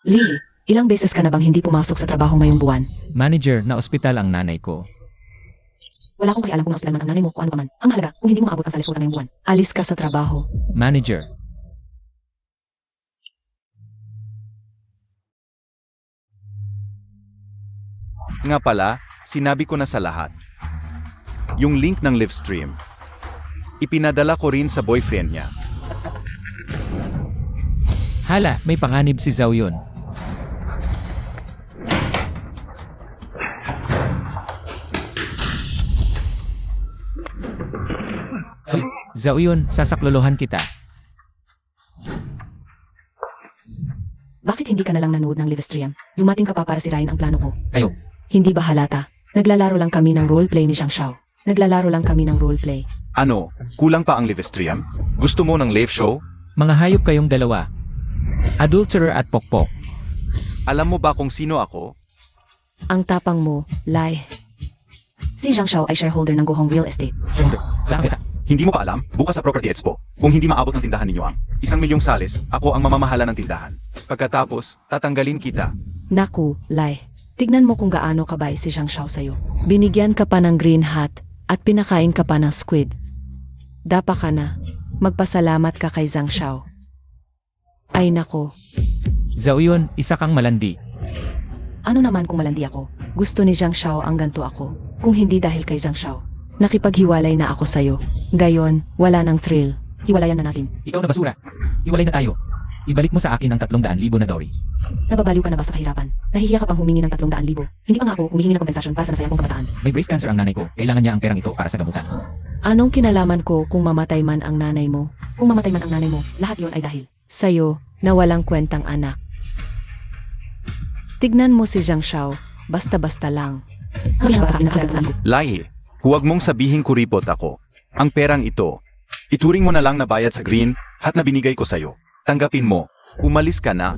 Lee, ilang beses ka na bang hindi pumasok sa trabaho ngayong buwan? Manager, na ospital ang nanay ko. Wala akong pakialam kung hospital man ang nanay mo o ano pa man. Ang mahalaga, kung hindi mo maabot ang salisota ngayong buwan, alis ka sa trabaho. Manager, Nga pala, sinabi ko na sa lahat. Yung link ng live stream. Ipinadala ko rin sa boyfriend niya. hala, may panganib si Zhao Yun. Zhao Yun, sasaklolohan kita. Bakit hindi ka na lang nanood ng live stream? Dumating ka pa para sirain ang plano ko. Kayo, Hindi ba halata? Naglalaro lang kami ng roleplay ni Zhang Xiao. Naglalaro lang kami ng roleplay. Ano, kulang pa ang live stream? Gusto mo ng live show? mga hayop kayong dalawa. Adulterer at pokpok. Alam mo ba kung sino ako? Ang tapang mo, Lai. Si Zhang Xiao ay shareholder ng Gohong Real Estate. Wala kita. Hindi mo pa alam, bukas sa Property Expo. Kung hindi maabot ng tindahan ninyo ang 1,000,000 sales, ako ang mamamahala ng tindahan. Pagkatapos, tatanggalin kita. Naku, Lai. Tignan mo kung gaano kabay si Zhang Xiao sa'yo. Binigyan ka pa ng green hat at pinakain ka pa ng squid. Dapa ka na. Magpasalamat ka kay Zhang Xiao. Ay nako. Zhao Yun, isa kang malandi. Ano naman kung malandi ako? Gusto ni Zhang Xiao ang ganto ako. Kung hindi dahil kay Zhang Xiao. Nakipaghiwalay na ako sa'yo. Gayon, wala nang thrill. Hiwalayan na natin. Ikaw na basura. Iwalay na tayo. Ibalik mo sa akin ang 300,000 na Dory. Nababaliw ka na ba sa kahirapan? Nahihiya ka pang humingi ng 300,000. Hindi pa nga ako humihingi ng kompensasyon para sa nasayang kong kabataan. May breast cancer ang nanay ko. Kailangan niya ang perang ito para sa gamutan. Anong kinalaman ko kung mamatay man ang nanay mo? Kung mamatay man ang nanay mo, lahat yon ay dahil sa'yo na walang kwentang anak. Tignan mo si Zhang Xiao, basta-basta lang. Ano siya ba sa akin nakagandaan ko? Lahi, huwag mong sabihin kuripot ako. Ang perang ito, ituring mo na lang na bayad sa green hat na binigay ko sa'yo. Tanggapin mo, umalis ka na.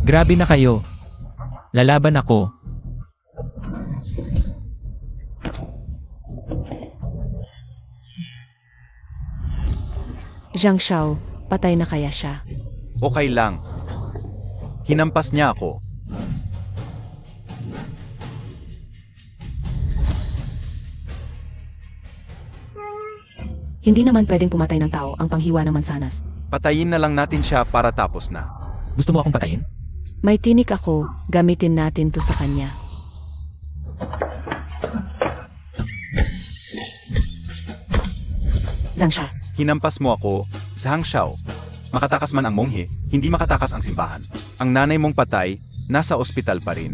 Grabe na kayo. Lalaban ako. Zhang Xiao, patay na kaya siya? Okay lang. Hinampas niya ako. Hindi naman pwedeng pumatay ng tao ang panghiwa ng mansanas. Patayin na lang natin siya para tapos na. Gusto mo akong patayin? May tinik ako, gamitin natin to sa kanya. Zhang Xiao, Hinampas mo ako, Zhang Xiao. Makatakas man ang monghe, hindi makatakas ang simbahan. Ang nanay mong patay, nasa ospital pa rin.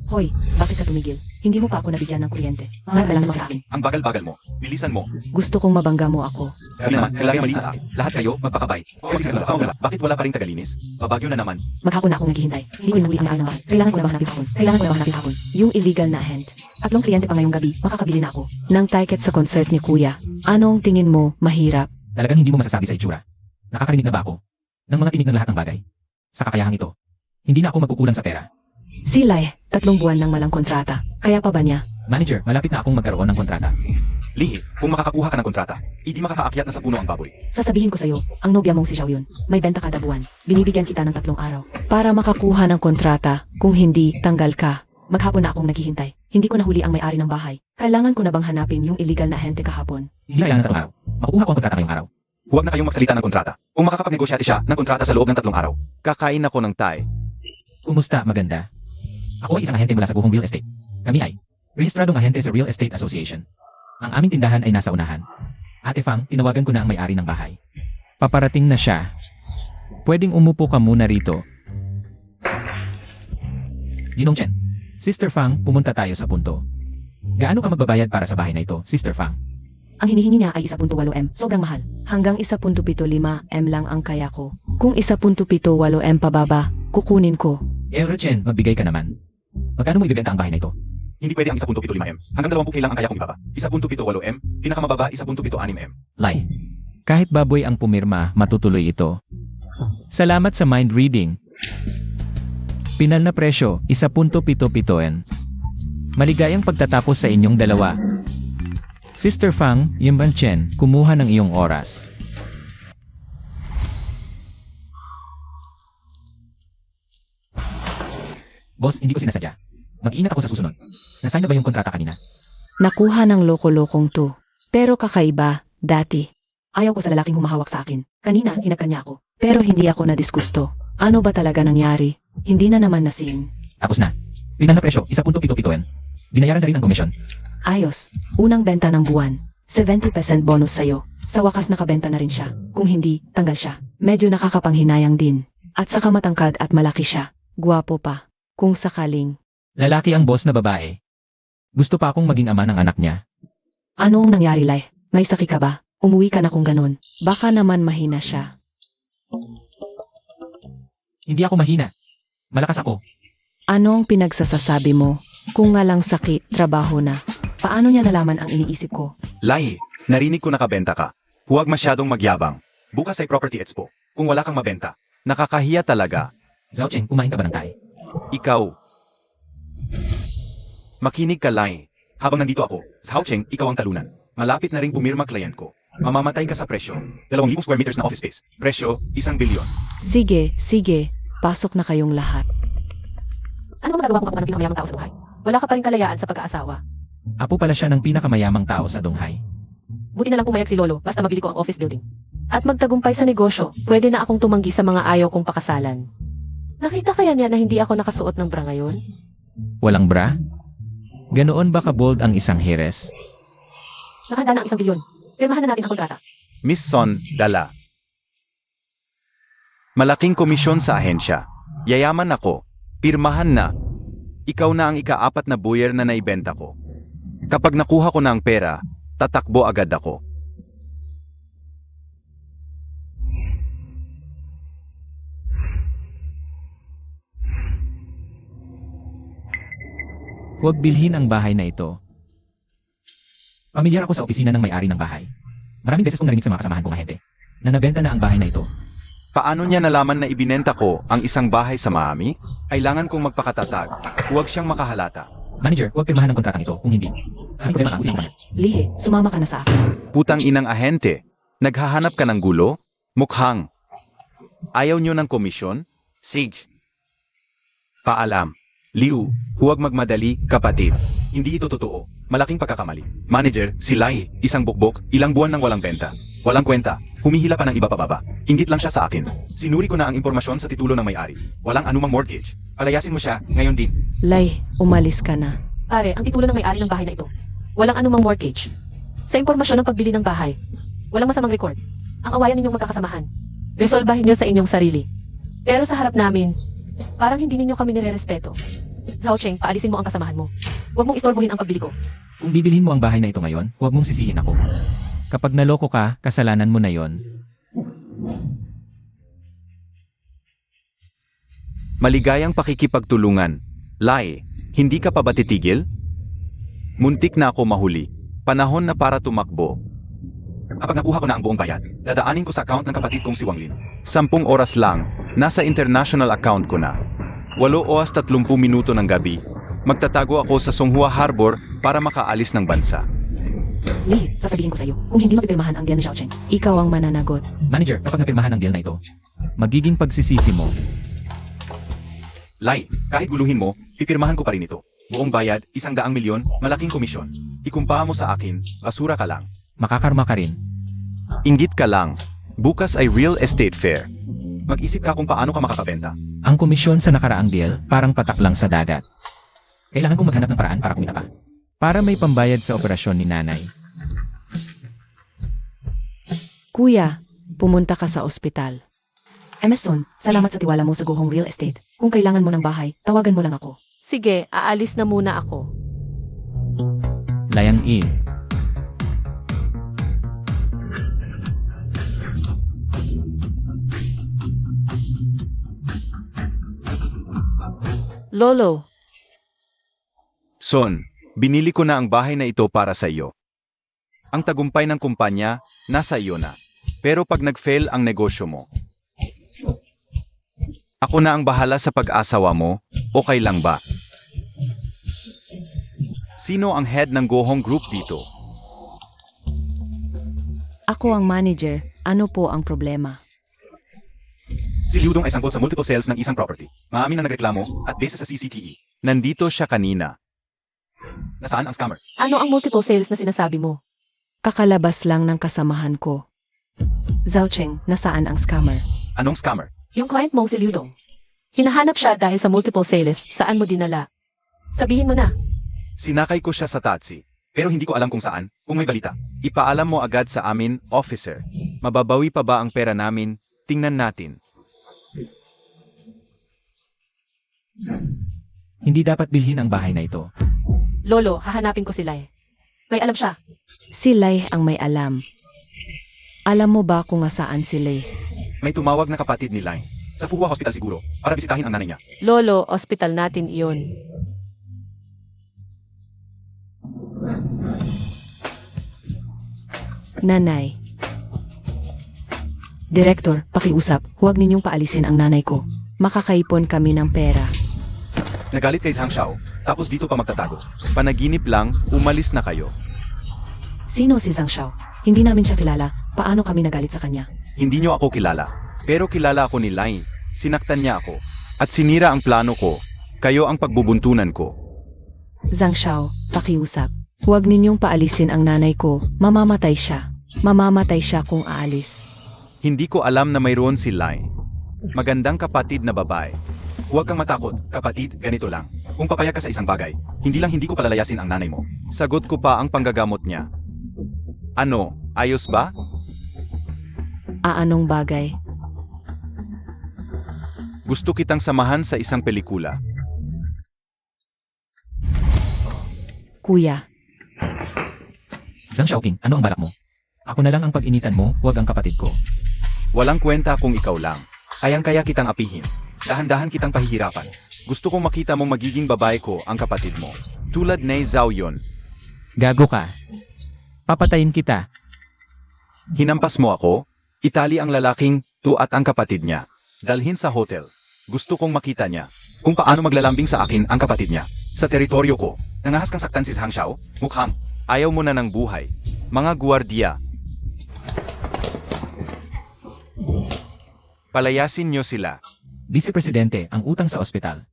hoy, bakit ka tumigil? Hindi mo pa ako nabigyan ng kuryente. Saan ka lang sa akin? Ang bagal-bagal mo, bilisan mo. Gusto kong mabangga mo ako. Kami naman, kailangan malinis. Lahat kayo, magpakabay. Kasi bakit wala pa rin tagalinis? Babagyo na naman. Maghapon na akong naghihintay. Hindi ko inuwi ang ng bahay. Kailangan ko na ba hanapin hapon? Kailangan ko na ba hanapin hapon? Yung illegal na ahent. 3 kliyente pa ngayong gabi, makakabili na ako. Ng ticket sa concert ni Kuya. Anong tingin mo mahirap? Talagang hindi mo masasabi sa itsura. Nakakarinig na ba ako ng mga tinig ng lahat ng bagay? Sa kakayahang ito, hindi na ako magkukulang sa pera. Si Lai, 3 buwan nang malang kontrata. Kaya pa ba niya? Manager, malapit na akong magkaroon ng kontrata. Lihi, kung makakakuha ka ng kontrata, hindi makakaakyat na sa puno ang baboy. Sasabihin ko sa'yo, ang nobya mong si Xiao Yun, may benta kada buwan. Binibigyan kita ng 3 araw. Para makakuha ng kontrata, kung hindi, tanggal ka. Maghapon na akong naghihintay. Hindi ko nahuli ang may-ari ng bahay. Kailangan ko na bang hanapin yung illegal na ahente kahapon? Hindi kailangan na 3 araw. Makukuha ko ang kontrata ngayong araw. Huwag na kayong magsalita ng kontrata. Kung makakapagnegosyate siya ng kontrata sa loob ng 3 araw. Kakain ako ng Thai. Kumusta, maganda? Ako ay isang ahente mula sa Gohong Real Estate. Kami ay rehistradong ahente sa Real Estate Association. Ang aming tindahan ay nasa unahan. Ate Fang, tinawagan ko na ang may-ari ng bahay. Paparating na siya. Pwedeng umupo ka muna rito. Ginong Chen, Sister Fang, pumunta tayo sa punto. Gaano ka magbabayad para sa bahay na ito, Sister Fang? Ang hinihingi niya ay 1.8M. Sobrang mahal. Hanggang 1.75M lang ang kaya ko. Kung 1.78M pababa, kukunin ko. Chen, magbigay ka naman. Magkano mo ibibenta ang bahay na ito? Hindi pwede ang 1.75M. Hanggang 20K lang ang kaya kong ibaba. 1.78M, pinakamababa 1.6M. Lai. Kahit baboy ang pumirma, matutuloy ito. Salamat sa mind reading. Pinal na presyo, 1.77. Maligayang pagtatapos sa inyong dalawa. Sister Fang, Yimban Chen, kumuha ng iyong oras. Boss, hindi ko sinasadya. Mag-ingat ako sa susunod. Nasign na ba yung kontrata kanina? Nakuha ng loko-lokong to. Pero kakaiba, dati. Ayaw ko sa lalaking humahawak sa akin. Kanina, hinagkan niya ako. Pero hindi ako nadisgusto. Ano ba talaga nangyari? Hindi na naman nasin. Tapos na. Pinal na presyo, 1.77. Binayaran na rin ang komisyon. Ayos. Unang benta ng buwan. 70% bonus sa'yo. Sa wakas nakabenta na rin siya. Kung hindi, tanggal siya. Medyo nakakapanghinayang din. At saka matangkad at malaki siya. Guwapo pa. Kung sakaling. Lalaki ang boss na babae. Gusto pa akong maging ama ng anak niya. Anong nangyari, Lai? May sakit ka ba? Umuwi ka na kung ganun. Baka naman mahina siya. Hindi ako mahina. Malakas ako. Anong pinagsasasabi mo? Kung nga lang sakit, trabaho na. Paano niya nalaman ang iniisip ko? Lai, narinig ko nakabenta ka. Huwag masyadong magyabang. Bukas ay property expo. Kung wala kang mabenta, nakakahiya talaga. Zhao Cheng, kumain ka ba ng tae? Ikaw. Makinig ka, Lai. Habang nandito ako, sa Haucheng, ikaw ang talunan. Malapit na ring pumirma kliyent ko. Mamamatay ka sa presyo. 2,000 square meters na office space. Presyo, 1 bilyon. Sige, sige. Pasok na kayong lahat. Ano ba magagawa kung ako ng pinakamayamang tao sa buhay? Wala ka pa rin kalayaan sa pag-aasawa. Apo pala siya ng pinakamayamang tao sa Donghae. Buti na lang pumayag si Lolo, basta mabili ko ang office building. At magtagumpay sa negosyo, pwede na akong tumanggi sa mga ayaw kong pakasalan. Nakita kaya niya na hindi ako nakasuot ng bra ngayon? Walang bra? Ganoon ba ka-bold ang isang heres? Nakahanda na ang 1 bilyon. Pirmahan na natin ang kontrata. Miss Son, dala. Malaking komisyon sa ahensya. Yayaman ako. Pirmahan na. Ikaw na ang ika-4 na buyer na naibenta ko. Kapag nakuha ko na ang pera, tatakbo agad ako. Huwag bilhin ang bahay na ito. Pamilyar ako sa opisina ng may-ari ng bahay. Maraming beses kong narinig sa mga kasamahan kong ahente na nabenta na ang bahay na ito. Paano niya nalaman na ibinenta ko ang isang bahay sa Miami? Kailangan kong magpakatatag. Huwag siyang makahalata. Manager, huwag pirmahan ng kontratang ito kung hindi. May problema ang ulit. Lihe, sumama ka na sa akin. Putang inang ahente. Naghahanap ka ng gulo? Mukhang. Ayaw niyo ng komisyon? Sige. Paalam. Liu, huwag magmadali, kapatid. Hindi ito totoo. Malaking pagkakamali. Manager, si Lai, isang bukbok, ilang buwan nang walang benta. Walang kwenta. Humihila pa ng iba pababa. Inggit lang siya sa akin. Sinuri ko na ang impormasyon sa titulo ng may-ari. Walang anumang mortgage. Palayasin mo siya, ngayon din. Lai, umalis ka na. Pare, ang titulo ng may-ari ng bahay na ito. Walang anumang mortgage. Sa impormasyon ng pagbili ng bahay, walang masamang record. Ang awayan ninyong magkakasamahan. Resolbahin niyo sa inyong sarili. Pero sa harap namin, parang hindi ninyo kami nire-respeto. Zhao Cheng, paalisin mo ang kasamahan mo. Huwag mong istorbohin ang pagbili ko. Kung bibilhin mo ang bahay na ito ngayon, huwag mong sisihin ako. Kapag naloko ka, kasalanan mo na yon. Maligayang pakikipagtulungan. Lai, hindi ka pa ba titigil? Muntik na ako mahuli. Panahon na para tumakbo. Kapag nakuha ko na ang buong bayad, dadaanin ko sa account ng kapatid kong si Wang Lin. 10 oras lang, nasa international account ko na. 8 oras 30 minuto ng gabi, magtatago ako sa Songhua Harbor para makaalis ng bansa. Lihe, sasabihin ko sa iyo, kung hindi mapipirmahan ang deal ni Zhao Cheng, ikaw ang mananagot. Manager, kapag napirmahan ang deal na ito, magiging pagsisisi mo. Lai, kahit guluhin mo, pipirmahan ko pa rin ito. Buong bayad, 100 milyon, malaking komisyon. Ikumpara mo sa akin, basura ka lang. Makakarma ka rin. Inggit ka lang. Bukas ay real estate fair. Mag-isip ka kung paano ka makakabenta. Ang komisyon sa nakaraang deal, parang patak lang sa dagat. Kailangan kong maghanap ng paraan para kumita pa. Para may pambayad sa operasyon ni nanay. Kuya, pumunta ka sa ospital. Emerson, salamat sa tiwala mo sa Go Home Real Estate. Kung kailangan mo ng bahay, tawagan mo lang ako. Sige, aalis na muna ako. Layang I. Lolo, Son, binili ko na ang bahay na ito para sa iyo. Ang tagumpay ng kumpanya, nasa iyo na. Pero pag nag-fail ang negosyo mo, ako na ang bahala sa pag-asawa mo, Okay lang ba? Sino ang head ng Go Home Group dito? Ako ang manager. Ano po ang problema? Si Liu Dong ay sangkot sa multiple sales ng isang property. Maamin na nagreklamo at base sa CCTV. Nandito siya kanina. Nasaan ang scammer? Ano ang multiple sales na sinasabi mo? Kakalabas lang ng kasamahan ko. Zhao Cheng, nasaan ang scammer? Anong scammer? Yung client mong si Liu Dong. Hinahanap siya dahil sa multiple sales. Saan mo dinala? Sabihin mo na. Sinakay ko siya sa taxi. Pero hindi ko alam kung saan, kung may balita. Ipaalam mo agad sa amin, officer. Mababawi pa ba ang pera namin? Tingnan natin. Hindi dapat bilhin ang bahay na ito. Lolo, hahanapin ko si Lai. May alam siya. Si Lai ang may alam. Alam mo ba kung saan si Lai? May tumawag na kapatid ni Lai. Sa Fuhua Hospital siguro, para bisitahin ang nanay niya. Lolo, ospital natin iyon. Nanay. Direktor, pakiusap, huwag ninyong paalisin ang nanay ko. Makakaipon kami ng pera. Nagalit kay Zhang Xiao, tapos dito pa magtatago. Panaginip lang, umalis na kayo. Sino si Zhang Xiao? Hindi namin siya kilala. Paano kami nagalit sa kanya? Hindi niyo ako kilala. Pero kilala ako ni Lai. Sinaktan niya ako. At sinira ang plano ko. Kayo ang pagbubuntunan ko. Zhang Xiao, pakiusap. Huwag ninyong paalisin ang nanay ko. Mamamatay siya. Mamamatay siya kung aalis. Hindi ko alam na mayroon si Lai. Magandang kapatid na babae. Huwag kang matakot, kapatid, ganito lang. Kung papayag ka sa isang bagay, hindi ko palalayasin ang nanay mo. Sagot ko pa ang panggagamot niya. Ano, ayos ba? Anong bagay? Gusto kitang samahan sa isang pelikula. Kuya, Zhang Xiaoqing, ano ang balak mo? Ako na lang ang pag-initan mo, huwag ang kapatid ko. Walang kwenta kung ikaw lang. Kayang-kaya kitang apihin. Dahan-dahan kitang pahihirapan. Gusto kong makita mong magiging babae ko ang kapatid mo. Tulad ni Zhao Yun. Gago ka. Papatayin kita. Hinampas mo ako? Itali ang lalaking tu at ang kapatid niya. Dalhin sa hotel. Gusto kong makita niya Kung paano maglalambing sa akin ang kapatid niya. Sa teritoryo ko, nangahas kang saktan si Zhang Xiao, mukhang. ayaw mo na ng buhay. Mga guwardiya. Palayasin niyo sila. Vice Presidente, ang utang sa ospital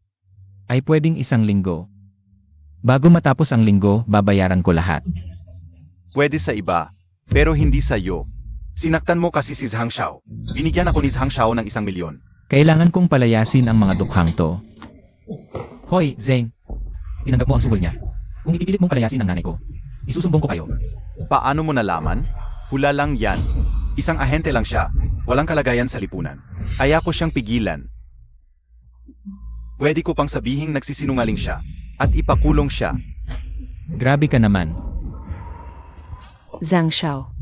ay pwedeng 1 linggo. Bago matapos ang linggo, babayaran ko lahat. Pwede sa iba, pero hindi sa iyo. Sinaktan mo kasi si Zhang Xiao. Binigyan ako ni Zhang Xiao ng 1 milyon. Kailangan kong palayasin ang mga dukhang to. Hoy, Zeng. Tinanggap mo ang suhol niya. Kung ipipilit mong palayasin ang nanay ko, isusumbong ko kayo. Paano mo nalaman? Hula lang yan. Isang ahente lang siya. Walang kalagayan sa lipunan. Kaya ko siyang pigilan. Pwede ko pang sabihing nagsisinungaling siya. At ipakulong siya. Grabe ka naman. Zhang Xiao.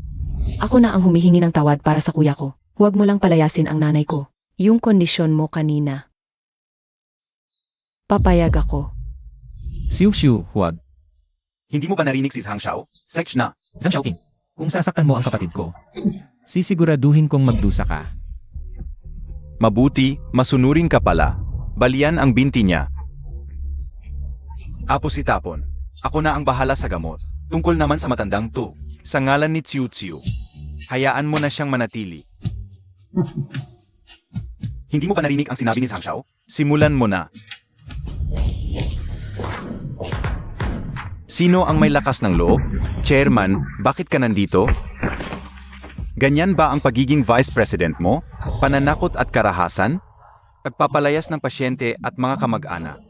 Ako na ang humihingi ng tawad para sa kuya ko. Huwag mo lang palayasin ang nanay ko. Yung kondisyon mo kanina. Papayag ako. Xiu, huwag. Hindi mo ba narinig si Zhang Xiao? Sex na. Zhang Xiaoqing, kung sasaktan mo ang kapatid ko, sisiguraduhin kong magdusa ka. Mabuti, masunurin ka pala. Balian ang binti niya. Apo si Tapon. Ako na ang bahala sa gamot. Tungkol naman sa matandang to. Sa ngalan ni Tsiu Tsiu. Hayaan mo na siyang manatili. Hindi mo ba narinig ang sinabi ni Zhang Xiao? Simulan mo na. Sino ang may lakas ng loob? Chairman, bakit ka nandito? Ganyan ba ang pagiging vice president mo? Pananakot at karahasan? Pagpapalayas ng pasyente at mga kamag-anak.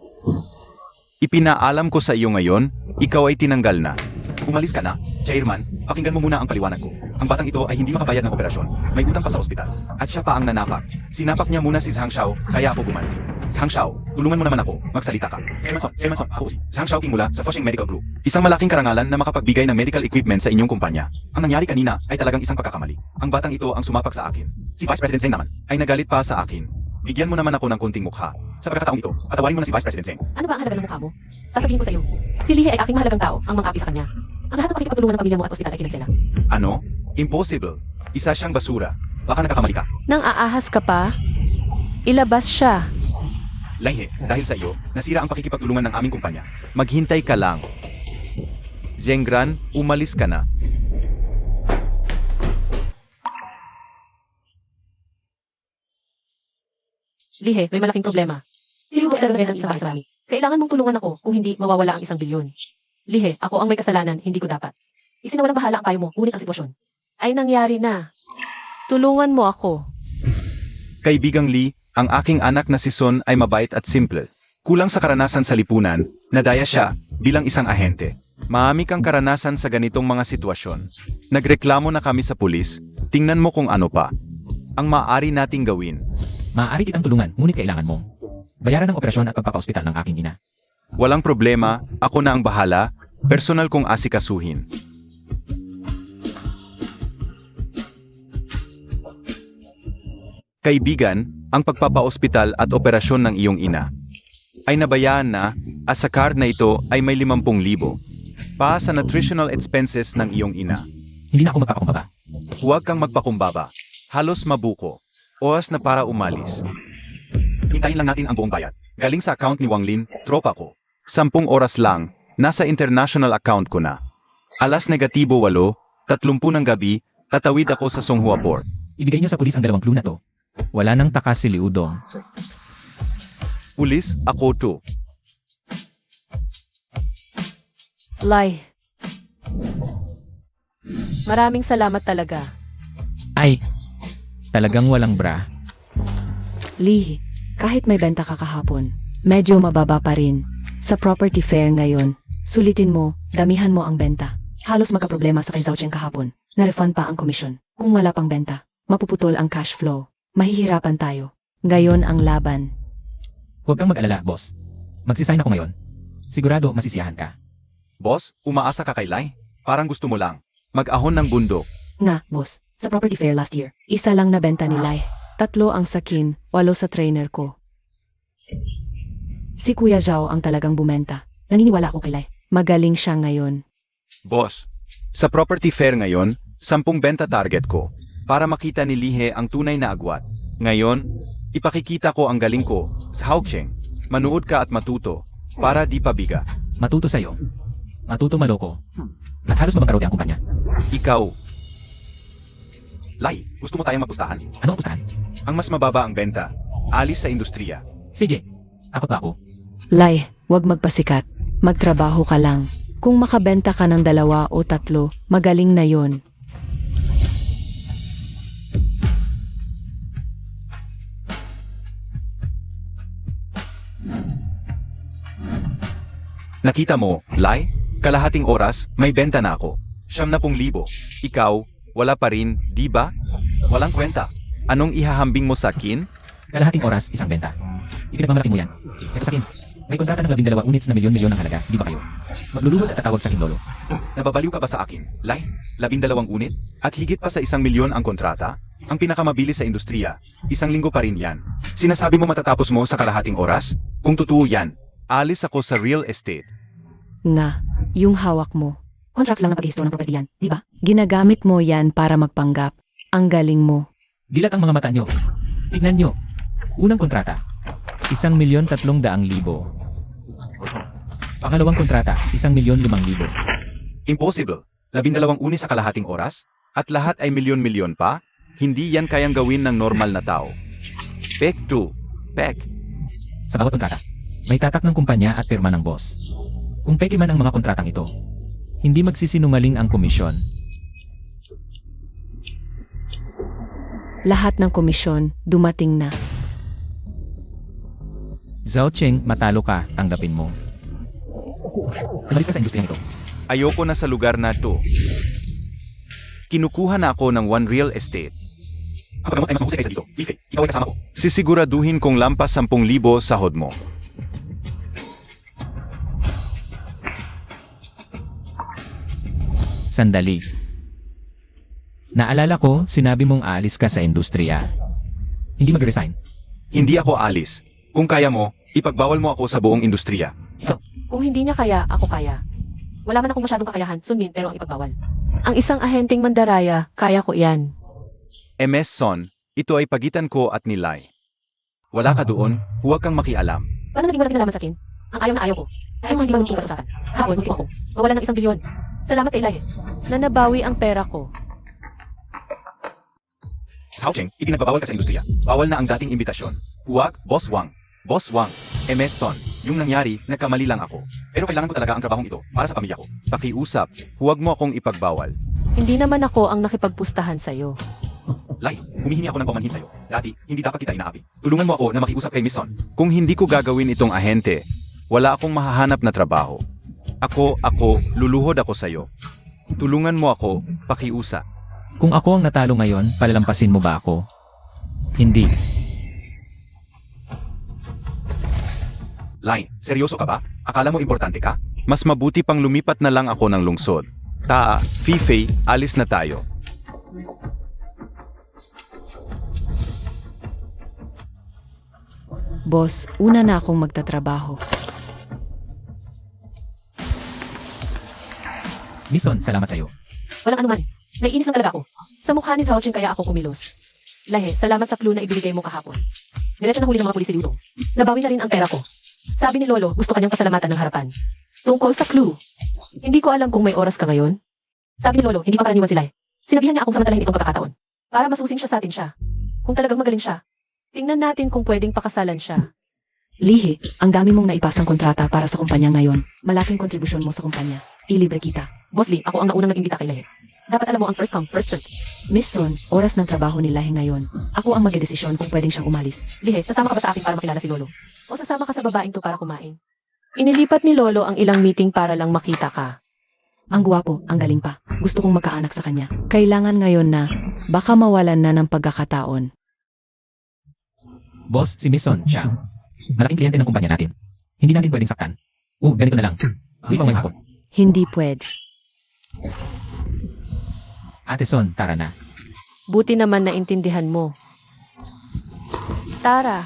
Ipinaalam ko sa iyo ngayon, ikaw ay tinanggal na. Umalis ka na. Chairman, pakinggan mo muna ang paliwanag ko. Ang batang ito ay hindi makabayad ng operasyon. May utang pa sa ospital. At siya pa ang nanapak. Sinapak niya muna si Zhang Xiao, kaya ako gumanti. Zhang Xiao, tulungan mo naman ako. Magsalita ka. Chairman Son, ako si Zhang Xiaoqing mula sa Foshing Medical Group. Isang malaking karangalan na makapagbigay ng medical equipment sa inyong kumpanya. Ang nangyari kanina ay talagang isang pagkakamali. Ang batang ito ang sumapak sa akin. Si Vice President Zeng naman ay nagalit pa sa akin. Bigyan mo naman ako ng konting mukha. Sa pagkakataong ito, patawarin mo na si Vice President Zeng. Ano ba ang halaga ng mukha mo? Sasabihin ko sa iyo. Si Lihe ay aking mahalagang tao, ang mga api sa kanya. Ang lahat ng pakikipagtulungan ng pamilya mo at ospital ay kinansela. Ano? Impossible. Isa siyang basura. Baka nagkakamali ka. Nang aahas ka pa, ilabas siya. Laihe, dahil sa iyo, nasira ang pakikipagtulungan ng aming kumpanya. Maghintay ka lang. Zengran, umalis ka na. Lihe, may malaking problema. Sino ba talaga ng isang marami? Kailangan mong tulungan ako kung hindi mawawala ang 1 bilyon. Lihe, ako ang may kasalanan, hindi ko dapat. Isinawalang bahala ang payo mo, ngunit ang sitwasyon ay nangyari na. Tulungan mo ako. Kaibigang Lee, ang aking anak na si Son ay mabait at simple. Kulang sa karanasan sa lipunan, nadaya siya bilang isang ahente. Maami kang karanasan sa ganitong mga sitwasyon. Nagreklamo na kami sa pulis, tingnan mo kung ano pa ang maaari nating gawin. Maaari kitang tulungan, ngunit kailangan mo bayaran ng operasyon at pagpapaospital ng aking ina. Walang problema, ako na ang bahala, personal kong asikasuhin. Kaibigan, ang pagpapaospital at operasyon ng iyong ina ay nabayaan na at sa card na ito ay may 50,000 pa sa nutritional expenses ng iyong ina. Hindi na ako magpapakumbaba. Huwag kang magpakumbaba. Halos mabuko. Oras na para umalis. Hintayin lang natin ang buong bayad. Galing sa account ni Wang Lin, tropa ko. 10 oras lang, nasa international account ko na. Alas negatibo 8, 30 ng gabi, tatawid ako sa Songhua Port. Ibigay niyo sa pulis ang 2 clue na to. Wala nang takas si Liudong. Pulis, ako to. Lai. Maraming salamat talaga. Ay, talagang walang bra. Lee, kahit may benta ka kahapon, medyo mababa pa rin. Sa property fair ngayon, sulitin mo, damihan mo ang benta. Halos magkaproblema sa kay Zhao kahapon. Na-refund pa ang komisyon. Kung wala pang benta, mapuputol ang cash flow. Mahihirapan tayo. Ngayon ang laban. Huwag kang mag-alala, boss. Magsisign ako ngayon. Sigurado masisiyahan ka. Boss, umaasa ka kay Lai? Parang gusto mo lang. Mag-ahon ng bundok. Nga, boss, sa property fair last year, isa lang na benta ni Lai. 3 ang sakin, 8 sa trainer ko. Si Kuya Zhao ang talagang bumenta. Naniniwala ako kay Lai. Magaling siya ngayon. Boss, sa property fair ngayon, 10 benta target ko. Para makita ni Lihe ang tunay na agwat. Ngayon, ipakikita ko ang galing ko sa Haocheng. Manood ka at matuto. Para di pabiga. Matuto sa'yo. Matuto maloko. At halos mabangkarote ang kumpanya. Ikaw. Lai, gusto mo tayong mapustahan? Ano ang pustahan? Ang mas mababa ang benta. Alis sa industriya. CJ, ako pa ako. Lai, wag magpasikat. Magtrabaho ka lang. Kung makabenta ka ng 2 o 3, magaling na yon. Nakita mo, Lai? Kalahating oras, may benta na ako. 70,000. Ikaw, wala pa rin, di ba? Walang kwenta. Anong ihahambing mo sa akin? Kalahating oras, isang benta. Ipinagmamalaki mo yan. Ito sa akin. May kontrata ng 12 units na milyon-milyon ang halaga, di ba kayo? Maglulugod at tatawag sa akin lolo. Nababaliw ka ba sa akin? Lai, 12 unit? At higit pa sa 1 milyon ang kontrata? Ang pinakamabilis sa industriya. 1 linggo pa rin yan. Sinasabi mo matatapos mo sa kalahating oras? Kung totoo yan, alis ako sa real estate. Nga, yung hawak mo. Contracts lang na pag-histro ng property yan, di ba? Ginagamit mo yan para magpanggap. Ang galing mo. Dilat ang mga mata nyo. Tignan nyo. Unang kontrata, 1,300,000. Pangalawang kontrata, 1,500,000. Impossible. 12 unit sa kalahating oras? At lahat ay milyon-milyon pa? Hindi yan kayang gawin ng normal na tao. Pek 2. Pek. Sa bawat kontrata, may tatak ng kumpanya at pirma ng boss. Kung peke man ang mga kontratang ito, hindi magsisinungaling ang komisyon. Lahat ng komisyon, dumating na. Zhao Cheng, matalo ka, tanggapin mo. Umalis ka sa industriyang ito. Ayoko na sa lugar na to. Kinukuha na ako ng One Real Estate. Ang paggamot ay mas mahusay kaysa dito. Life, ikaw ay kasama ko. Sisiguraduhin kong lampas 10,000 sahod mo. Sandali. Naalala ko, sinabi mong aalis ka sa industriya. Hindi mag-resign. Hindi ako alis. Kung kaya mo, ipagbawal mo ako sa buong industriya. Kung hindi niya kaya, ako kaya. Wala man akong masyadong kakayahan, Sunmin, pero ang ipagbawal. Ang isang ahenteng mandaraya, kaya ko yan. MS Son, ito ay pagitan ko at ni Lai. Wala ka doon, huwag kang makialam. Paano naging walang kinalaman sa akin? Ang ayaw na ayaw ko. Ay mga hindi marunong pag-usapan. Hapon, muntik ako. Mawala ng 1 bilyon. Salamat kay Ilahe. Na nabawi ang pera ko. Sa Hao Cheng, ipinagbabawal ka sa industriya. Bawal na ang dating imbitasyon. Huwag, Boss Wang. Boss Wang, MS Son. Yung nangyari, nagkamali lang ako. Pero kailangan ko talaga ang trabahong ito para sa pamilya ko. Pakiusap, huwag mo akong ipagbawal. Hindi naman ako ang nakipagpustahan sa'yo. Lai, humihingi ako ng pamanhin sa'yo. Dati, hindi dapat kita inaapi. Tulungan mo ako na makiusap kay Miss Son. Kung hindi ko gagawin itong ahente, wala akong mahahanap na trabaho. Ako, luluhod ako sa'yo. Tulungan mo ako, pakiusap. Kung ako ang natalo ngayon, palalampasin mo ba ako? Hindi. Lai, seryoso ka ba? Akala mo importante ka? Mas mabuti pang lumipat na lang ako ng lungsod. Taa, Fifei, alis na tayo. Boss, una na akong magtatrabaho. Mison, salamat sa'yo. Walang anuman. Naiinis lang talaga ako. Sa mukha ni Zhao Cheng kaya ako kumilos. Lahe, salamat sa clue na ibigay mo kahapon. Diretso na huli ng mga pulis si Liu Dong. Nabawi na rin ang pera ko. Sabi ni Lolo, gusto kanyang pasalamatan ng harapan. Tungkol sa clue. Hindi ko alam kung may oras ka ngayon. Sabi ni Lolo, hindi pa karaniwan sila. Sinabihan niya akong samantalahin itong pagkakataon. Para masusin siya sa atin siya. Kung talagang magaling siya. Tingnan natin kung pwedeng pakasalan siya. Lihi, ang dami mong naipasang kontrata para sa kumpanya ngayon. Malaking kontribusyon mo sa kumpanya. Ilibre kita. Boss Lee, ako ang naunang nag-imbita kay Lahe. Dapat alam mo ang first come, first served. Miss Son, oras ng trabaho ni Lahe ngayon. Ako ang magdedesisyon kung pwedeng siyang umalis. Lihe, sasama ka ba sa akin para makilala si Lolo? O sasama ka sa babaeng to para kumain? Inilipat ni Lolo ang ilang meeting para lang makita ka. Ang gwapo, ang galing pa. Gusto kong magkaanak sa kanya. Kailangan ngayon na, baka mawalan na ng pagkakataon. Boss, si Mison, siya. Malaking kliyente ng kumpanya natin. Hindi natin pwedeng saktan. Ganito na lang. Hindi pa may hapon. Hindi pwede. Ate Son, tara na. Buti naman naintindihan mo. Tara.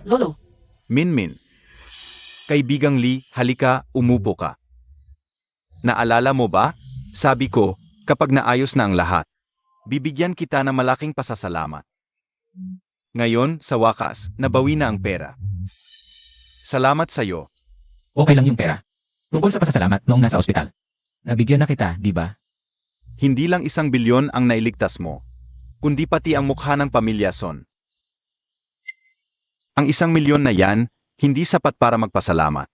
Lolo, Minmin. Kaibigang Lee, halika, umupo ka. Naalala mo ba? Sabi ko, kapag naayos na ang lahat, bibigyan kita ng malaking pasasalamat. Ngayon, sa wakas, nabawi na ang pera. Salamat sa'yo. Okay lang yung pera. Tungkol sa pasasalamat noong nasa ospital. Nabigyan na kita, di ba? Hindi lang 1 bilyon ang nailigtas mo, kundi pati ang mukha ng pamilya Son. Ang 1 milyon na yan, hindi sapat para magpasalamat.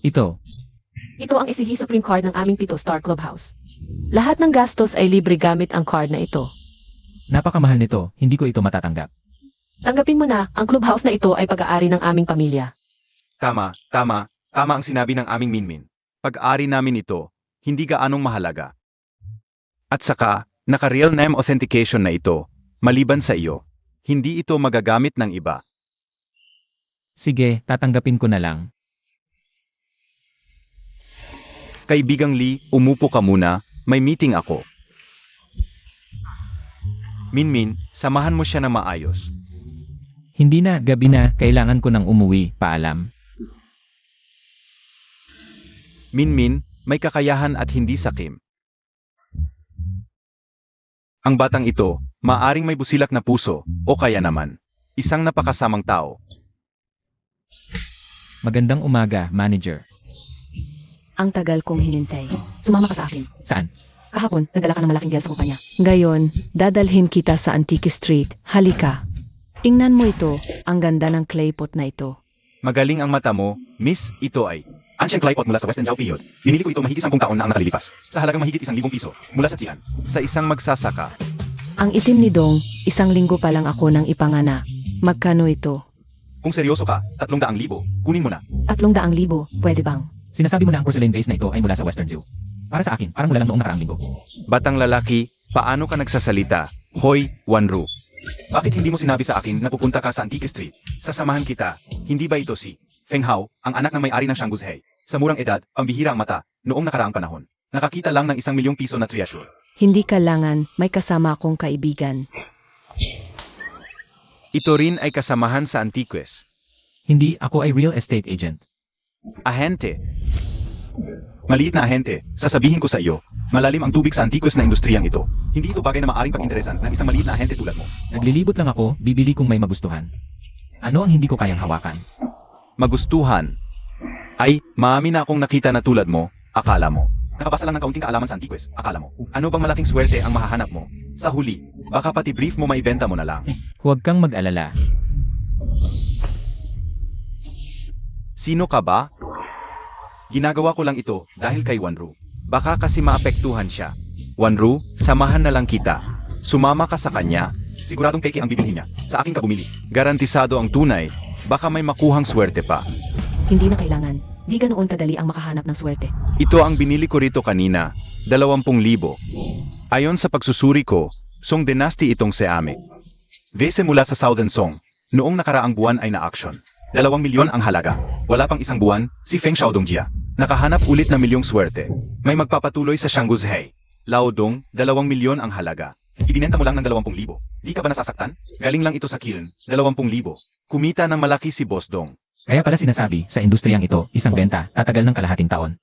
Ito, ito ang Isihi Supreme Card ng aming 7-star clubhouse. Lahat ng gastos ay libre gamit ang card na ito. napakamahal nito, hindi ko ito matatanggap. Tanggapin mo na, ang clubhouse na ito ay pag-aari ng aming pamilya. Tama ang sinabi ng aming Minmin. Pag-ari namin ito, hindi gaanong mahalaga. At saka, naka-real name authentication na ito, maliban sa iyo. Hindi ito magagamit ng iba. Sige, tatanggapin ko na lang. Kaibigang Lee, umupo ka muna, may meeting ako. Minmin, samahan mo siya na maayos. Hindi na, gabi na, kailangan ko nang umuwi, paalam. Minmin, may kakayahan at hindi sakim. Ang batang ito, maaring may busilak na puso, o kaya naman, isang napakasamang tao. Magandang umaga, manager. Ang tagal kong hinintay. Sumama ka sa akin. Saan? Kahapon, nagdala ka ng malaking deal sa kumpanya. Ngayon, dadalhin kita sa Antique Street. Halika. Tingnan mo ito, ang ganda ng clay pot na ito. Magaling ang mata mo, miss, ito ay ancient clay pot mula sa Western Zhao period. Binili ko ito mahigit 10 taon na ang nakalilipas. Sa halagang mahigit 1,000 piso, mula sa Tsian. Sa isang magsasaka. Ang itim ni Dong, 1 linggo pa lang ako nang ipangana. Magkano ito? Kung seryoso ka, 300,000, kunin mo na. 300,000, pwede bang? Sinasabi mo na ang porcelain vase na ito ay mula sa Western Zoo. Para sa akin, parang mula lang noong nakaraang linggo. Batang lalaki, paano ka nagsasalita? Hoy, Wanru. Bakit hindi mo sinabi sa akin na pupunta ka sa Antique Street? Sasamahan kita. Hindi ba ito si Feng Hao, ang anak ng may-ari ng Shanghuzhei? Sa murang edad, pambihira ang mata, noong nakaraang panahon. Nakakita lang ng 1 milyong piso na treasure. Hindi kailangan, may kasama akong kaibigan. Ito rin ay kasamahan sa Antiques. Hindi, ako ay real estate agent. Ahente. Maliit na ahente, sasabihin ko sa iyo, Malalim ang tubig sa antiques na industriyang ito. Hindi ito bagay na maaring pag-interesan ng isang maliit na ahente tulad mo. Naglilibot lang ako, bibili kung may magustuhan. Ano ang hindi ko kayang hawakan? Magustuhan. Ay, maamin na akong nakita na tulad mo, akala mo. Nakabasa lang ng kaunting kaalaman sa antiques, akala mo. Ano bang malaking swerte ang mahahanap mo? Sa huli, baka pati brief mo maibenta mo na lang. Huwag kang mag-alala. Sino ka ba? Ginagawa ko lang ito dahil kay Wanru. Baka kasi maapektuhan siya. Wanru, samahan na lang kita. Sumama ka sa kanya. Siguradong peke ang bibilhin niya. Sa akin ka bumili. Garantisado ang tunay. Baka may makuhang swerte pa. Hindi na kailangan. Di ganoon kadali ang makahanap ng swerte. Ito ang binili ko rito kanina. 20,000. Ayon sa pagsusuri ko, Song Dynasty itong Seame. Vese mula sa Southern Song. Noong nakaraang buwan ay na-action. 2 milyon ang halaga. Wala pang isang buwan, si Feng Xiaodongjia. Nakahanap ulit na milyong swerte. May magpapatuloy sa Shangguzhei. Laodong, 2 milyon ang halaga. Ibinenta mo lang ng 20,000. Di ka ba nasasaktan? Galing lang ito sa kiln, 20,000. Kumita ng malaki si Boss Dong. Kaya pala sinasabi, sa industriyang ito, isang benta, tatagal ng kalahating taon.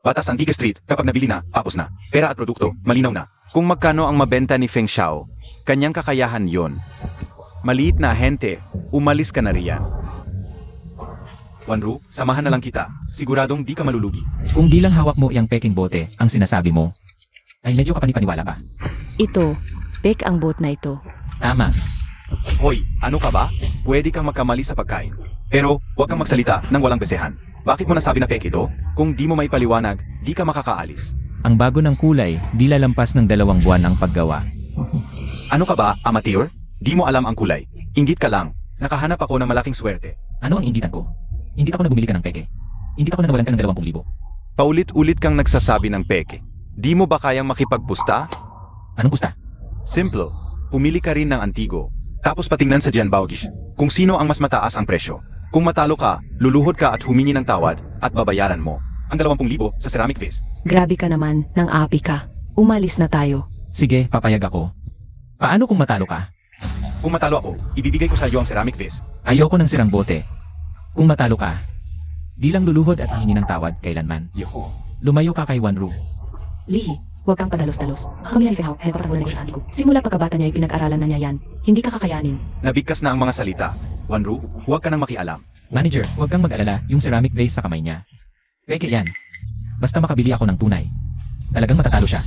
Batas Antique Street, kapag nabili na, tapos na. Pera at produkto, malinaw na. Kung magkano ang mabenta ni Feng Xiao, kanyang kakayahan yon. Maliit na ahente, umalis ka na riyan. Wanru, samahan na lang kita. Siguradong di ka malulugi. Kung di lang hawak mo iyang peking bote, ang sinasabi mo, ay medyo kapanipaniwala pa. Ito, pek ang boat na ito. Tama. Hoy, ano ka ba? Pwede kang magkamali sa pagkain. Pero, huwag kang magsalita nang walang besehan. Bakit mo nasabi na peke ito? Kung di mo maipaliwanag, di ka makakaalis. Ang bago ng kulay, di lalampas ng 2 buwan ang paggawa. Ano ka ba, amateur? Di mo alam ang kulay. Inggit ka lang. Nakahanap ako ng malaking swerte. Ano ang inggitan ko? Hindi ako na bumili ka ng peke. Hindi ako na nawalan ka ng 20,000. Paulit-ulit kang nagsasabi ng peke. Di mo ba kayang makipagpusta? Anong pusta? Simple. Pumili ka rin ng antigo. Tapos patingnan sa Jianbaogish kung sino ang mas mataas ang presyo. Kung matalo ka, luluhod ka at humingi ng tawad at babayaran mo ang 20,000 sa ceramic vase. Grabe ka naman, nang api ka. Umalis na tayo. Sige, papayag ako. Paano kung matalo ka? Kung matalo ako, ibibigay ko sa iyo ang ceramic vase. Ayoko ng sirang bote. Kung matalo ka, di lang luluhod at hihingi ng tawad kailanman. Lumayo ka kay Wanru. Lihi, huwag kang padalos-dalos. Ang pamilya ni Feng Hao ay nagpapatanggol ng negosyo sa antigo. Simula pagkabata niya ay pinag-aralan na niya yan. Hindi ka kakayanin. Nabigkas na ang mga salita. Wanru, huwag ka nang makialam. Manager, huwag kang mag-alala, yung ceramic vase sa kamay niya. Peke yan. Basta makabili ako ng tunay. Talagang matatalo siya.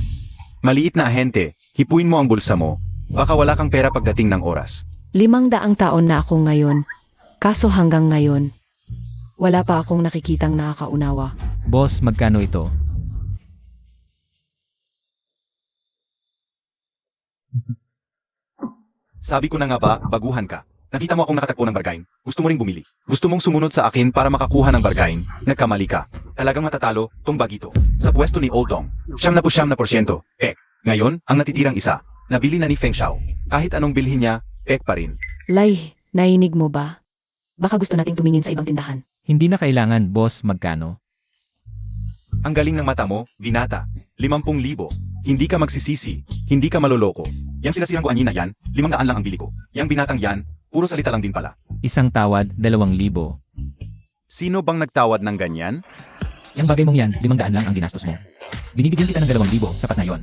Maliit na ahente, hipuin mo ang bulsa mo. Baka wala kang pera pagdating ng oras. 500 taon na ako ngayon. Kaso hanggang ngayon, wala pa akong nakikitang nakakaunawa. Boss, magkano ito? Sabi ko na nga ba, baguhan ka. Nakita mo akong nakatakbo ng bargain. Gusto mo ring bumili. Gusto mong sumunod sa akin para makakuha ng bargain. Nagkamali ka. Talagang matatalo, tong bagito. Sa pwesto ni Old Dong. 79%. Ngayon, ang natitirang isa. Nabili na ni Feng Xiao. Kahit anong bilhin niya, pek pa rin. Lai, nainig mo ba? Baka gusto nating tumingin sa ibang tindahan. Hindi na kailangan, boss, magkano? Ang galing ng mata mo, binata. 50,000. Hindi ka magsisisi. Hindi ka maloloko. Yang sinasirang ko anina yan, 500 lang ang bili ko. Yang binatang yan, puro salita lang din pala. Isang tawad, 2,000. Sino bang nagtawad ng ganyan? Yang bagay mong yan, 500 lang ang ginastos mo. Binibigyan kita ng 2,000, sapat na yon.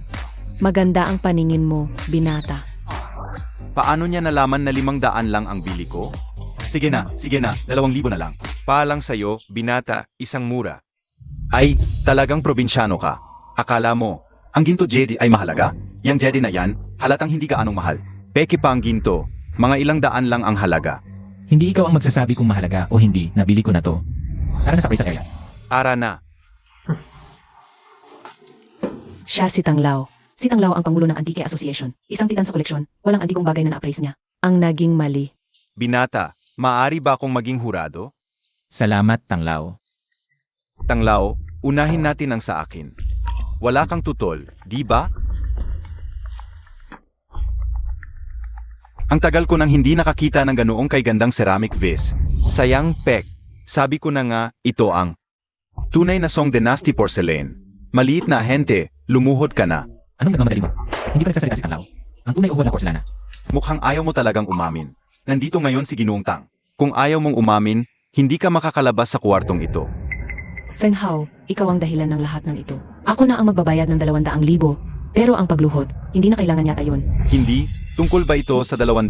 Maganda ang paningin mo, binata. Paano niya nalaman na 500 lang ang bili ko? Sige na, 2,000 na lang. Paalang sa'yo, binata, isang mura. Ay, talagang probinsyano ka. Akala mo, ang ginto Jedi ay mahalaga? Yang Jedi na yan, halatang hindi ka anong mahal. Peki pa ang ginto, mga 100 lang ang halaga. Hindi ikaw ang magsasabi kung mahalaga o hindi, nabili ko na to. Tara na sa presa area. Ara na. Siya si Tanglao. Si Tanglao ang pangulo ng Antique Association. Isang titan sa koleksyon, walang antikong bagay na na-appraise niya. Ang naging mali. Binata, maaari ba akong maging hurado? Salamat, Tanglao. Tanglao, unahin natin ang sa akin. Wala kang tutol, di ba? Ang tagal ko nang hindi nakakita ng ganoong kay gandang ceramic vase. Sayang pek. Sabi ko na nga, ito ang tunay na Song Dynasty porcelain. Maliit na ahente, lumuhod ka na. Anong nagmamadali mo? Hindi pa nagsasalita si Tanglao. Ang tunay uhuwad na porselana. Mukhang ayaw mo talagang umamin. Nandito ngayon si Ginoong Tang. Kung ayaw mong umamin, hindi ka makakalabas sa kwartong ito. Feng Hao, ikaw ang dahilan ng lahat ng ito. Ako na ang magbabayad ng 200,000, pero ang pagluhod, hindi na kailangan yata yon. Hindi, tungkol ba ito sa 200,000?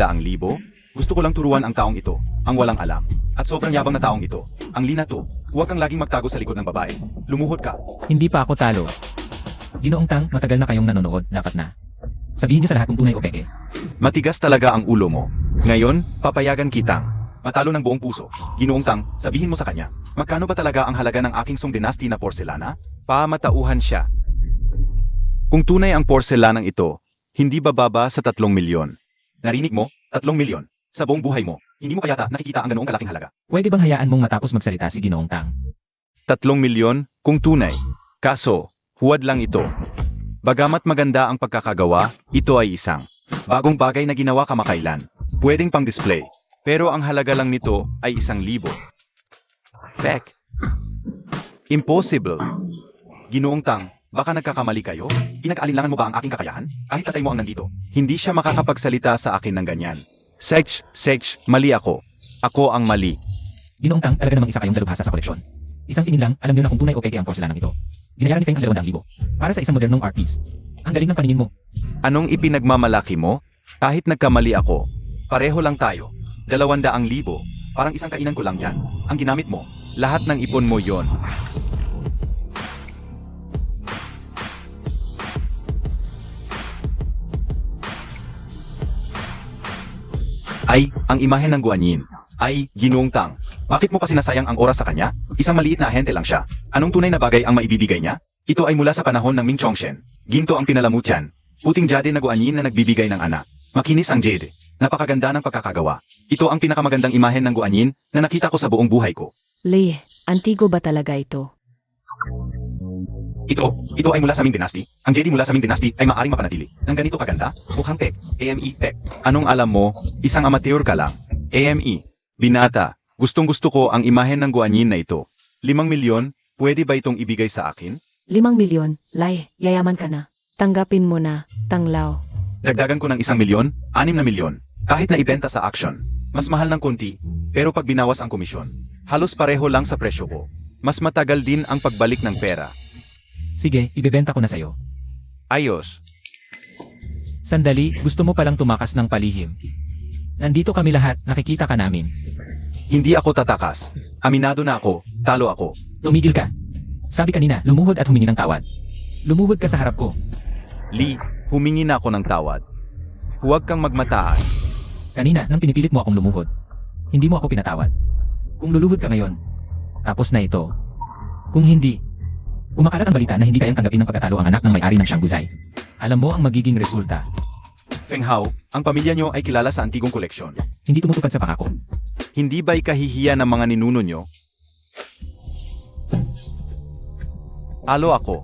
Gusto ko lang turuan ang taong ito, ang walang alam. At sobrang yabang na taong ito. Ang Lina to, huwag kang laging magtago sa likod ng babae. Lumuhod ka. Hindi pa ako talo. Ginoong Tang, matagal na kayong nanonood, dapat na. Sabihin niyo sa lahat kung tunay o peke. Matigas talaga ang ulo mo. Ngayon, papayagan kitang matalo ng buong puso. Ginoong Tang, sabihin mo sa kanya, magkano ba talaga ang halaga ng aking Song Dynasty na porselana? Pamatauhan siya. Kung tunay ang porselanang ito, hindi bababa sa 3 milyon. Narinig mo? 3 milyon. Sa buong buhay mo, hindi mo kayata nakikita ang ganoong kalaking halaga. Pwede bang hayaan mong matapos magsalita si Ginoong Tang? 3 milyon kung tunay. Kaso, huwad lang ito. Bagamat maganda ang pagkakagawa, ito ay isang bagong bagay na ginawa kamakailan. Pwedeng pang display. Pero ang halaga lang nito ay 1,000. Pek. Impossible. Ginoong Tang, baka nagkakamali kayo? Pinag-alinlangan mo ba ang aking kakayahan? Kahit tatay mo ang nandito. Hindi siya makakapagsalita sa akin ng ganyan. Sech, mali ako. Ako ang mali. Ginoong Tang, talaga namang isa kayong dalubhasa sa koleksyon. Isang tingin lang, alam niyo na kung tunay o peke ang porselanang ito. Binayaran ni Feng ang 200,000 para sa isang modernong art piece. Ang galing ng paningin mo. Anong ipinagmamalaki mo? Kahit nagkamali ako, pareho lang tayo. 200,000. Parang isang kainan ko lang yan. Ang ginamit mo, lahat ng ipon mo yon. Ay, ang imahe ng Guanyin. Ay, Ginoong Tang. Bakit mo pa sinasayang ang oras sa kanya? Isang maliit na ahente lang siya. Anong tunay na bagay ang maibibigay niya? Ito ay mula sa panahon ng Ming Chongshen. Ginto ang pinalamutyan. Puting jade na Guanyin na nagbibigay ng anak. Makinis ang jade. Napakaganda ng pagkakagawa. Ito ang pinakamagandang imahe ng Guanyin na nakita ko sa buong buhay ko. Lee, antigo ba talaga ito? Ito ay mula sa Ming Dynasty. Ang jade mula sa Ming Dynasty ay maaring mapanatili. Nang ganito kaganda, mukhang pek. AME pek. Anong alam mo? Isang amateur ka lang. AME. Binata. Gustong-gusto ko ang imahe ng Guanyin na ito. 5 milyon, pwede ba itong ibigay sa akin? 5 milyon, Lai, yayaman ka na. Tanggapin mo na, Tanglaw. Dagdagan ko ng 1 milyon, 6 na milyon. Kahit na ibenta sa auction. Mas mahal ng konti, pero pag binawas ang komisyon, halos pareho lang sa presyo ko. Mas matagal din ang pagbalik ng pera. Sige, ibebenta ko na sa'yo. Ayos. Sandali, gusto mo palang tumakas ng palihim. Nandito kami lahat, nakikita ka namin. Hindi ako tatakas. Aminado na ako, talo ako. Tumigil ka. Sabi kanina, lumuhod at humingi ng tawad. Lumuhod ka sa harap ko. Lee, humingi na ako ng tawad. Huwag kang magmataas. Kanina, nang pinipilit mo akong lumuhod. Hindi mo ako pinatawad. Kung luluhod ka ngayon, tapos na ito. Kung hindi, kumakalat ang balita na hindi kayang tanggapin ng pagkatalo ang anak ng may-ari ng Shanghuzai. Alam mo ang magiging resulta. Feng Hao, ang pamilya nyo ay kilala sa antigong koleksyon. Hindi tumutupad sa pangako. Hindi ba ikahihiya ng mga ninuno nyo? Alo ako.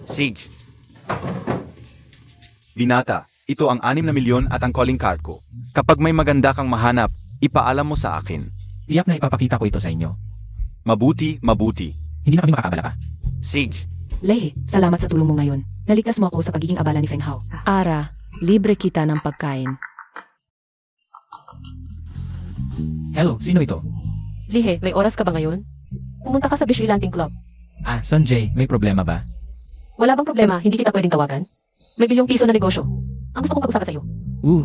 Sige. Binata, ito ang 6 na milyon at ang calling card ko. Kapag may maganda kang mahanap, ipaalam mo sa akin. Tiyak na ipapakita ko ito sa inyo. Mabuti. Hindi na kami makakabala pa. Sige. Lee, salamat sa tulong mo ngayon. Naligtas mo ako sa pagiging abala ni Feng Hao. Ara, libre kita ng pagkain. Hello, sino ito? Lihe, may oras ka ba ngayon? Pumunta ka sa Bishui Lanting Club. Ah, Sonjay, may problema ba? Wala bang problema, hindi kita pwedeng tawagan? May bilyong piso na negosyo. Ang gusto kong pag-usapan sa'yo.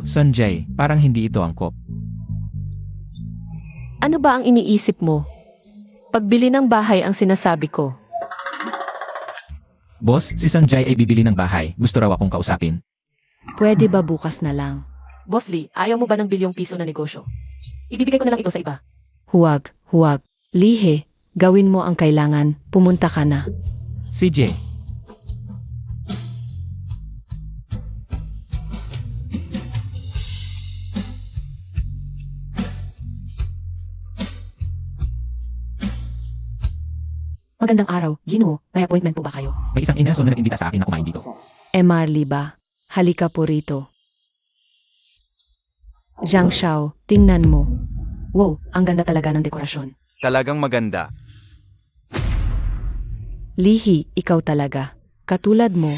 Sonjay, parang hindi ito angkop. Ano ba ang iniisip mo? Pagbili ng bahay ang sinasabi ko. Boss, si Sonjay ay bibili ng bahay. Gusto raw akong kausapin. Pwede ba bukas na lang? Boss Lee, ayaw mo ba ng bilyong piso na negosyo? Ibibigay ko na lang ito sa iba. Huwag. Lihe, gawin mo ang kailangan, pumunta ka na. CJ, Magandang araw, Ginoo, may appointment po ba kayo? may isang inaso na nag-imbita sa akin na kumain dito. Marley ba? Halika po rito. Zhang Xiao, tingnan mo. Wow, ang ganda talaga ng dekorasyon. Talagang maganda. Lihi, ikaw talaga. Katulad mo.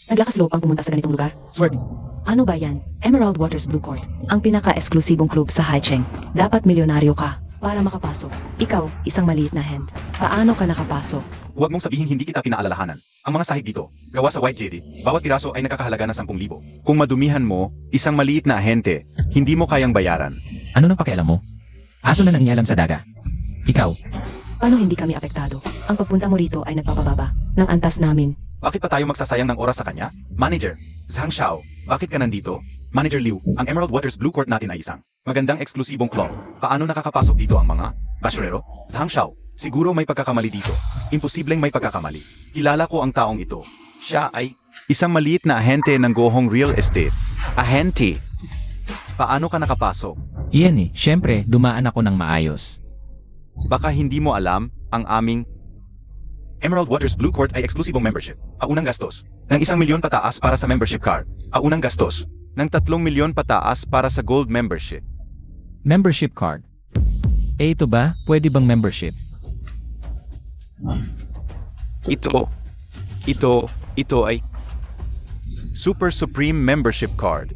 Naglakas loob ang pumunta sa ganitong lugar. Swerte. Ano ba yan? Emerald Waters Blue Court. Ang pinaka-eksklusibong club sa Haicheng. Dapat milyonaryo ka para makapasok. Ikaw, isang maliit na hand. Paano ka nakapasok? Huwag mong sabihin hindi kita pinaalalahanan. Ang mga sahig dito, gawa sa White Jade, bawat piraso ay nagkakahalaga ng 10,000. Kung madumihan mo, isang maliit na ahente, hindi mo kayang bayaran. Ano nang pakialam mo? Aso na nangingialam sa daga. Ikaw, Paano hindi kami apektado? Ang pagpunta mo rito ay nagpapababa ng antas namin. Bakit pa tayo magsasayang ng oras sa kanya? Manager, Zhang Xiao, bakit ka nandito? Manager Liu, ang Emerald Waters Blue Court natin ay isang magandang eksklusibong club. Paano nakakapasok dito ang mga basurero? Zhang Xiao, siguro may pagkakamali dito. Imposibleng may pagkakamali. Kilala ko ang taong ito. Siya ay isang maliit na ahente ng Gohong Real Estate. Ahente? Paano ka nakapasok? iyan eh, syempre, dumaan ako ng maayos. Baka hindi mo alam, ang aming Emerald Waters Blue Court ay eksklusibong membership. Ang unang gastos ng 1 milyon pataas para sa membership card. Ang unang gastos ng 3 milyon pataas para sa gold membership. Membership card. Eh ito ba, pwede bang membership? Ito ay Super Supreme Membership Card.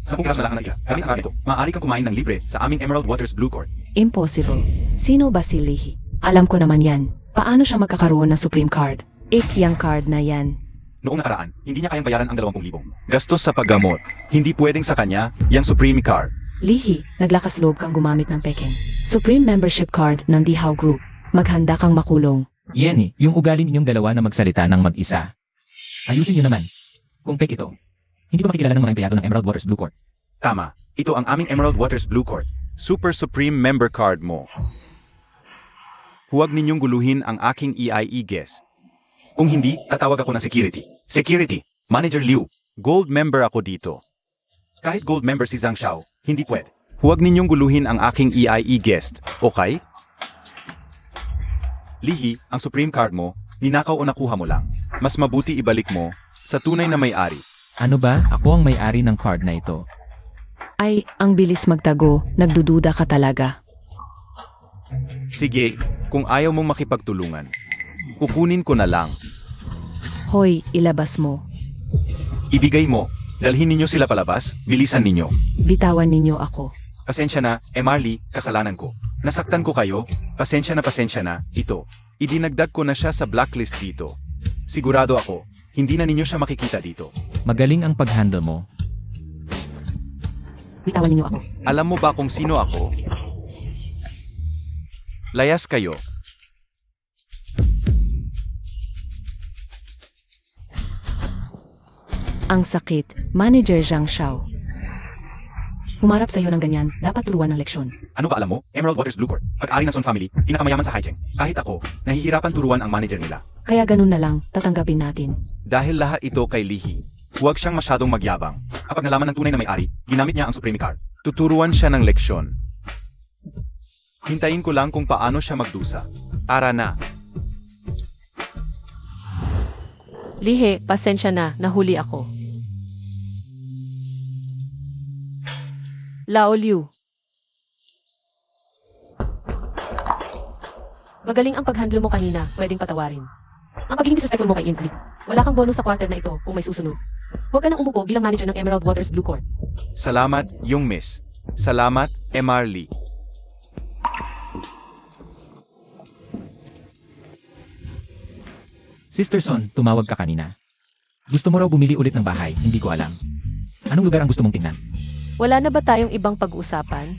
Sa pagkakas na lang ang natira, gamit ang card ito, maaari kang kumain ng libre sa aming Emerald Waters Blue Court. Impossible. Sino ba si Lihi? Alam ko naman yan. Paano siya magkakaroon ng Supreme Card? Yung card na yan. Noong nakaraan, hindi niya kayang bayaran ang 20,000. Gastos sa paggamot. Hindi pwedeng sa kanya, yang Supreme Card. Lihi, naglakas loob kang gumamit ng Peking. Supreme Membership Card ng Dihao Group. Maghanda kang makulong. Iyan eh, yung ugali ninyong dalawa na magsalita ng mag-isa. Ayusin niyo naman. Kung pek ito, hindi ba makikilala ng mga empleyado ng Emerald Waters Blue Court? Tama. Ito ang aming Emerald Waters Blue Court. Super Supreme Member Card mo. Huwag ninyong guluhin ang aking EIE guest. Kung hindi, tatawag ako ng security. Security! Manager Liu, gold member ako dito. Kahit gold member si Zhang Xiao, hindi pwede. Huwag ninyong guluhin ang aking EIE guest, okay? Lihi, ang Supreme Card mo, ninakaw o nakuha mo lang. Mas mabuti ibalik mo sa tunay na may-ari. Ano ba, ako ang may-ari ng card na ito. Ay, ang bilis magtago. Nagdududa ka talaga. Sige, kung ayaw mong makipagtulungan, kukunin ko na lang. Hoy, ilabas mo. Ibigay mo. Dalhin ninyo sila palabas, bilisan ninyo. Bitawan ninyo ako. Pasensya na, Marley, kasalanan ko. Nasaktan ko kayo, pasensya na, ito. Idinagdag ko na siya sa blacklist dito. Sigurado ako, hindi na ninyo siya makikita dito. Magaling ang pag-handle mo. Bitawan ninyo ako. Alam mo ba kung sino ako? Layas kayo. Ang sakit, Manager Zhang Xiao. Humarap sa iyo ng ganyan, dapat turuan ng leksyon. Ano ba alam mo? Emerald Waters Blue Court. Pag-ari ng Sun Family, pinakamayaman sa Haicheng. Kahit ako, nahihirapan turuan ang manager nila. Kaya ganun na lang, tatanggapin natin. Dahil lahat ito kay Lihi, huwag siyang masyadong magyabang. Kapag nalaman ng tunay na may-ari, ginamit niya ang Supreme Card. Tuturuan siya ng leksyon. Hintayin ko lang kung paano siya magdusa. Ara na. Lihe, pasensya na, nahuli ako. Lao Liu. Magaling ang pag-handle mo kanina, pwedeng patawarin. Ang pagiging disrespectful mo kay Inli. Wala kang bonus sa quarter na ito kung may susunod. Huwag ka nang umupo bilang manager ng Emerald Waters Blue Court. Salamat, yung miss. Salamat, Marley. Sister Son, tumawag ka kanina. Gusto mo raw bumili ulit ng bahay, hindi ko alam. Anong lugar ang gusto mong tingnan? Wala na ba tayong ibang pag-uusapan?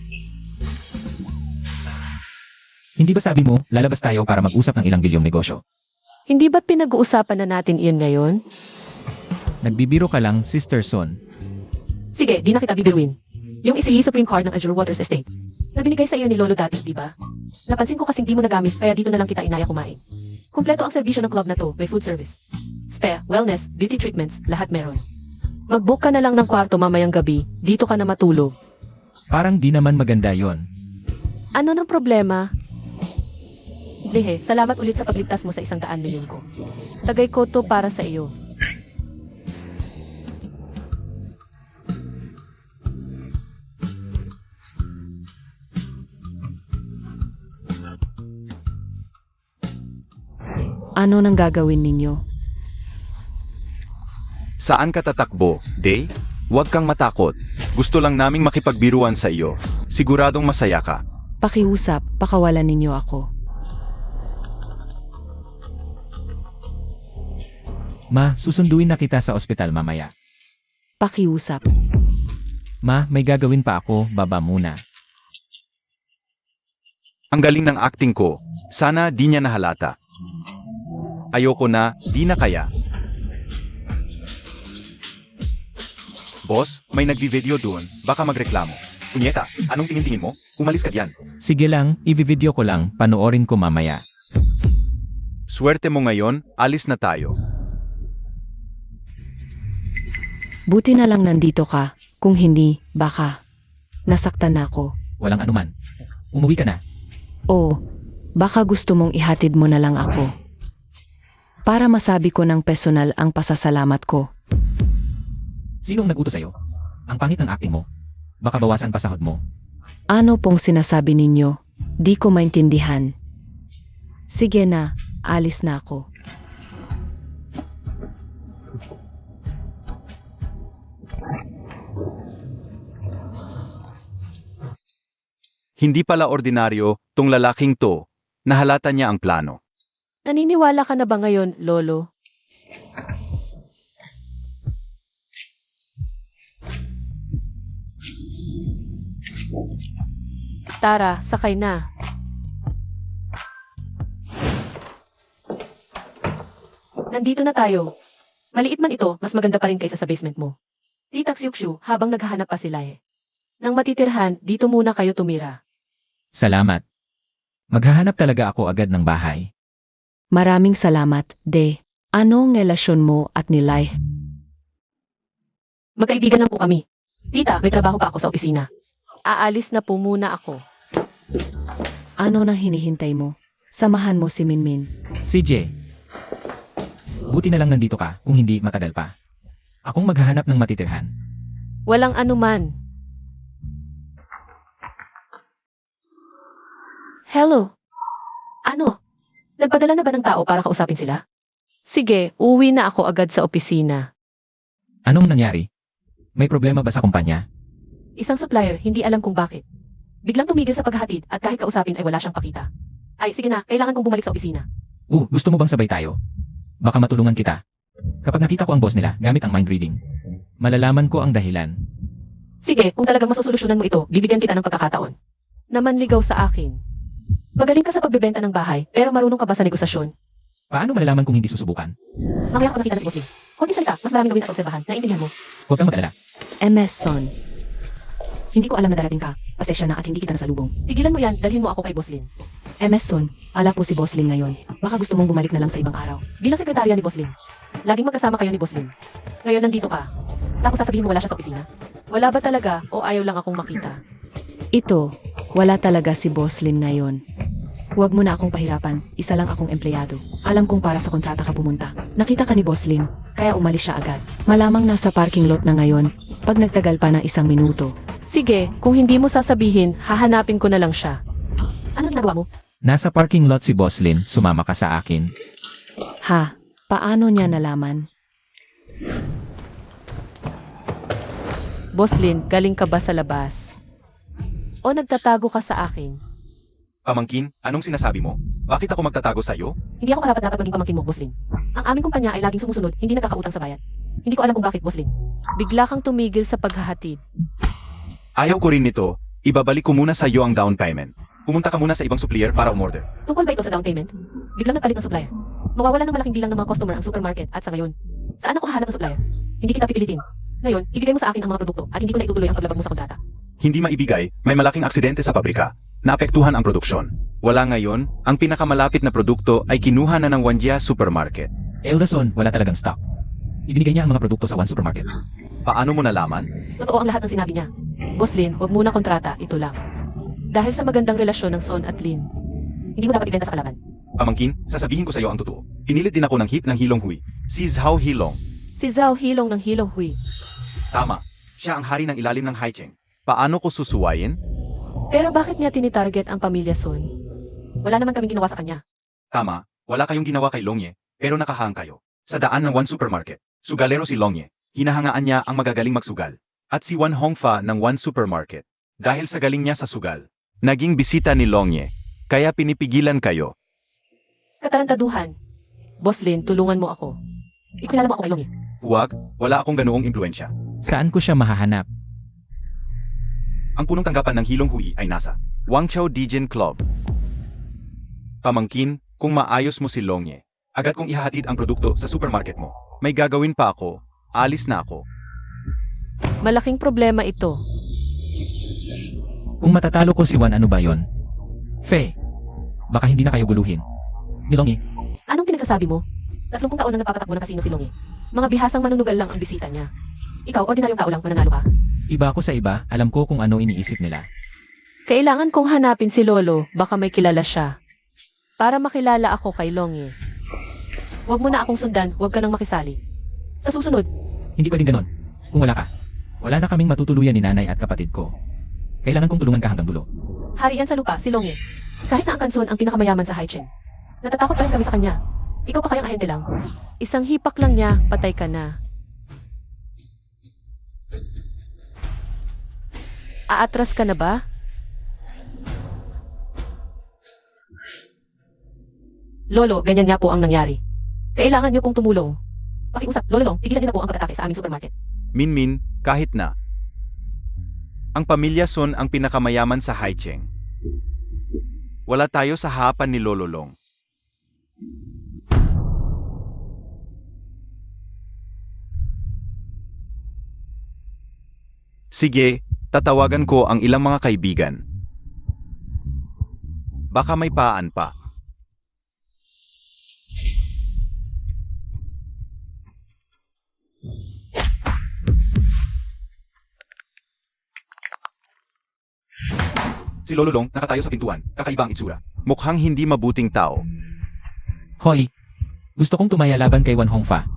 Hindi ba sabi mo, lalabas tayo para mag-usap ng ilang bilyong negosyo? Hindi ba't pinag-uusapan na natin iyan ngayon? Nagbibiro ka lang, Sister Son. Sige, di na kita bibiruin. Yung isihi Supreme Card ng Azure Waters Estate. Na binigay sa iyo ni Lolo dati, di ba? Napansin ko kasing di mo nagamit, kaya dito na lang kita inaya kumain. Kumpleto ang serbisyo ng club na to, may food service. Spa, wellness, beauty treatments, lahat meron. Mag-book ka na lang ng kwarto mamayang gabi, dito ka na matulog. Parang di naman maganda yon. Ano ng problema? Lihe, salamat ulit sa pagligtas mo sa 100 milyon ko. Tagay ko to para sa iyo. Ano nang gagawin ninyo? Saan ka tatakbo, Day? Huwag kang matakot. Gusto lang naming makipagbiruan sa iyo. Siguradong masaya ka. Pakiusap, pakawalan ninyo ako. Ma, susunduin na kita sa ospital mamaya. Pakiusap. Ma, may gagawin pa ako, baba muna. Ang galing ng acting ko. Sana di niya nahalata. Ayoko na, di na kaya. Boss, may nagvi-video doon. Baka magreklamo. Punyeta, anong tingin-tingin mo? Umalis ka diyan. Sige lang, i-video ko lang, panoorin ko mamaya. Swerte mo ngayon, alis na tayo. Buti na lang nandito ka. Kung hindi, baka. Nasaktan na ako. Walang anuman. Umuwi ka na. O, baka gusto mong ihatid mo na lang ako. Para masabi ko ng personal ang pasasalamat ko. Sinong nag-utos sa'yo? Ang pangit ng acting mo. Baka bawasan pa sahod mo. Ano pong sinasabi ninyo? Di ko maintindihan. Sige na, alis na ako. Hindi pala ordinaryo, tong lalaking to. Nahalata niya ang plano. Naniniwala ka na ba ngayon, Lolo? Tara, sakay na. Nandito na tayo. Maliit man ito, mas maganda pa rin kaysa sa basement mo. Tita Xiuxiu, habang naghahanap pa sila eh. Nang matitirhan, dito muna kayo tumira. Salamat. Maghahanap talaga ako agad ng bahay. Maraming salamat, De. Anong relasyon mo at ni Lai? Magkaibigan lang po kami. Tita, may trabaho pa ako sa opisina. Aalis na po muna ako. Ano nang hinihintay mo? Samahan mo si Minmin. CJ. Buti na lang nandito ka, kung hindi matagal pa. Akong maghahanap ng matitirhan. Walang anuman. Hello? Ano? Nagpadala na ba ng tao para kausapin sila? Sige, uwi na ako agad sa opisina. Anong nangyari? May problema ba sa kumpanya? Isang supplier, hindi alam kung bakit. Biglang tumigil sa paghahatid at kahit kausapin ay wala siyang pakita. Ay, sige na, kailangan kong bumalik sa opisina. Gusto mo bang sabay tayo? Baka matulungan kita. Kapag nakita ko ang boss nila gamit ang mind reading, malalaman ko ang dahilan. Sige, kung talagang masusolusyonan mo ito, bibigyan kita ng pagkakataon. Namanligaw sa akin. Magaling ka sa pagbebenta ng bahay, pero marunong ka ba sa negosasyon? Paano malalaman kung hindi susubukan? Mamaya ko nakita na si Bossing. Konti salita, mas maraming gawin at obserbahan. Naintindihan mo? Huwag kang mag-alala. MS Son. Hindi ko alam na darating ka. Pasensya na at hindi kita nasalubong. Tigilan mo yan, dalhin mo ako kay Boss Lin. MS Son, ala po si Boss Lin ngayon. Baka gusto mong bumalik na lang sa ibang araw. Bilang sekretarya ni Boss Lin. Laging magkasama kayo ni Boss Lin. Ngayon nandito ka. Tapos sasabihin mo wala siya sa opisina. Wala ba talaga o ayaw lang akong makita? Ito, wala talaga si Boss Lin ngayon. Huwag mo na akong pahirapan, isa lang akong empleyado. Alam kong para sa kontrata ka pumunta. Nakita ka ni Boss Lin, kaya umalis siya agad. Malamang nasa parking lot na ngayon, pag nagtagal pa ng 1 minuto. Sige, kung hindi mo sasabihin, hahanapin ko na lang siya. Ano ginagawa mo? Nasa parking lot si Boss Lin, sumama ka sa akin. Ha, paano niya nalaman? Boss Lin, galing ka ba sa labas? O nagtatago ka sa akin? Pamangkin, anong sinasabi mo? Bakit ako magtatago sa'yo? Hindi ako karapat-dapat maging pamangkin mo, Boss Lin. Ang aming kumpanya ay laging sumusunod, hindi nagkakautang sa bayan. Hindi ko alam kung bakit, Boss Lin. Bigla kang tumigil sa paghahatid. Ayaw ko rin nito. Ibabalik ko muna sa iyo ang down payment. Pumunta ka muna sa ibang supplier para umorder. Tungkol ba ito sa down payment? Biglang nagpalit ng supplier. Mawawala ng malaking bilang ng mga customer ang supermarket at sa ngayon. Saan ako hahanap ng supplier? Hindi kita pipilitin. Ngayon, ibigay mo sa akin ang mga produkto at hindi ko na itutuloy ang paglabag mo sa kontrata. Hindi maibigay, may malaking aksidente sa pabrika. Naapektuhan ang produksyon. Wala ngayon, ang pinakamalapit na produkto ay kinuha na ng Wanjia Supermarket. Rason, wala talagang stock. Ibinigay niya ang mga produkto sa one supermarket. Paano mo nalaman? Totoo ang lahat ng sinabi niya. Boss Lin, huwag muna kontrata, ito lang. Dahil sa magandang relasyon ng Son at Lin, hindi mo dapat ibenta sa kalaban. Pamangkin, sasabihin ko sa iyo ang totoo. Pinilit din ako ng hip ng Hilong Hui. Si Zhao Hilong. Si Zhao Hilong ng Hilong Hui. Tama. Siya ang hari ng ilalim ng Haicheng. Paano ko susuwayin? Pero bakit niya tinitarget ang pamilya Son? Wala naman kaming ginawa sa kanya. Tama, wala kayong ginawa kay Longye, pero nakahang kayo. Sa daan ng one supermarket. Sugalero si Longye. Hinahangaan niya ang magagaling magsugal. At si Wan Hongfa ng One Supermarket. Dahil sa galing niya sa sugal. Naging bisita ni Longye. Kaya pinipigilan kayo. Katarantaduhan. Boss Lin, tulungan mo ako. Ikilala mo ako kay Longye. Huwag, wala akong ganoong impluensya. Saan ko siya mahahanap? Ang punong tanggapan ng Hilong Hui ay nasa Wangchao Dijin Club. Pamangkin, kung maayos mo si Longye, agad kong ihahatid ang produkto sa supermarket mo. May gagawin pa ako, alis na ako. Malaking problema ito. Kung matatalo ko si Wan, ano ba yon? Fe, baka hindi na kayo guluhin. Nilongi, Anong pinagsasabi mo? 30 taon na nagpapatakbo ng kasino si Longye. Mga bihasang manunugal lang ang bisita niya. Ikaw, ordinaryong tao lang, mananalo ka. iba ako sa iba, alam ko kung ano iniisip nila. Kailangan kong hanapin si Lolo, baka may kilala siya. Para makilala ako kay Longye. Huwag mo na akong sundan, huwag ka nang makisali. Sa susunod, Hindi pwedeng ganon. Kung wala ka, wala na kaming matutuluyan ni nanay at kapatid ko. Kailangan kong tulungan ka hanggang dulo. harian sa lupa si Longye. Kahit na ang kanson ang pinakamayaman sa Haichen. Natatakot pa rin kami sa kanya. Ikaw pa kayang ahente lang. Isang hipak lang niya, patay ka na. Aatras ka na ba? Lolo, ganyan nga po ang nangyari. Kailangan niyo pong tumulong. Pakiusap, Lolo Long, tigilan niyo na po ang pag-atake sa aming supermarket. Minmin, kahit na. Ang pamilya Son ang pinakamayaman sa Haicheng. Wala tayo sa harapan ni Lolo Long. Sige, tatawagan ko ang ilang mga kaibigan. Baka may paan pa. Si Lolo Long nakatayo sa pintuan, kakaiba ang itsura. Mukhang hindi mabuting tao. Hoy, gusto kong tumaya laban kay Wan Hongfa.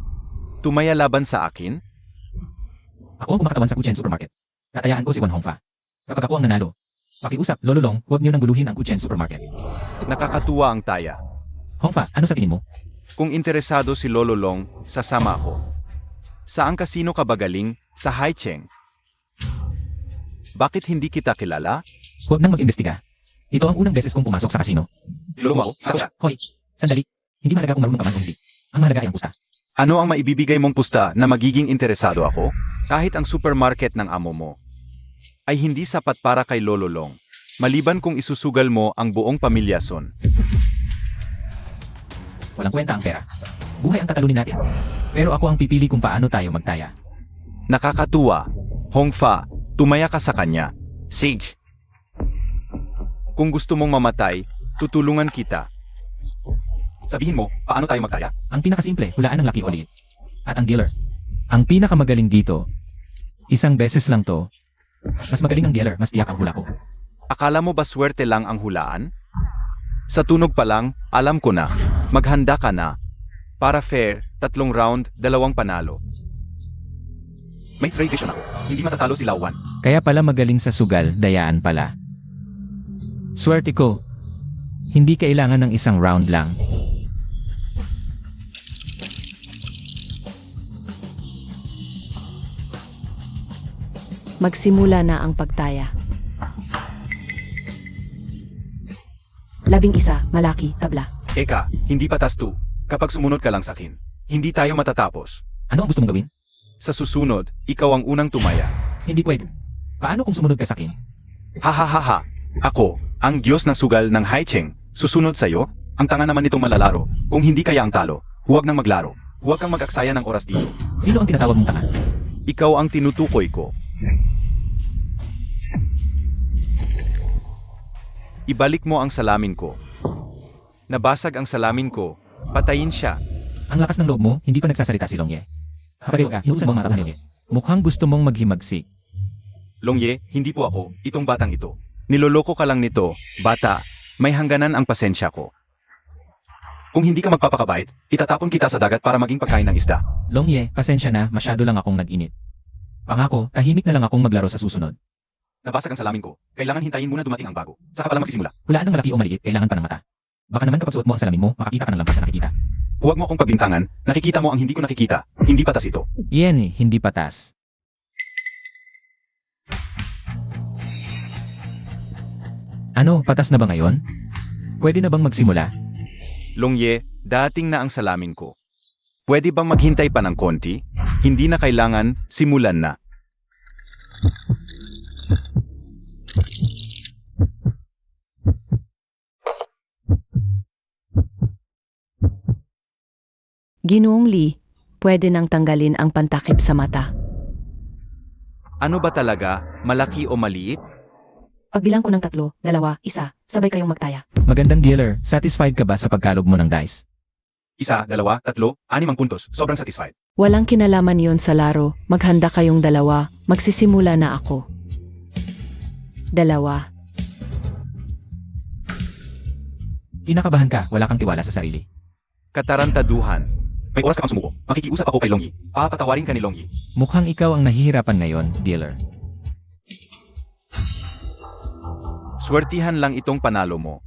Tumaya laban sa akin? Ako ang kumakatawan sa Kuchen Supermarket. Tatayaan ko si Wan Hongfa. Kapag ako ang nanalo, pakiusap, Lolo Long, huwag niyo nang guluhin ang Kuchen Supermarket. Nakakatuwa ang taya. Hongfa, ano sa tingin mo? Kung interesado si Lolo Long, sasama ako. Saan kasino ka ba galing? Sa Haicheng. Bakit hindi kita kilala? Huwag nang mag-imbestiga. Ito ang unang beses kong pumasok sa kasino. Lolo mo ako? Hoy, sandali. Hindi mahalaga kung marunong ka man o hindi. Ang mahalaga ay ang pusta. Ano ang maibibigay mong pusta na magiging interesado ako? Kahit ang supermarket ng amo mo ay hindi sapat para kay Lolo Long. Maliban kung isusugal mo ang buong pamilya Son. Walang kwenta ang pera. Buhay ang tatalunin natin. Pero ako ang pipili kung paano tayo magtaya. Nakakatuwa. Hongfa, tumaya ka sa kanya. Sage. Kung gusto mong mamatay, tutulungan kita. Sabihin mo, paano tayo magtaya? Ang pinakasimple, hulaan ng laki o liit. At ang dealer. Ang pinakamagaling dito, isang beses lang to. Mas magaling ang dealer, mas tiyak ang hula ko. Akala mo ba swerte lang ang hulaan? Sa tunog pa lang, alam ko na. Maghanda ka na. Para fair, 3 round, 2 panalo. May tradition ako. Hindi matatalo si Lawan. Kaya pala magaling sa sugal, dayaan pala. Swerte ko, hindi kailangan ng isang round lang. Magsimula na ang pagtaya. 11, malaki, tabla. Eka, hindi patas to. Kapag sumunod ka lang sa akin, hindi tayo matatapos. Ano ang gusto mong gawin? Sa susunod, ikaw ang unang tumaya. Hindi pwede. Paano kung sumunod ka sa akin? Hahaha. Ako, ang Diyos ng sugal ng Haicheng. Susunod sa'yo, ang tanga naman nitong malalaro. Kung hindi kaya ang talo, huwag nang maglaro. Huwag kang mag-aksaya ng oras dito. Sino ang tinatawag mong tanga? Ikaw ang tinutukoy ko. Ibalik mo ang salamin ko. Nabasag ang salamin ko. Patayin siya. Ang lakas ng loob mo, hindi pa nagsasalita si Longye. Kapag ka, inuusan mo ang mga tao ni Longye. Mukhang gusto mong maghimagsik. Longye, hindi po ako, itong batang ito. Niloloko ka lang nito, bata. May hangganan ang pasensya ko. Kung hindi ka magpapakabait, itatapon kita sa dagat para maging pagkain ng isda. Longye, pasensya na, masyado lang akong nag-init. Pangako, tahimik na lang akong maglaro sa susunod. Nabasag ang salamin ko. Kailangan hintayin muna dumating ang bago. Saka pa lang magsisimula. Hulaan ng malaki o maliit, kailangan pa ng mata. Baka naman kapag suot mo ang salamin mo, makakita ka ng lampas na nakikita. Huwag mo akong pagbintangan, nakikita mo ang hindi ko nakikita. Hindi patas ito. Iyan hindi patas. Ano, patas na ba ngayon? Pwede na bang magsimula? Longye, dating na ang salamin ko. Pwede bang maghintay pa ng konti? Hindi na kailangan, simulan na. Ginoong Lee, pwede nang tanggalin ang pantakip sa mata. Ano ba talaga, malaki o maliit? Pagbilang ko ng 3, 2, 1, sabay kayong magtaya. Magandang dealer, satisfied ka ba sa pagkalog mo ng dice? 1, 2, 3, 6 puntos. Sobrang satisfied. Walang kinalaman yon sa laro. Maghanda kayong 2, magsisimula na ako. 2. Kinakabahan ka, wala kang tiwala sa sarili. Katarantaduhan. May oras ka pang sumuko. Makikiusap ako kay Longyi. Papatawarin ka ni Longyi. Mukhang ikaw ang nahihirapan ngayon, dealer. Swertihan lang itong panalo mo.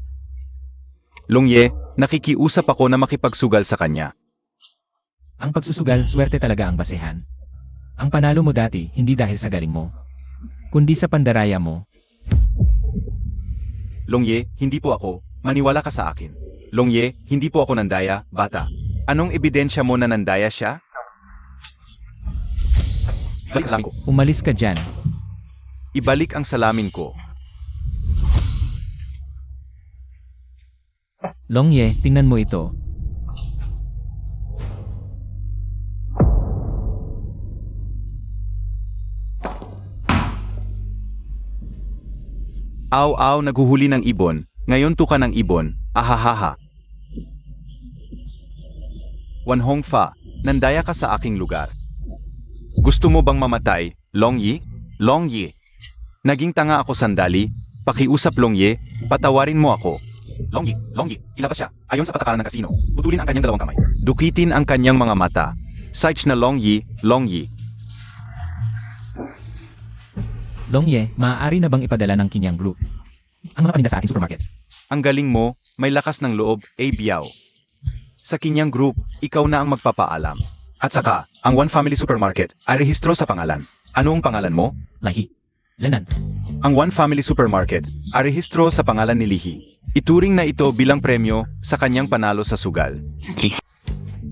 Longye, nakikiusap ako na makipagsugal sa kanya. Ang pagsusugal, swerte talaga ang basehan. Ang panalo mo dati, hindi dahil sa galing mo, kundi sa pandaraya mo. Longye, hindi po ako. Maniwala ka sa akin. Longye, hindi po ako nandaya, bata. Anong ebidensya mo na nandaya siya? Balik ang salamin ko. Umalis ka dyan. Ibalik ang salamin ko. Longye, tingnan mo ito. Aw, naghuhuli ng ibon. Ngayon tuka ng ibon. Ahahaha. Wanhong Fa, nandaya ka sa aking lugar. Gusto mo bang mamatay, Longyi? Longyi. Naging tanga ako sandali. Pakiusap Longye, patawarin mo ako. Longyi, ilabas siya. Ayon sa patakaran ng kasino. Putulin ang kanyang 2 kamay. Dukitin ang kanyang mga mata. Sides na Longyi. Longye, maaari na bang ipadala ng Kinyang Group ang mga paninda sa ating supermarket? Ang galing mo, may lakas ng loob, Biao. Sa Kinyang Group, ikaw na ang magpapaalam. At saka, ang One Family Supermarket ay rehistro sa pangalan. Ano ang pangalan mo? Lahi. Lanan. Ang One Family Supermarket ay rehistro sa pangalan ni Lihi. Ituring na ito bilang premyo sa kanyang panalo sa sugal.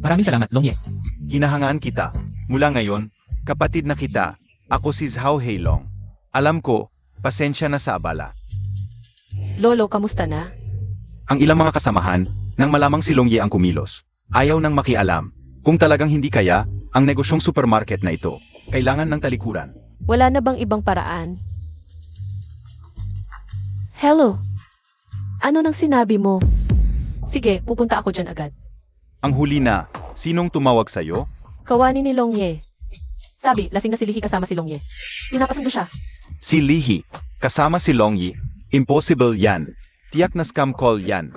Maraming salamat, Longye. Hinahangaan kita. Mula ngayon, kapatid na kita. Ako si Zhao Heilong. Alam ko, pasensya na sa abala. Lolo, kamusta na? Ang ilang mga kasamahan, nang malamang si Longye ang kumilos, ayaw nang makialam. Kung talagang hindi kaya, ang negosyong supermarket na ito, kailangan ng talikuran. Wala na bang ibang paraan? Hello? Ano nang sinabi mo? Sige, pupunta ako dyan agad. Ang huli na, sinong tumawag sa'yo? Kawani ni Longye. Sabi, lasing na si Lihi kasama si Longye. Pinapasundo siya. Si Lihi, kasama si Longyi. Impossible yan. Tiyak na scam call yan.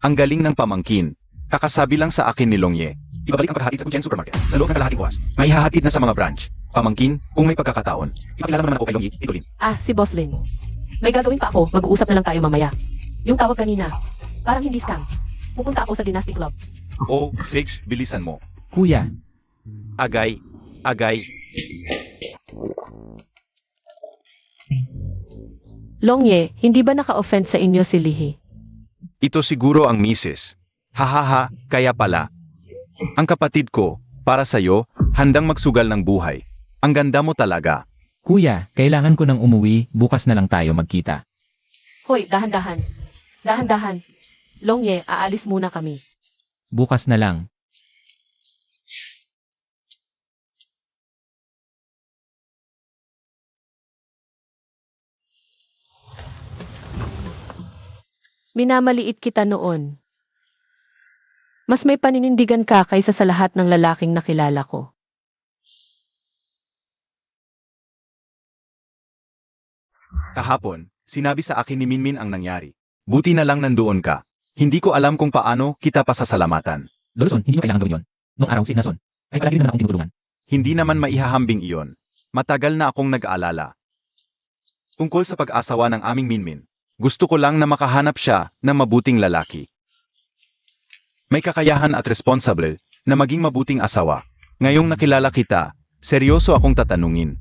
Ang galing ng pamangkin. Kakasabi lang sa akin ni Longye. Ibabalik ang paghahatid sa Kuchen Supermarket sa loob ng kalahating oras. May hahatid na sa mga branch. Pamangkin, kung may pagkakataon, ipakilala mo naman ako kay Longye, Tito Lin. Ah, si Boss Lin. May gagawin pa ako, mag-uusap na lang tayo mamaya. Yung tawag kanina, parang hindi scam. Pupunta ako sa Dynasty Club. Oh, Sage, bilisan mo. Kuya, Agay. Longye, hindi ba naka-offend sa inyo si Lihi? Ito siguro ang misis. Hahaha, kaya pala. Ang kapatid ko, para sa'yo, handang magsugal ng buhay. Ang ganda mo talaga. kuya, kailangan ko nang umuwi, bukas na lang tayo magkita. Hoy, dahan-dahan. Dahan-dahan. Longye, aalis muna kami. Bukas na lang. Minamaliit kita noon. Mas may paninindigan ka kaysa sa lahat ng lalaking nakilala ko. Kahapon, sinabi sa akin ni Minmin ang nangyari. Buti na lang nandoon ka. Hindi ko alam kung paano kita pasasalamatan. Lolo Son, hindi mo kailangan gawin yun. Noong araw si Nason, ay palagi rin naman akong tinutulungan. Hindi naman maihahambing iyon. Matagal na akong nag-aalala. Tungkol sa pag-asawa ng aming Minmin. Gusto ko lang na makahanap siya ng mabuting lalaki. May kakayahan at responsable na maging mabuting asawa. Ngayong nakilala kita, seryoso akong tatanungin.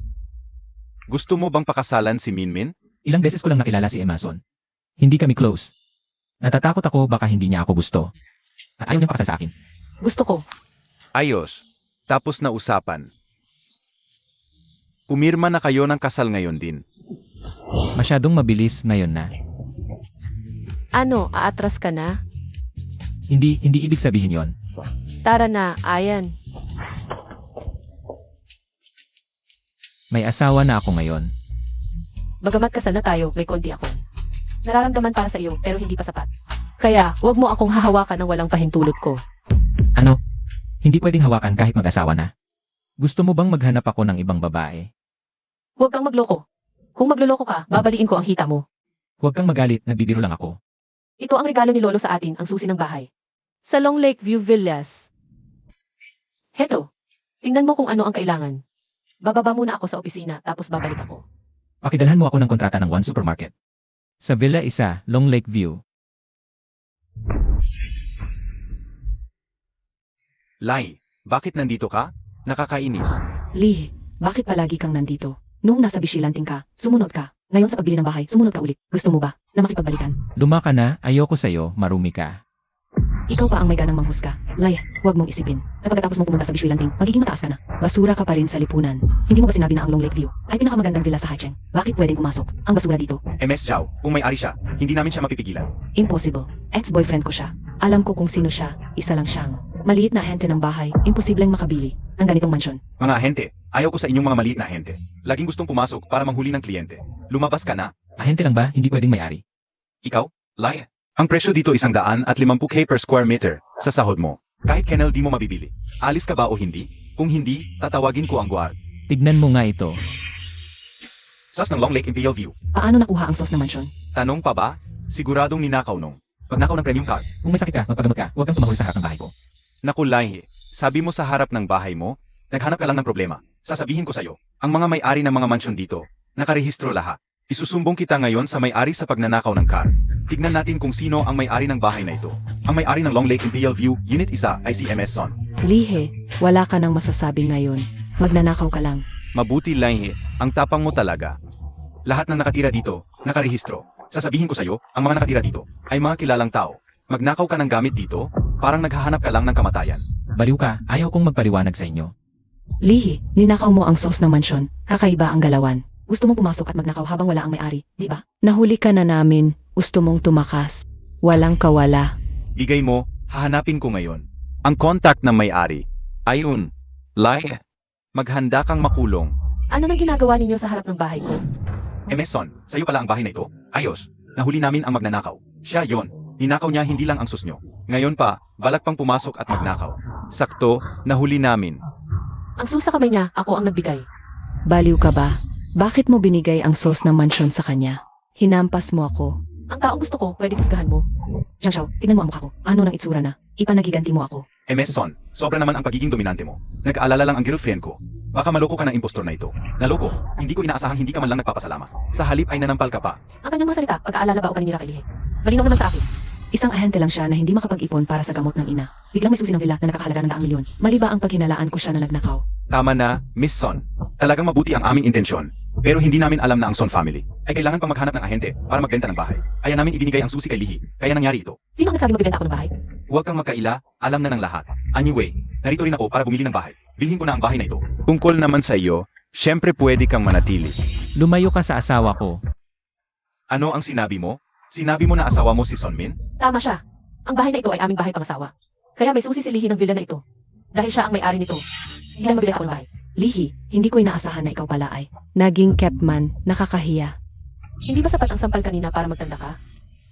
Gusto mo bang pakasalan si Minmin? Ilang beses ko lang nakilala si Emerson. Hindi kami close. Natatakot ako baka hindi niya ako gusto. At ayaw niya pakasal sa akin. Gusto ko. Ayos. Tapos na usapan. Pumirma na kayo ng kasal ngayon din. Masyadong mabilis ngayon na. Ano, aatras ka na? Hindi ibig sabihin yon. Tara na, ayan. May asawa na ako ngayon. Bagamat kasal na tayo, may konti ako. Nararamdaman para sa iyo, pero hindi pa sapat. Kaya, huwag mo akong hahawakan ng walang pahintulot ko. Ano? Hindi pwedeng hawakan kahit mag-asawa na. Gusto mo bang maghanap ako ng ibang babae? Huwag kang magloko. Kung magloloko ka, babaliin ko ang hita mo. Huwag kang magalit, nagbibiro lang ako. Ito ang regalo ni Lolo sa atin, ang susi ng bahay. Sa Long Lake View Villas. Heto, tingnan mo kung ano ang kailangan. Bababa muna ako sa opisina, tapos babalik ako. Pakidalhan mo ako ng kontrata ng One Supermarket. Sa Villa 1, Long Lake View. Lai, bakit nandito ka? Nakakainis. Lee, bakit palagi kang nandito? Noong nasa Bishilanting ka, sumunod ka. Ngayon sa pagbili ng bahay, sumunod ka ulit. Gusto mo ba na makipagbalikan? Luma ka na, ayoko sa'yo, marumi ka. Ikaw pa ang may ganang manghusga. Lay, huwag mong isipin. Na pagkatapos mong pumunta sa Bishilanting, magiging mataas ka na. Basura ka pa rin sa lipunan. Hindi mo ba sinabi na ang Long Lake View ay pinakamagandang villa sa Hacheng? Bakit pwedeng pumasok ang basura dito? MS Chow, kung may-ari siya, hindi namin siya mapipigilan. Impossible. Ex-boyfriend ko siya. Alam ko kung sino siya. Isa lang siyang maliit na ahente ng bahay. Imposibleng makabili ng ganitong mansyon. Mga ahente, ayaw ko sa inyong mga maliit na ahente. Laging gustong pumasok para manghuli ng kliyente. Lumabas ka na. Ahente lang ba, hindi pwedeng may-ari? Ikaw, Lai. Ang presyo dito 150K per square meter sa sahod mo. Kahit kennel di mo mabibili. Alis ka ba o hindi? Kung hindi, tatawagin ko ang guard. Tignan mo nga ito. Sas ng Long Lake Imperial View. Paano nakuha ang sos na mansyon? Tanong pa ba? Siguradong ninakaw nung. Pagnakaw ng premium card. Kung may sakit ka, magpagamot ka, huwag kang tumahol sa harap ng bahay ko. Naku Lai, sabi mo sa harap ng bahay mo, naghanap ka lang ng problema. Sasabihin ko sa'yo, ang mga may-ari ng mga mansyon dito, nakarehistro lahat. Isusumbong kita ngayon sa may-ari sa pagnanakaw ng car. Tignan natin kung sino ang may-ari ng bahay na ito. Ang may-ari ng Long Lake Imperial View, Unit 1 ay si MS Son. Lihe, wala ka nang masasabi ngayon. Magnanakaw ka lang. Mabuti Lai, ang tapang mo talaga. Lahat ng nakatira dito, nakarehistro. Sasabihin ko sa'yo, ang mga nakatira dito, ay mga kilalang tao. Magnakaw ka ng gamit dito, parang naghahanap ka lang ng kamatayan. Baliw ka, ayaw kong magpaliwanag sa inyo. Lihi, ninakaw mo ang sos ng mansyon. Kakaiba ang galawan. Gusto mong pumasok at magnakaw habang wala ang may-ari, di ba? Nahuli ka na namin. Gusto mong tumakas. Walang kawala. Bigay mo, hahanapin ko ngayon. Ang contact ng may-ari. Ayun. Lai, maghanda kang makulong. Ano nang ginagawa ninyo sa harap ng bahay ko? Emerson, sa'yo pala ang bahay na ito? Ayos. Nahuli namin ang magnanakaw. Siya yon. Ninakaw niya hindi lang ang sus nyo. Ngayon pa, balak pang pumasok at magnakaw. Sakto, nahuli namin. Ang susa kamay niya, ako ang nagbigay. Baliw ka ba? Bakit mo binigay ang sos ng mansyon sa kanya? Hinampas mo ako. Ang taong gusto ko, pwede husgahan mo. Jiang Shao, tingnan mo ang mukha ko. Ano nang itsura na? Ipanagiganti mo ako. Emerson, sobra naman ang pagiging dominante mo. Nag-aalala lang ang girlfriend ko. Baka maloko ka ng impostor na ito. Naloko, hindi ko inaasahang hindi ka man lang nagpapasalamat. Sa halip ay nanampal ka pa. Ang kanyang mga salita, pag-aalala ba o paninira kay Lihe? Malinaw naman sa akin. Isang ahente lang siya na hindi makapag-ipon para sa gamot ng ina. Biglang may susi ng villa na nakakahalaga ng 100 milyon. Mali ba ang paghinalaan ko siya na nagnakaw? Tama na, Miss Son. Talagang mabuti ang aming intensyon. Pero hindi namin alam na ang Son family ay kailangan pang maghanap ng ahente para magbenta ng bahay. Kaya namin ibinigay ang susi kay Lihi. Kaya nangyari ito. Sino ang nagsabi magbibenta ako ng bahay? Huwag kang magkaila, alam na ng lahat. Anyway, narito rin ako para bumili ng bahay. Bilhin ko na ang bahay na ito. Tungkol naman sa iyo, syempre pwede kang manatili. Lumayo ka sa asawa ko. Ano ang sinabi mo? Sinabi mo na asawa mo si Son Min? Tama siya. Ang bahay na ito ay aming bahay pangasawa. Kaya may susi si Lihi ng villa na ito. Dahil siya ang may-ari nito. Hindi lang mabili ako ng bahay. Lihi, hindi ko inaasahan na ikaw pala ay naging kepman, nakakahiya. Hindi ba sapat ang sampal kanina para magtanda ka?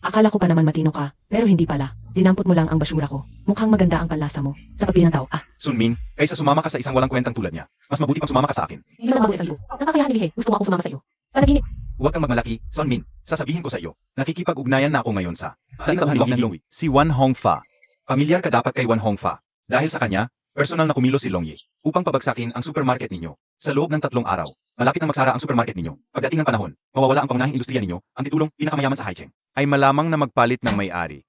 Akala ko pa naman matino ka, pero hindi pala. Dinampot mo lang ang basura ko. Mukhang maganda ang panlasa mo. Sa pagpili ng tao, Sun Min, kaysa sumama ka sa isang walang kwentang tulad niya, mas mabuti pang sumama ka sa akin. Hindi mo lang mabuti sa iyo. Nakakayahan ni Lihe. Gusto mo akong sumama sa iyo. Panaginip. Huwag kang magmalaki, Son Min. Sasabihin ko sa iyo, nakikipag-ugnayan na ako ngayon sa si Wan Hongfa. Pamilyar ka dapat kay Wan Hongfa. Dahil sa kanya, Personal na kumilos si Longye upang pabagsakin ang supermarket ninyo. Sa loob ng 3 araw, malapit na magsara ang supermarket ninyo. Pagdating ng panahon, mawawala ang pangunahing industriya ninyo, ang titulong pinakamayaman sa Haicheng. Ay malamang na magpalit ng may-ari.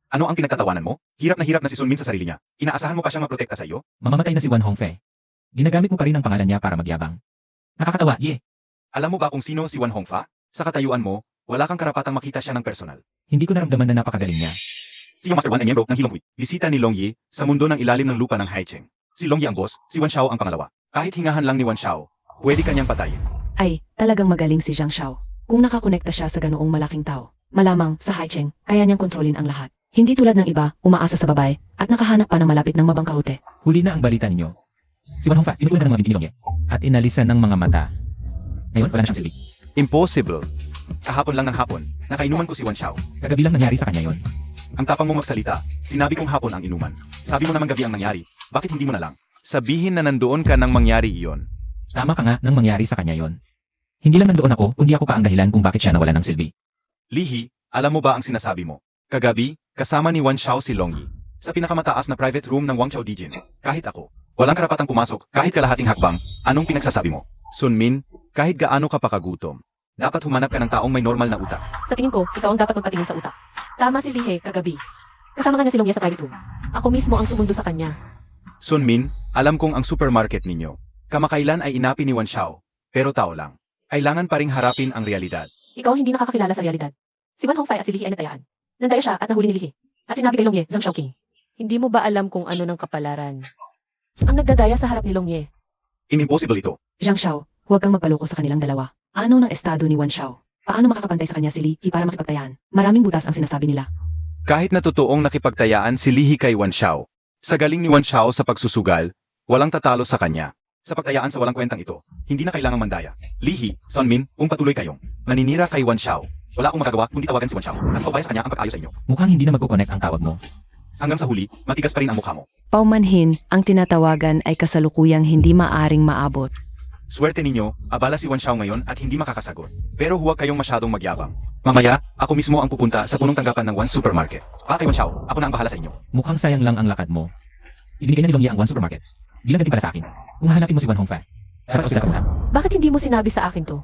Ano ang pinagtatawanan mo? Hirap na si Sun Min sa sarili niya. Inaasahan mo pa siyang maprotekta sa iyo? Mamamatay na si Wan Hongfei. Ginagamit mo pa rin ang pangalan niya para magyabang. Nakakatawa, Ye. Alam mo ba kung sino si Wan Hongfa? Sa katayuan mo, wala kang karapatang makita siya ng personal. Hindi ko naramdaman na napakagaling niya. Si Master Wan ay miyembro ng Hilong Hui. Bisita ni Longye sa mundo ng ilalim ng lupa ng Haicheng. Si Longye ang boss, si Wan Xiao ang pangalawa. Kahit hingahan lang ni Wan Xiao, pwede kanyang patayin. Ay, talagang magaling si Zhang Xiao. Kung nakakonekta siya sa ganoong malaking tao, malamang sa Haicheng, kaya niyang kontrolin ang lahat. Hindi tulad ng iba, umaasa sa babae, at nakahanap pa ng malapit ng mabangkahute. Huli na ang balita ninyo. Si Wan Hongfa, tinutulan na ng mga binti ni Longye. At inalisan ng mga mata. Ngayon, wala na siyang silbi. Impossible. Kahapon lang ng hapon, nakainuman ko si Wan Xiao. Kagabi lang nangyari sa kanya yon. Ang tapang mo magsalita, sinabi kong hapon ang inuman. Sabi mo naman gabi ang nangyari, bakit hindi mo na lang? Sabihin na nandoon ka nang mangyari iyon. Tama ka nga nang mangyari sa kanya yon. Hindi lang nandoon ako, kundi ako pa ang dahilan kung bakit siya nawala ng silbi. Lihi, alam mo ba ang sinasabi mo? Kagabi, kasama ni Wan Xiao si Longyi. Sa pinakamataas na private room ng Wangchao Dijin. Kahit ako, walang karapatang pumasok, kahit kalahating hakbang, anong pinagsasabi mo? Sun Min, kahit gaano ka pa kagutom, dapat humanap ka ng taong may normal na utak. Sa tingin ko, ikaw ang dapat magpatingin sa utak. Tama si Lihe kagabi. Kasama nga niya si Longye sa private room. Ako mismo ang sumundo sa kanya. Sun Min, alam kong ang supermarket ninyo, kamakailan ay inapi ni Wan Xiao, pero tao lang. Kailangan pa ring harapin ang realidad. Ikaw ang hindi nakakakilala sa realidad. Si Wan Hongfei at si Lihe ay natayaan. Nandaya siya at nahuli ni Lihe. At sinabi kay Longye, Zhang Xiaoqing. Hindi mo ba alam kung ano ng kapalaran? Ang nagdadaya sa harap ni Longye. Impossible ito. Zhang Xiao, huwag kang magpaloko sa kanilang dalawa. Ano ng estado ni Wan Xiao? Paano makakapantay sa kanya si Li para makipagtayaan? Maraming butas ang sinasabi nila. Kahit na totoong nakipagtayaan si Lihi kay Wan Xiao, sa galing ni Wan Xiao sa pagsusugal, walang tatalo sa kanya. Sa pagtayaan sa walang kwentang ito, hindi na kailangang mandaya. Lihi, Sun Min, kung patuloy kayong naninira kay Wan Xiao, wala akong magagawa kundi tawagan si Wan Xiao at paubaya sa kanya ang pag-ayos sa inyo. Mukhang hindi na magkoconnect ang tawag mo. Hanggang sa huli, matigas pa rin ang mukha mo. Paumanhin, ang tinatawagan ay kasalukuyang hindi maaring maabot. Swerte ninyo, abala si Wan Xiao ngayon at hindi makakasagot. Pero huwag kayong masyadong magyabang. Mamaya, ako mismo ang pupunta sa punong tanggapan ng One Supermarket. Kay Wan Xiao, ako na ang bahala sa inyo. Mukhang sayang lang ang lakad mo. Ibinigay na ni Longye ang One Supermarket. Bilang ganti para sa akin. Kung hahanapin mo si Wan Hongfei, dapat ako sila kamutan. Bakit hindi mo sinabi sa akin to?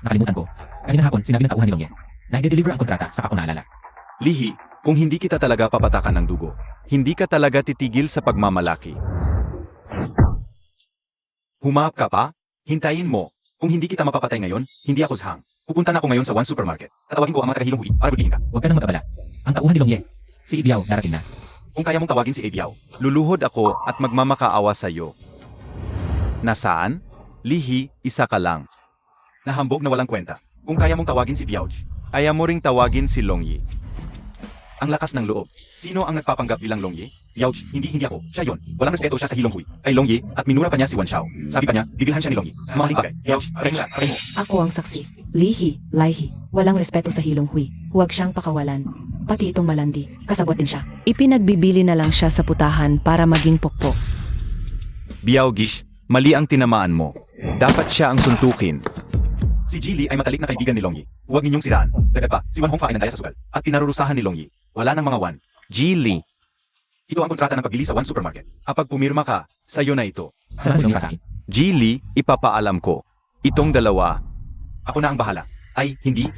Nakalimutan ko. Kanina hapon, sinabi ng tauhan ni Longye na i-deliver ang kontrata sa ako naalala. Lihi, kung hindi kita talaga papatakan ng dugo, hindi ka talaga titigil sa pagmamalaki. Humahap ka pa? Hintayin mo. Kung hindi kita mapapatay ngayon, hindi ako Zhang. Pupunta na ako ngayon sa One Supermarket. Tatawagin ko ang mga taga-Hilong Hui para bulihin ka. Huwag ka nang mag-abala. Ang tauhan ni Longye, si Ibiao, darating na. Kung kaya mong tawagin si Ebiao, luluhod ako at magmamakaawa sa iyo. Nasaan? Lihi, isa ka lang. Nahambog na walang kwenta. Kung kaya mong tawagin si Biao, kaya mo ring tawagin si Longye. Ang lakas ng loob. Sino ang nagpapanggap bilang Longye? Biao, hindi ako. Siya yon. Walang respeto siya sa Hilong Hui. Kay Longye at minura pa niya si Wan Xiao. Sabi pa niya, bibilhan siya ni Longye. Mahaling bagay. Biao, patay mo siya, patay mo. Ako ang saksi. Lihi, Laihi, walang respeto sa Hilong Hui. Huwag siyang pakawalan. Pati itong malandi, kasabot din siya. Ipinagbibili na lang siya sa putahan para maging pokpok. Biao Gish, mali ang tinamaan mo. Dapat siya ang suntukin. Si Ji Li ay matalik na kaibigan ni Longye. Huwag ninyong siraan. Dagad pa, si Wan Hongfa ay nandaya sa sugal. At pinarurusahan ni Longye. Wala nang mga Wan. Ji Li. Ito ang kontrata ng pagbili sa One Supermarket. Kapag pumirma ka, sa'yo na ito. Salamat Longye sa akin. Ji Li, ipapaalam ko. Itong dalawa, ako na ang bahala. Ay, hindi.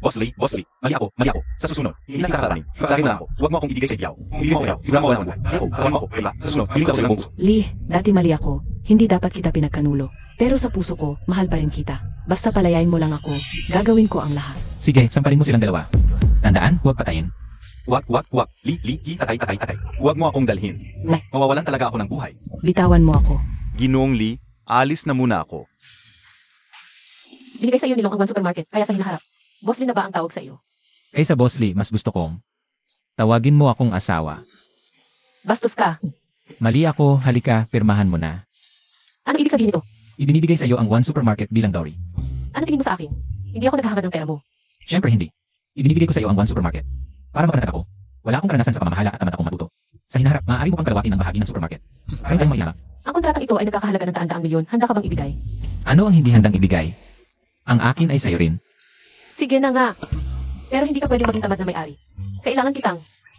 Boss Lee, mali ako. Sa susunod, hindi na kita kakalanin. Ipagdagin mo lang ako. Huwag mo akong ibigay kay Biao. Kung ibigay mo ako, sigurado mo wala naman. Huwag mo ako, diba? Sa susunod, hindi ko sa ilang puso. Li, dati mali ako. Hindi dapat kita pinagkanulo. Pero sa puso ko, mahal pa rin kita. Basta palayain mo lang ako. Gagawin ko ang lahat. Sige, sampalin mo silang dalawa. Tandaan, huwag patayin. Wag. Li, tatay. Huwag mo akong dalhin. Lai. Mawawalan talaga ako ng buhay. Bitawan mo ako. Ginoong Li, alis na muna ako. Binigay sa iyo ni Long ang One Supermarket, kaya sa hinaharap. Boss din na ba ang tawag sa iyo? Kaysa Boss Lee, mas gusto kong tawagin mo akong asawa. Bastos ka. Mali ako, halika, pirmahan mo na. Ano ibig sabihin nito? Ibinibigay sa iyo ang One Supermarket bilang dowry. Ano tingin mo sa akin? Hindi ako naghahangad ng pera mo. Siyempre hindi. Ibinibigay ko sa iyo ang One Supermarket. Para makanat ako. Wala akong karanasan sa pamamahala at tamad akong matuto. Sa hinaharap, maaari mo pang kalawakin ang bahagi ng supermarket. Pareho tayong mayaman. Ang kontratang ito ay nagkakahalaga ng daan-daang milyon. Handa ka bang ibigay? Ano ang hindi handang ibigay? Ang akin ay sa'yo rin. Sige na nga. Pero hindi ka pwedeng maging tamad na may-ari. Kailangan kitang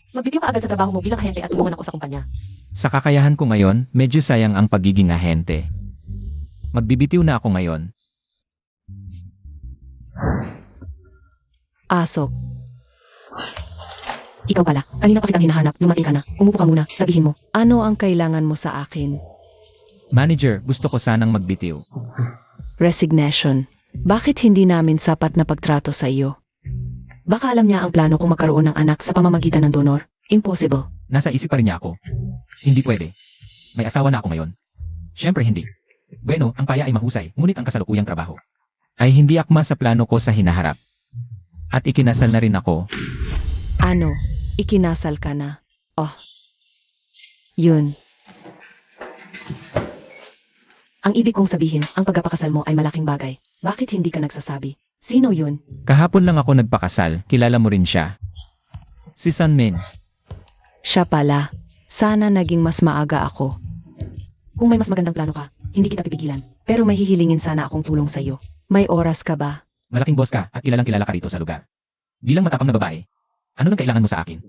Magbigyo ka agad sa trabaho mo bilang ahente at tulungan ako sa kumpanya. Sa kakayahan ko ngayon, medyo sayang ang pagiging ahente. Magbibitiw na ako ngayon. Asok. Ikaw pala, kanina pa kitang hinahanap, dumating ka na. Umupo ka muna, sabihin mo. Ano ang kailangan mo sa akin? Manager, gusto ko sanang magbitiw. Resignation. Bakit hindi namin sapat na pagtrato sa iyo? Baka alam niya ang plano kung magkaroon ng anak sa pamamagitan ng donor. Impossible. Nasa isip pa rin niya ako. Hindi pwede. May asawa na ako ngayon. Siyempre hindi. Bueno, ang paya ay mahusay, ngunit ang kasalukuyang trabaho ay hindi akma sa plano ko sa hinaharap. At ikinasal na rin ako. Ano? Ikinasal ka na? Oh. Yun. Ang ibig kong sabihin, ang pagpapakasal mo ay malaking bagay. Bakit hindi ka nagsasabi? Sino yun? Kahapon lang ako nagpakasal, kilala mo rin siya. Si Sunmin. Siya pala. Sana naging mas maaga ako. Kung may mas magandang plano ka, hindi kita pipigilan. Pero may hihilingin sana akong tulong sa iyo. May oras ka ba? Malaking boss ka at kilalang kilala ka rito sa lugar. Bilang matapang na babae, ano nang kailangan mo sa akin?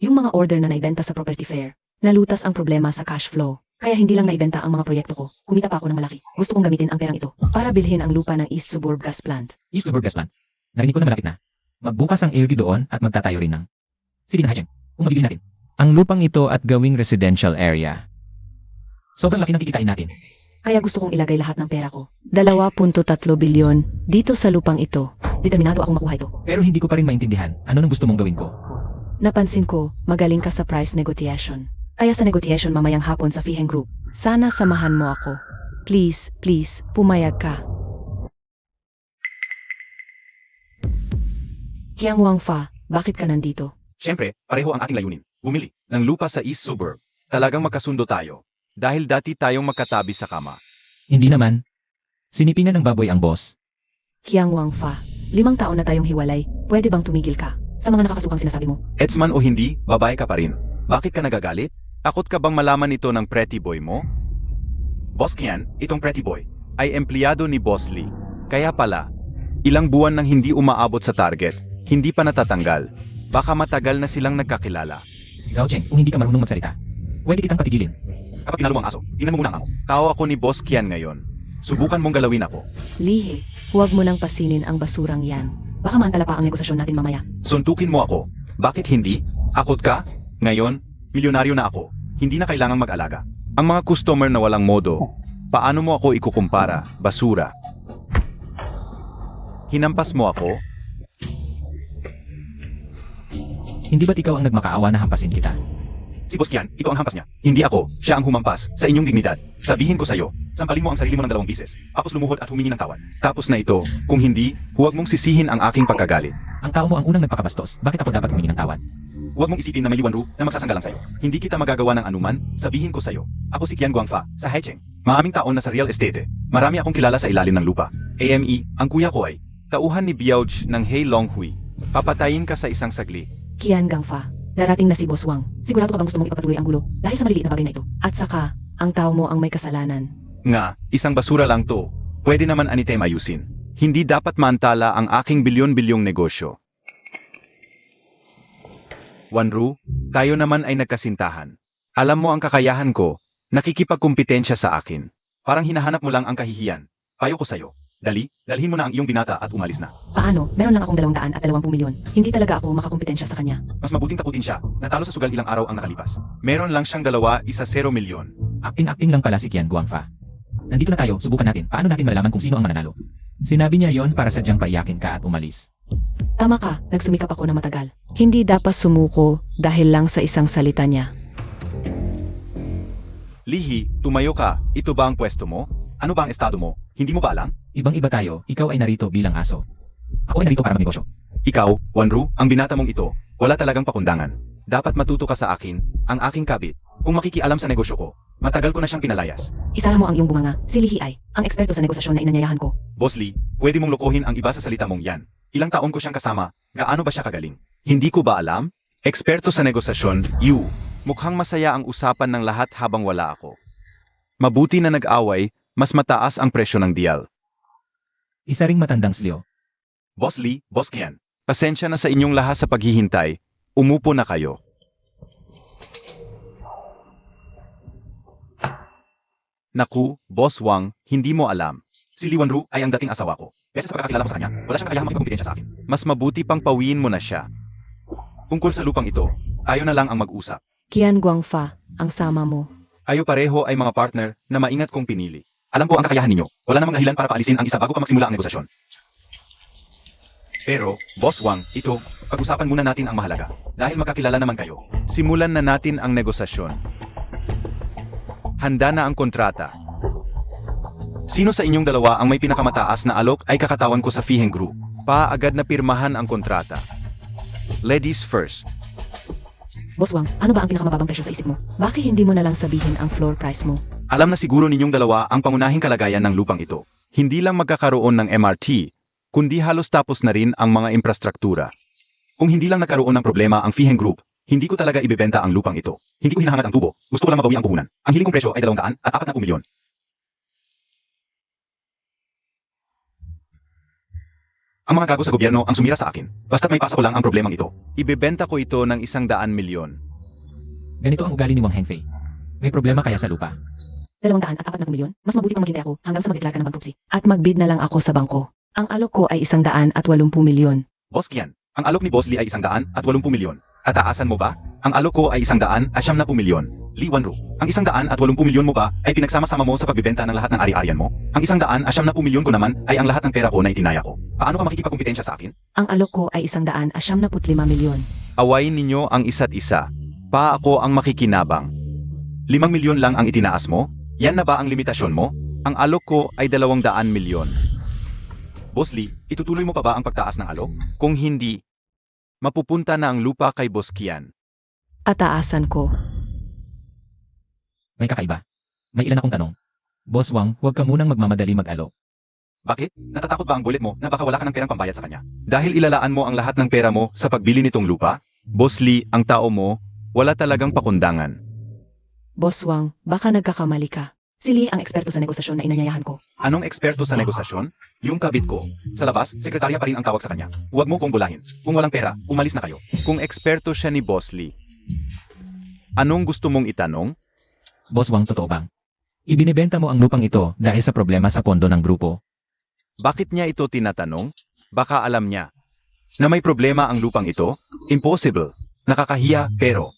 Yung mga order na naibenta sa property fair, nalutas ang problema sa cash flow. Kaya hindi lang naibenta ang mga proyekto ko. Kumita pa ako ng malaki. Gusto kong gamitin ang perang ito para bilhin ang lupa ng East Suburb Gas Plant. East Suburb Gas Plant. Narinig ko na malapit na. Magbukas ang AirD doon at magtatayo rin ng... Sige na, Hajeng. Kung mabibili natin. Ang lupang ito at gawing residential area. Sobrang laki ng kikitain natin. Kaya gusto kong ilagay lahat ng pera ko. 2.3 bilyon dito sa lupang ito. Determinado akong makuha ito. Pero hindi ko pa rin maintindihan ano nang gusto mong gawin ko. Napansin ko, magaling ka sa price negotiation. Kaya sa negotiation mamayang hapon sa Fiheng Group. Sana samahan mo ako. Please, please, pumayag ka. Kiang Wang Fa, bakit ka nandito? Siyempre, pareho ang ating layunin. Bumili ng lupa sa East Suburb. Talagang magkasundo tayo. Dahil dati tayong magkatabi sa kama. Hindi naman. Sinipingan ng baboy ang boss. Kiang Wang Fa, 5 taon na tayong hiwalay. Pwede bang tumigil ka? Sa mga nakakasukang sinasabi mo. Edsman o hindi, babae ka pa rin. Bakit ka nagagalit? Takot ka bang malaman ito ng pretty boy mo? Boss Kian, itong pretty boy, ay empleyado ni Boss Lee. Kaya pala, ilang buwan nang hindi umaabot sa target, hindi pa natatanggal. Baka matagal na silang nagkakilala. Zhao Cheng, kung hindi ka marunong magsalita, pwede kitang patigilin. Kapag tinalo mo ang aso, tingnan mo muna ang amo. Tao ako ni Boss Kian ngayon. Subukan mong galawin ako. Lihi, huwag mo nang pasinin ang basurang yan. Baka maantala pa ang negosasyon natin mamaya. Suntukin mo ako. Bakit hindi? Akot ka? Ngayon, milyonaryo na ako. Hindi na kailangang mag-alaga. Ang mga customer na walang modo, paano mo ako ikukumpara? Basura. Hinampas mo ako? Hindi ba't ikaw ang nagmakaawa na hampasin kita? Si Boss Kian, ito ang hampas niya. Hindi ako, siya ang humampas sa inyong dignidad. Sabihin ko sa'yo, sampalin mo ang sarili mo ng 2 beses. Tapos lumuhod at humingi ng tawad. Tapos na ito, kung hindi, huwag mong sisihin ang aking pagkagalit. Ang tao mo ang unang nagpakabastos, bakit ako dapat humingi ng tawad? Huwag mong isipin na may Yuan Ru na magsasanggalang sa'yo. Hindi kita magagawa ng anuman, sabihin ko sa'yo. Ako si Kian Guangfa, sa Haicheng. Maraming taon na sa real estate. Marami akong kilala sa ilalim ng lupa. AME, ang kuya ko ay tauhan ni Biauj ng Hei Longhui. Papatayin ka sa isang sagli. Kian Gang Fa, darating na si Boss Wang. Sigurado ka bang gusto mong ipagpatuloy ang gulo dahil sa maliliit na bagay na ito? At saka, ang tao mo ang may kasalanan. Nga, isang basura lang to. Pwede naman anytime ayusin. Hindi dapat maantala ang aking bilyon-bilyong negosyo. Wanru, tayo naman ay nagkasintahan. Alam mo ang kakayahan ko, nakikipagkumpetensya sa akin. Parang hinahanap mo lang ang kahihiyan. Payo ko sa'yo. Dali, dalhin mo na ang iyong binata at umalis na. Paano? Meron lang akong 220 milyon. Hindi talaga ako makakumpetensya sa kanya. Mas mabuting takutin siya. Natalo sa sugal ilang araw ang nakalipas. Meron lang siyang 2, 0 milyon. Acting-acting lang pala si Kian Guangfa. Nandito na tayo, subukan natin. Paano natin malalaman kung sino ang mananalo? Sinabi niya yon para sadyang paiyakin ka at umalis. Tama ka, nagsumikap ako na matagal. Hindi dapat sumuko dahil lang sa isang salita niya. Lihi, tumayo ka. Ito ba ang pwesto mo? Ano ba ang estado mo? Hindi mo ba alam? Ibang-iba tayo, ikaw ay narito bilang aso. Ako ay narito para magnegosyo. Ikaw, Wanru, ang binata mong ito, wala talagang pakundangan. Dapat matuto ka sa akin, ang aking kabit. Kung makikialam sa negosyo ko, matagal ko na siyang pinalayas. Isara mo ang iyong bunganga. Si Lihi ay ang eksperto sa negosasyon na inanyayahan ko. Boss Lee, pwede mong lokohin ang iba sa salita mong yan. Ilang taon ko siyang kasama, gaano ba siya kagaling? Hindi ko ba alam? Eksperto sa negosasyon, you. Mukhang masaya ang usapan ng lahat habang wala ako. Mabuti na nag-away, mas mataas ang presyo ng deal. Isa ring matandang slyo. Boss Lee, Boss Kian, pasensya na sa inyong lahat sa paghihintay. Umupo na kayo. Naku, Boss Wang, hindi mo alam. Si Li Wanru ay ang dating asawa ko. Besa sa pagkakakilala ko sa kanya, wala siyang kakayahang makipagkumpetensya sa akin. Mas mabuti pang pawiin mo na siya. Tungkol sa lupang ito, tayo na lang ang mag-usap. Qian Guangfa, ang sama mo. Ayo pareho ay mga partner na maingat kong pinili. Alam ko ang kakayahan ninyo. Wala namang dahilan para paalisin ang isa bago pa magsimula ang negosasyon. Pero, Boss Wang, ito, pag-usapan muna natin ang mahalaga. Dahil magkakilala naman kayo. Simulan na natin ang negosasyon. Handa na ang kontrata. Sino sa inyong dalawa ang may pinakamataas na alok ay kakatawan ko sa Fiheng Group. Paagad na pirmahan ang kontrata. Ladies first. Boss Wang, ano ba ang pinakamababang presyo sa isip mo? Bakit hindi mo na lang sabihin ang floor price mo? Alam na siguro ninyong dalawa ang pangunahing kalagayan ng lupang ito. Hindi lang magkakaroon ng MRT, kundi halos tapos na rin ang mga infrastruktura. Kung hindi lang nagkaroon ng problema ang Fiheng Group, hindi ko talaga ibebenta ang lupang ito. Hindi ko hinahangad ang tubo. Gusto ko lang mabawi ang puhunan. Ang hiling kong presyo ay 200 at 40 milyon. Ang mga gago sa gobyerno ang sumira sa akin. Basta't may pasa ko lang ang problemang ito. Ibebenta ko ito ng 100 milyon. Ganito ang ugali ni Wang Hengfei. May problema kaya sa lupa. 200 at 40 milyon? Mas mabuti pang maghintay ako hanggang sa mag-declare ka ng bankruptcy. At magbid na lang ako sa bangko. Ang alok ko ay 180 milyon. Boss Kian, ang alok ni Boss Lee ay 180 milyon. At taasan mo ba? Ang alok ko ay 170 milyon. Li Wanru, ang 180 milyon mo ba ay pinagsama-sama mo sa pagbibenta ng lahat ng ari-arian mo? Ang 170 milyon ko naman ay ang lahat ng pera ko na itinaya ko. Paano ka makikipagkumpetensya sa akin? Ang alok ko ay 175 milyon. Awayin ninyo ang isa't isa. Pa ako ang makikinabang. 5 milyon lang ang itinaas mo? Yan na ba ang limitasyon mo? Ang alok ko ay 200 milyon. Boss Lee, itutuloy mo pa ba ang pagtaas ng alok? Kung hindi, mapupunta na ang lupa kay Boss Kian. Tataasan ko. May kakaiba. May ilan akong tanong. Boss Wang, huwag ka munang magmamadali mag-alok. Bakit? Natatakot ba ang bullet mo na baka wala ka ng perang pambayad sa kanya? Dahil ilalaan mo ang lahat ng pera mo sa pagbili nitong lupa? Boss Lee, ang tao mo, wala talagang pakundangan. Boss Wang, baka nagkakamali ka. Si Lee ang eksperto sa negosasyon na inanyayahan ko. Anong eksperto sa negosasyon? Yung kabit ko. Sa labas, sekretarya pa rin ang tawag sa kanya. Huwag mo kong bulahin. Kung walang pera, umalis na kayo. Kung eksperto siya ni Boss Lee, anong gusto mong itanong? Boss Wang, totoo bang? Ibinibenta mo ang lupang ito dahil sa problema sa pondo ng grupo. Bakit niya ito tinatanong? Baka alam niya na may problema ang lupang ito? Impossible. Nakakahiya, pero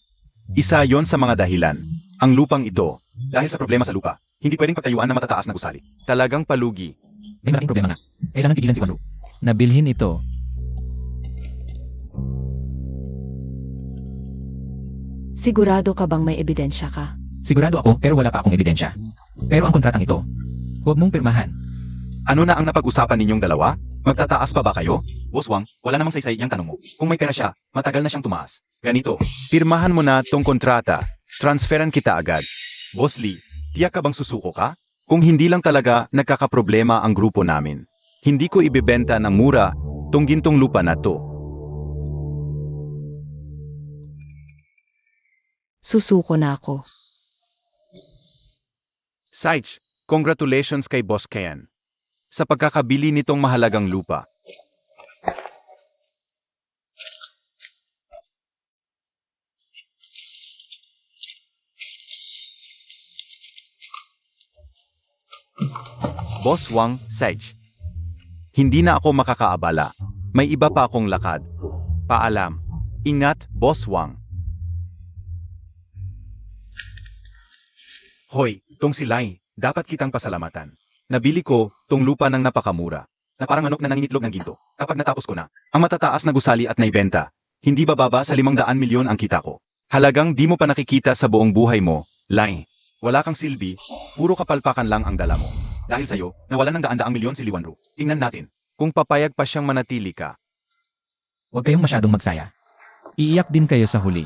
isa yon sa mga dahilan. Ang lupang ito, dahil sa problema sa lupa, hindi pwedeng pagtayuan na matataas na gusali. Talagang palugi. May malaking problema nga. Kailangan pigilan si Wanru. Nabilhin ito. Sigurado ka bang may ebidensya ka? Sigurado ako pero wala pa akong ebidensya. Pero ang kontratang ito, huwag mong pirmahan. Ano na ang napag-usapan ninyong dalawa? Magtataas pa ba kayo? Boss Wang, wala namang saysay yung tanong mo. Kung may pera siya, matagal na siyang tumaas. Ganito, pirmahan mo na tong kontrata. Transferan kita agad. Boss Lee, tiyak ka bang susuko ka? Kung hindi lang talaga nagkakaproblema ang grupo namin. Hindi ko ibebenta ng mura tong gintong lupa na to. Susuko na ako. Saich, congratulations kay Boss Kian sa pagkakabili nitong mahalagang lupa. Boss Wang, Saich. Hindi na ako makakaabala. May iba pa akong lakad. Paalam. Ingat, Boss Wang. Hoy, tong silay, dapat kitang pasalamatan. Nabili ko tong lupa ng napakamura, na parang manok na nangingitlog ng ginto. Kapag natapos ko na, ang matataas na gusali at naibenta, hindi bababa sa 500 milyon ang kita ko. Halagang di mo pa nakikita sa buong buhay mo, Lai. Wala kang silbi, puro kapalpakan lang ang dala mo. Dahil sa'yo, nawalan ng daan-daang milyon si Li Wanru. Tingnan natin, kung papayag pa siyang manatili ka. Huwag kayong masyadong magsaya. Iiyak din kayo sa huli.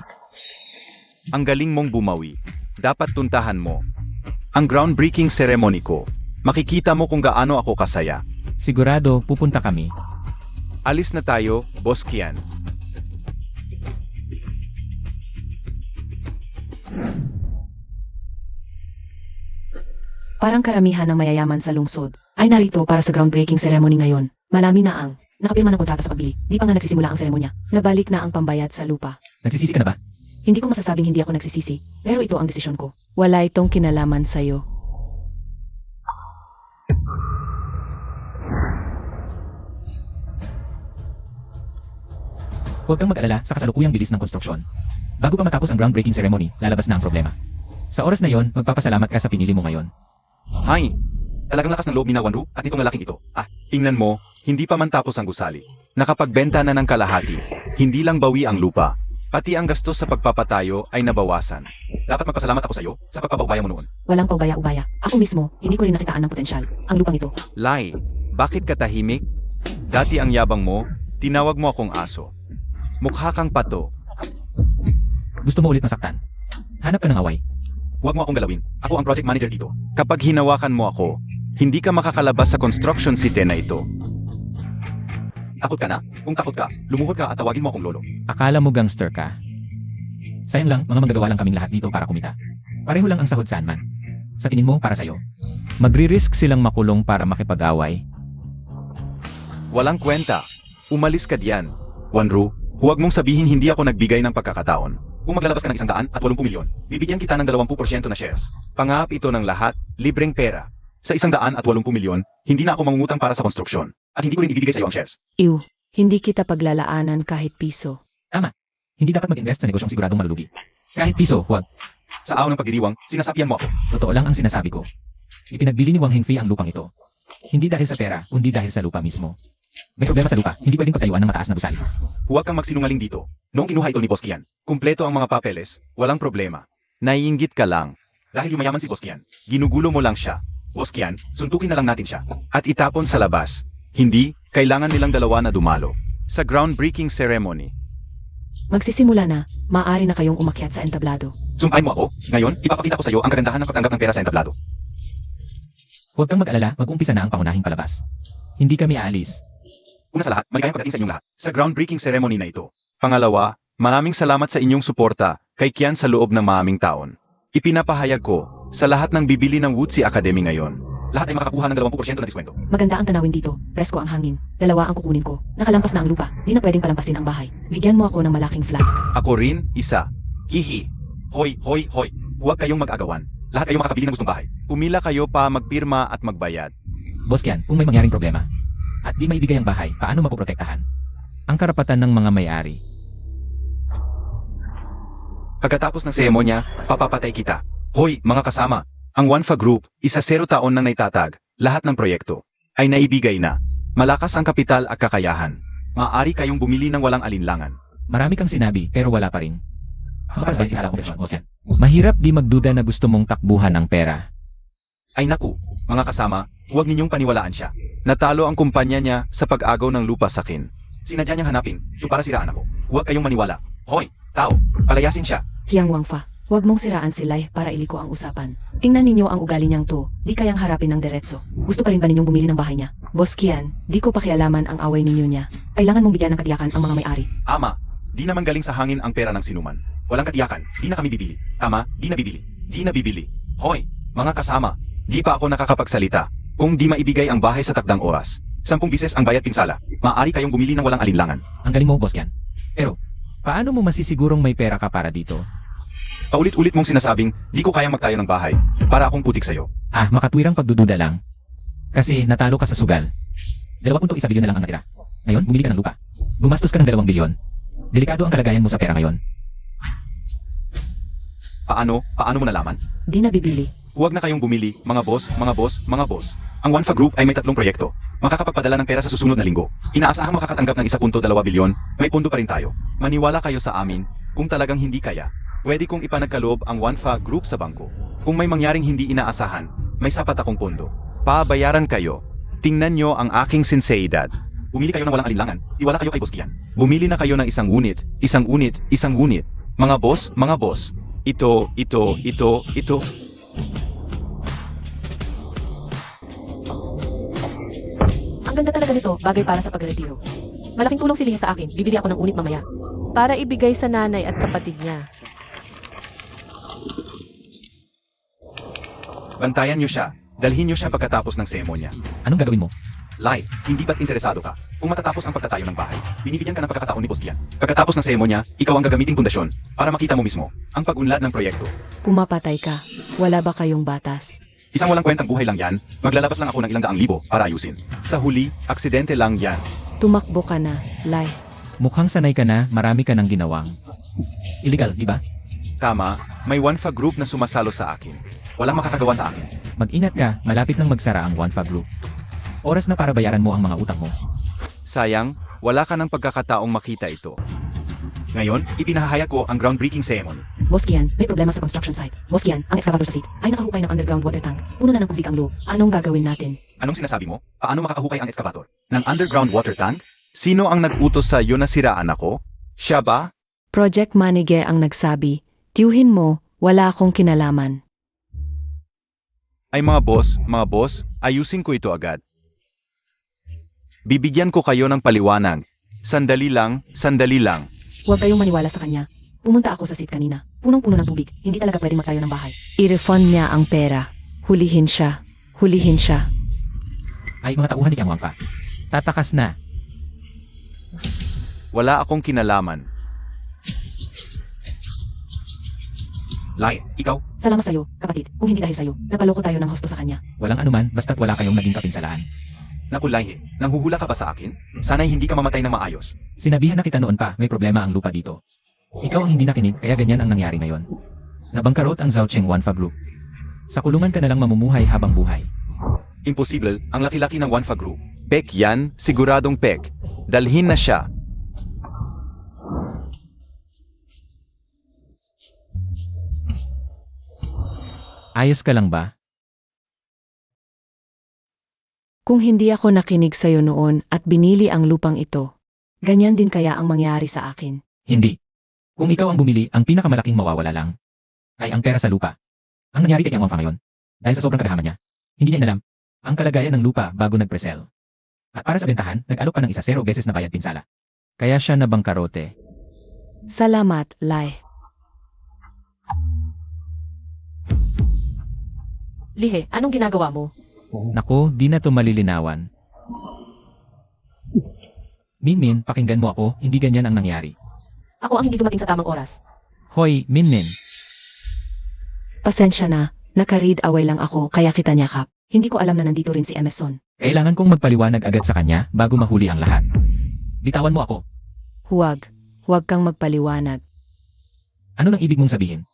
Ang galing mong bumawi. Dapat tuntahan mo. Ang groundbreaking ceremony ko. Makikita mo kung gaano ako kasaya. Sigurado pupunta kami. Alis na tayo, Boss Kian. Parang karamihan ng mayayaman sa lungsod ay narito para sa groundbreaking ceremony ngayon. Malami na ang nakapirma ng kontrata sa pagbili. Di pa nga nagsisimula ang seremonya. Nabalik na ang pambayad sa lupa. Nagsisisi ka na ba? Hindi ko masasabing hindi ako nagsisisi, pero ito ang desisyon ko. Wala itong kinalaman sa'yo. Huwag kang mag-alala sa kasalukuyang bilis ng konstruksyon. Bago pa matapos ang groundbreaking ceremony, lalabas na ang problema. Sa oras na yon, magpapasalamat ka sa pinili mo ngayon. Hay! Talagang lakas ng loob ni na Wanru at itong lalaking ito. Tingnan mo, hindi pa man tapos ang gusali. Nakapagbenta na ng kalahati. Hindi lang bawi ang lupa. Pati ang gastos sa pagpapatayo ay nabawasan. Dapat magpasalamat ako sa iyo sa pagpapaubaya mo noon. Walang paubaya-ubaya. Ako mismo, hindi ko rin nakitaan ng potensyal. Ang lupang ito. Lai, bakit ka tahimik? Dati ang yabang mo, tinawag mo akong aso. Mukha kang pato. Gusto mo ulit masaktan? Hanap ka ng away. Huwag mo akong galawin. Ako ang project manager dito. Kapag hinawakan mo ako, hindi ka makakalabas sa construction city na ito. Takot ka na? Kung takot ka, lumuhod ka at tawagin mo akong lolo. Akala mo gangster ka? Sayang lang, mga magagawa lang kaming lahat dito para kumita. Pareho lang ang sahod saan man. Sa tingin mo, para sa'yo. Magri-risk silang makulong para makipag-away. Walang kwenta. Umalis ka diyan. Wanru, huwag mong sabihin hindi ako nagbigay ng pagkakataon. Kung maglalabas ka ng 180 milyon, bibigyan kita ng 20% na shares. Pangahap ito ng lahat, libreng pera. Sa 180 milyon, hindi na ako mangungutang para sa konstruksyon. At hindi ko rin ibibigay sa iyo ang shares. Ew, hindi kita paglalaanan kahit piso. Hindi dapat mag-invest sa negosyong siguradong malulugi. Kahit piso, huwag. Sa araw ng pagdiriwang, sinasapian mo ako. Totoo lang ang sinasabi ko. Ipinagbili ni Wang Hengfei ang lupang ito. Hindi dahil sa pera, kundi dahil sa lupa mismo. May problema sa lupa, hindi pwedeng pagtayuan ng mataas na gusali. Huwag kang magsinungaling dito. Noong kinuha ito ni Boss Kian, kumpleto ang mga papeles, walang problema. Naiinggit ka lang. Dahil yumayaman si Boss Kian, ginugulo mo lang siya. Boss Kian, suntukin na lang natin siya. At itapon sa labas. Hindi, kailangan nilang dalawa na dumalo. Sa groundbreaking ceremony. Magsisimula na, maaari na kayong umakyat sa entablado. Sumpain mo ako, ngayon, ipapakita ko sa iyo ang kagandahan ng pagtanggap ng pera sa entablado. Huwag kang mag-alala, mag-umpisa na ang pangunahing palabas. Hindi kami aalis. Una sa lahat, maligayang pagdating sa inyong lahat sa groundbreaking ceremony na ito. Pangalawa, maraming salamat sa inyong suporta kay Kian sa loob ng maraming taon. Ipinapahayag ko sa lahat ng bibili ng Woodsy Academy ngayon. Lahat ay makakuha ng 20% na diskwento. Maganda ang tanawin dito. Presko ang hangin. 2 ang kukunin ko. Nakalampas na ang lupa. Di na pwedeng palampasin ang bahay. Bigyan mo ako ng malaking flat. Ako rin, isa. Hihi. Hoy, hoy, hoy. Huwag kayong mag-agawan. Lahat kayo makakabili ng gustong bahay. Pumila kayo pa magpirma at magbayad. Boss Kian, kung may mangyaring problema, at di maibigay ang bahay, paano mapoprotektahan? Ang karapatan ng mga may-ari. Pagkatapos ng seremonya, papapatay kita. Hoy, mga kasama. Ang Wanfa Group, 0 taon nang naitatag, lahat ng proyekto, ay naibigay na. Malakas ang kapital at kakayahan. Maaari kayong bumili ng walang alinlangan. Marami kang sinabi, pero wala pa rin. Makasabay isa lang ako, Boss Kian. Mahirap di magduda na gusto mong takbuhan ang pera. Ay naku, mga kasama, huwag ninyong paniwalaan siya. Natalo ang kumpanya niya sa pag-agaw ng lupa sa akin. Sinadya niyang hanapin, ito para siraan ako. Huwag kayong maniwala. Hoy, tao, palayasin siya. Hiyang Wangfa, huwag mong siraan si Lai para iliko ang usapan. Tingnan ninyo ang ugali niyang to. Di kayang harapin ng diretso. Gusto pa rin ba ninyong bumili ng bahay niya? Boss Kian, di ko pakialaman ang away ninyo niya. Kailangan mong bigyan ng katiyakan ang mga may-ari. Ama, di naman galing sa hangin ang pera ng sinuman. Walang katiyakan, di na kami bibili. Tama, di na bibili. Di na bibili. Hoy, mga kasama, di pa ako nakakapagsalita. Kung di maibigay ang bahay sa takdang oras, 10 bises ang bayad pinsala, maaari kayong bumili ng walang alinlangan. Ang galing mo, Boss Kian. Pero, paano mo masisigurong may pera ka para dito? Paulit-ulit mong sinasabing, di ko kayang magtayo ng bahay, para akong putik sa'yo. Makatwirang pagdududa lang. Kasi natalo ka sa sugal. 2.1 bilyon na lang ang natira. Ngayon, bumili ka ng lupa. Gumastos ka ng 2 bilyon. Delikado ang kalagayan mo sa pera ngayon. Paano mo nalaman? Di na bibili. Huwag na kayong bumili, mga boss, mga boss, mga boss. Ang Wanfa Group ay may 3 proyekto. Makakapagpadala ng pera sa susunod na linggo. Inaasahang makakatanggap ng 1.2 bilyon, may pundo pa rin tayo. Maniwala kayo sa amin, kung talagang hindi kaya, pwede kong ipanagkaloob ang Wanfa Group sa bangko. Kung may mangyaring hindi inaasahan, may sapat akong pondo. Pabayaran kayo. Tingnan nyo ang aking sinseidad. Bumili kayo ng walang alinlangan, iwala kayo kay Boss Kian. Bumili na kayo ng isang unit. Mga boss, ito. Ang ganda talaga nito, bagay para sa pagretiro. Malaking tulong si Liha sa akin, bibili ako ng unit mamaya. Para ibigay sa nanay at kapatid niya. Bantayan nyo siya. Dalhin nyo siya pagkatapos ng seremonya. Anong gagawin mo? Lai, hindi ba't interesado ka? Kung matatapos ang pagtatayo ng bahay, binibigyan ka ng pagkakataon ni Boss Kian. Pagkatapos ng seremonya, ikaw ang gagamiting pundasyon para makita mo mismo ang pag-unlad ng proyekto. Pumapatay ka. Wala ba kayong batas? Isang walang kwentang buhay lang yan, maglalabas lang ako ng 200,000 para ayusin. Sa huli, aksidente lang yan. Tumakbo ka na, Lai. Mukhang sanay ka na, marami ka nang ginawang. Illegal, di ba? Tama, may Wanfa group na sumasalo sa akin. Walang makakagawa sa akin. Mag-ingat ka, malapit nang magsara ang Wanfa Group. Oras na para bayaran mo ang mga utang mo. Sayang, wala ka ng pagkakataong makita ito. Ngayon, ipinahahayag ko ang groundbreaking ceremony. Boss Kian, may problema sa construction site. Boss Kian, ang excavator sa site ay nakahukay ng underground water tank. Puno na ng tubig ang loob. Anong gagawin natin? Anong sinasabi mo? Paano makakahukay ang excavator? Ng underground water tank? Sino ang nag-utos sa iyo na siraan ako? Siya ba? Project manager ang nagsabi, tiyuhin mo, wala akong kinalaman. Ay mga boss, ayusin ko ito agad. Bibigyan ko kayo ng paliwanag. Sandali lang. Huwag kayong maniwala sa kanya. Pumunta ako sa site kanina. Punong-puno ng tubig. Hindi talaga pwedeng magtayo ng bahay. I-refund niya ang pera. Hulihin siya. Ay, mga tauhan ni Kang Wangfa. Tatakas na. Wala akong kinalaman. Lai, ikaw? Salamat sa'yo, kapatid. Kung hindi dahil sa'yo, napaloko tayo ng husto sa kanya. Walang anuman, basta't wala kayong naging kapinsalaan. Naku Lai, nanghuhula ka ba sa akin? Sana'y hindi ka mamatay ng maayos. Sinabihan na kita noon pa, may problema ang lupa dito. Ikaw ang hindi nakinig, kaya ganyan ang nangyari ngayon. Nabangkarot ang Zhaocheng Wanfa Group. Sa kulungan ka na lang mamumuhay habang buhay. Imposible, ang laki-laki ng Wanfa Group. Pek yan, siguradong pek. Dalhin na siya. Ayos ka lang ba? Kung hindi ako nakinig sa'yo noon at binili ang lupang ito, ganyan din kaya ang mangyari sa akin. Hindi. Kung ikaw ang bumili, ang pinakamalaking mawawala lang ay ang pera sa lupa. Ang nangyari kay Kang Wangfa ngayon, dahil sa sobrang kagahaman niya, hindi niya inalam ang kalagayan ng lupa bago nag-presell. At para sa bentahan, nag-alok pa ng 0 beses na bayad pinsala. Kaya siya nabangkarote. Salamat, Lai. Lihe, anong ginagawa mo? Naku, di na to malilinawan. Minmin, pakinggan mo ako, hindi ganyan ang nangyari. Ako ang hindi dumating sa tamang oras. Hoy, Minmin. Pasensya na, naka-read away lang ako kaya kita niyakap. Hindi ko alam na nandito rin si Emerson. Kailangan kong magpaliwanag agad sa kanya bago mahuli ang lahat. Bitawan mo ako. Huwag kang magpaliwanag. Ano nang ibig mong sabihin?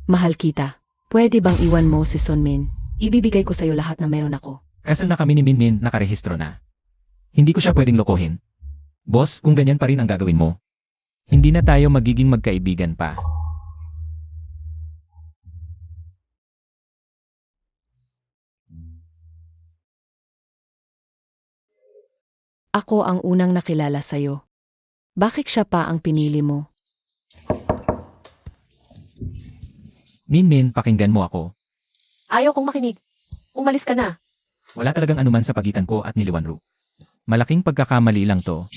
Mahal kita. Pwede bang iwan mo si Sunmin? Ibibigay ko sa'yo lahat na meron ako. Kasal na kami ni Minmin, nakarehistro na. Hindi ko siya pwedeng lokohin. Boss, kung ganyan pa rin ang gagawin mo, hindi na tayo magiging magkaibigan pa. Ako ang unang nakilala sa'yo. Bakit siya pa ang pinili mo? Minmin, pakinggan mo ako. Ayaw kong makinig. Umalis ka na. Wala talagang anuman sa pagitan ko at ni Liwanru. Malaking pagkakamali lang to.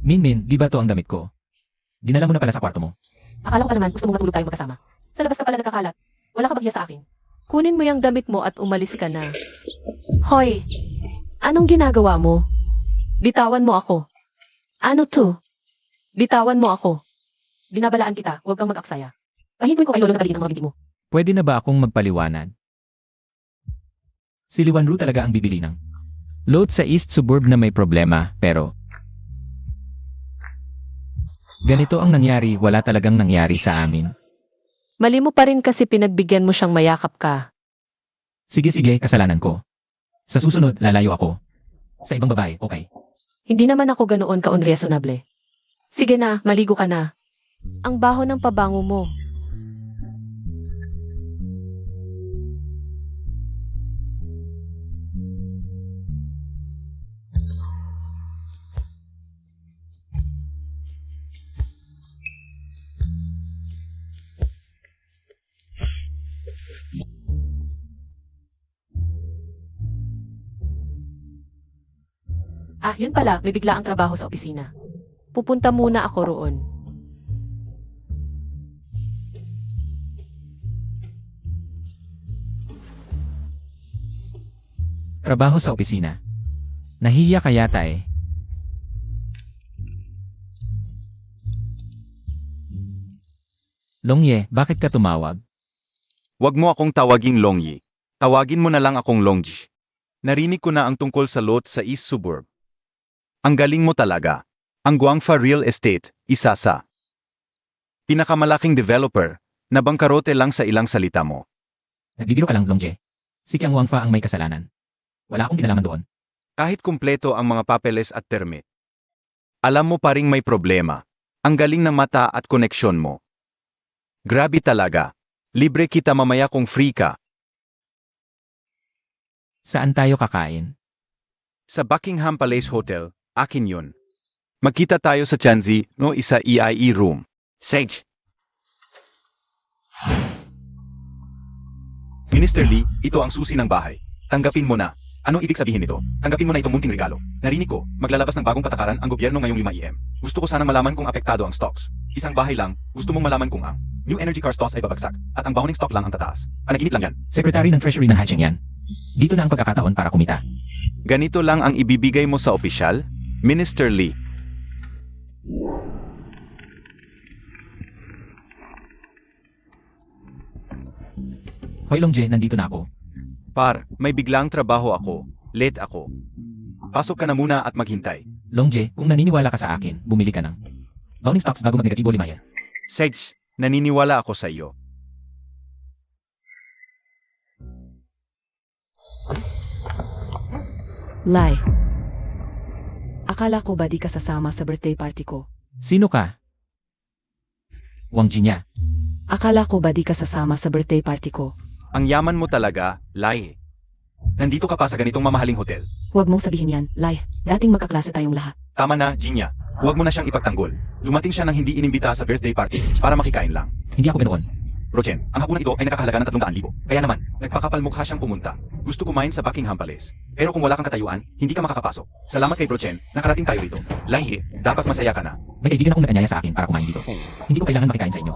Minmin, di ba to ang damit ko? Dinala mo na pala sa kwarto mo. Akala ko pa naman gusto mong matulog tayo magkasama. Sa labas ka pala nagkakalat. Wala ka ba hiya sa akin? Kunin mo yung damit mo at umalis ka na. Hoy! Anong ginagawa mo? Bitawan mo ako. Ano to? Bitawan mo ako. Binabalaan kita, huwag kang mag-aksaya. Pahintuin ko kay Lolo na taliin ang mga binti mo. Pwede na ba akong magpaliwanag? Si Liwanru talaga ang bibili ng load sa East Suburb na may problema, pero ganito ang nangyari, wala talagang nangyari sa amin. Mali mo pa rin kasi pinagbigyan mo siyang mayakap ka. Sige, kasalanan ko. Sa susunod, lalayo ako. Sa ibang babae, okay. Hindi naman ako ganoon ka-unreasonable. Sige na, maligo ka na. Ang baho ng pabango mo. Ah, yun pala, may bigla ang trabaho sa opisina. Pupunta muna ako roon. Trabaho sa opisina. Nahihiya ka yata eh. Longye, bakit ka tumawag? Huwag mo akong tawaging Longyi. Tawagin mo na lang akong Longji. Narinig ko na ang tungkol sa lot sa East Suburb. Ang galing mo talaga. Ang Guangfa Real Estate, isa sa pinakamalaking developer na bangkarote lang sa ilang salita mo. Nagbibiro ka lang, Longje. Si Kiang Wangfa ang may kasalanan. Wala akong kinalaman doon. Kahit kumpleto ang mga papeles at permit. Alam mo pa ring may problema. Ang galing ng mata at koneksyon mo. Grabe talaga. Libre kita mamaya kung free ka. Saan tayo kakain? Sa Buckingham Palace Hotel, akin yun. Magkita tayo sa Chanzi, no isa EIE room. Sage. Minister Lee, ito ang susi ng bahay. Tanggapin mo na. Anong ibig sabihin nito? Tanggapin mo na itong munting regalo. Narinig ko, maglalabas ng bagong patakaran ang gobyerno ngayong 5 EM. Gusto ko sanang malaman kung apektado ang stocks. Isang bahay lang, gusto mong malaman kung ang new energy car stocks ay babagsak at ang bounding stock lang ang tataas. Panaginip lang yan. Secretary ng Treasury ng Hatching yan. Dito na ang pagkakataon para kumita. Ganito lang ang ibibigay mo sa opisyal, Minister Lee. Hoy Longje, nandito na ako. Par, may biglang trabaho ako. Late ako. Pasok ka na muna at maghintay. Longje, kung naniniwala ka sa akin, bumili ka ng bounding stocks bago mag-negatibo 5 yan. Sage, naniniwala ako sa iyo. Lai. Akala ko ba di ka sasama sa birthday party ko? Sino ka? Wang Jinya. Akala ko ba di ka sasama sa birthday party ko? Ang yaman mo talaga, Lai. Nandito ka pa sa ganitong mamahaling hotel. Huwag mong sabihin yan, Lai. Dating magkaklase tayong lahat. Tama na, Jinya. Huwag mo na siyang ipagtanggol. Dumating siya nang hindi inimbita sa birthday party para makikain lang. Hindi ako ganoon. Rochen, ang hapunan ito ay nakahalaga ng 300,000. Kaya naman, nagpakapalmukha siyang pumunta. Gusto kumain sa Buckingham Palace. Pero kung wala kang katayuan, hindi ka makakapasok. Salamat kay Brochen, nakarating tayo rito. Lai, dapat masaya ka na. May kaibigan akong nag-anyaya sa akin para kumain dito. Hindi ko kailangan makikain sa inyo.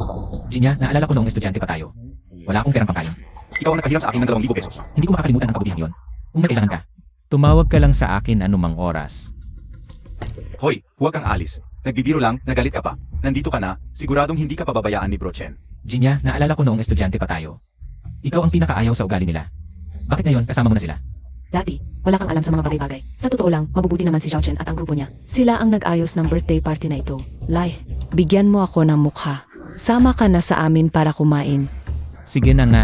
Jinya, naalala ko noong estudyante pa tayo. Wala akong perang pangkain. Ikaw ang nakahiram sa akin ng 2,000 pesos. Hindi ko makakalimutan ang kabutihan yon. Kung may kailangan ka, tumawag ka lang sa akin anumang oras. Hoy, huwag kang alis. Nagbibiro lang, nagalit ka pa. Nandito ka na, siguradong hindi ka pababayaan ni Brochen. Jinya, naalala ko noong estudyante pa tayo. Ikaw ang pinakaayaw sa ugali nila. Bakit ngayon kasama mo na sila? Dati, wala kang alam sa mga bagay-bagay. Sa totoo lang, mabubuti naman si Xiao Chen at ang grupo niya. Sila ang nag-ayos ng birthday party na ito. Lai, bigyan mo ako ng mukha. Sama ka na sa amin para kumain. Sige na nga.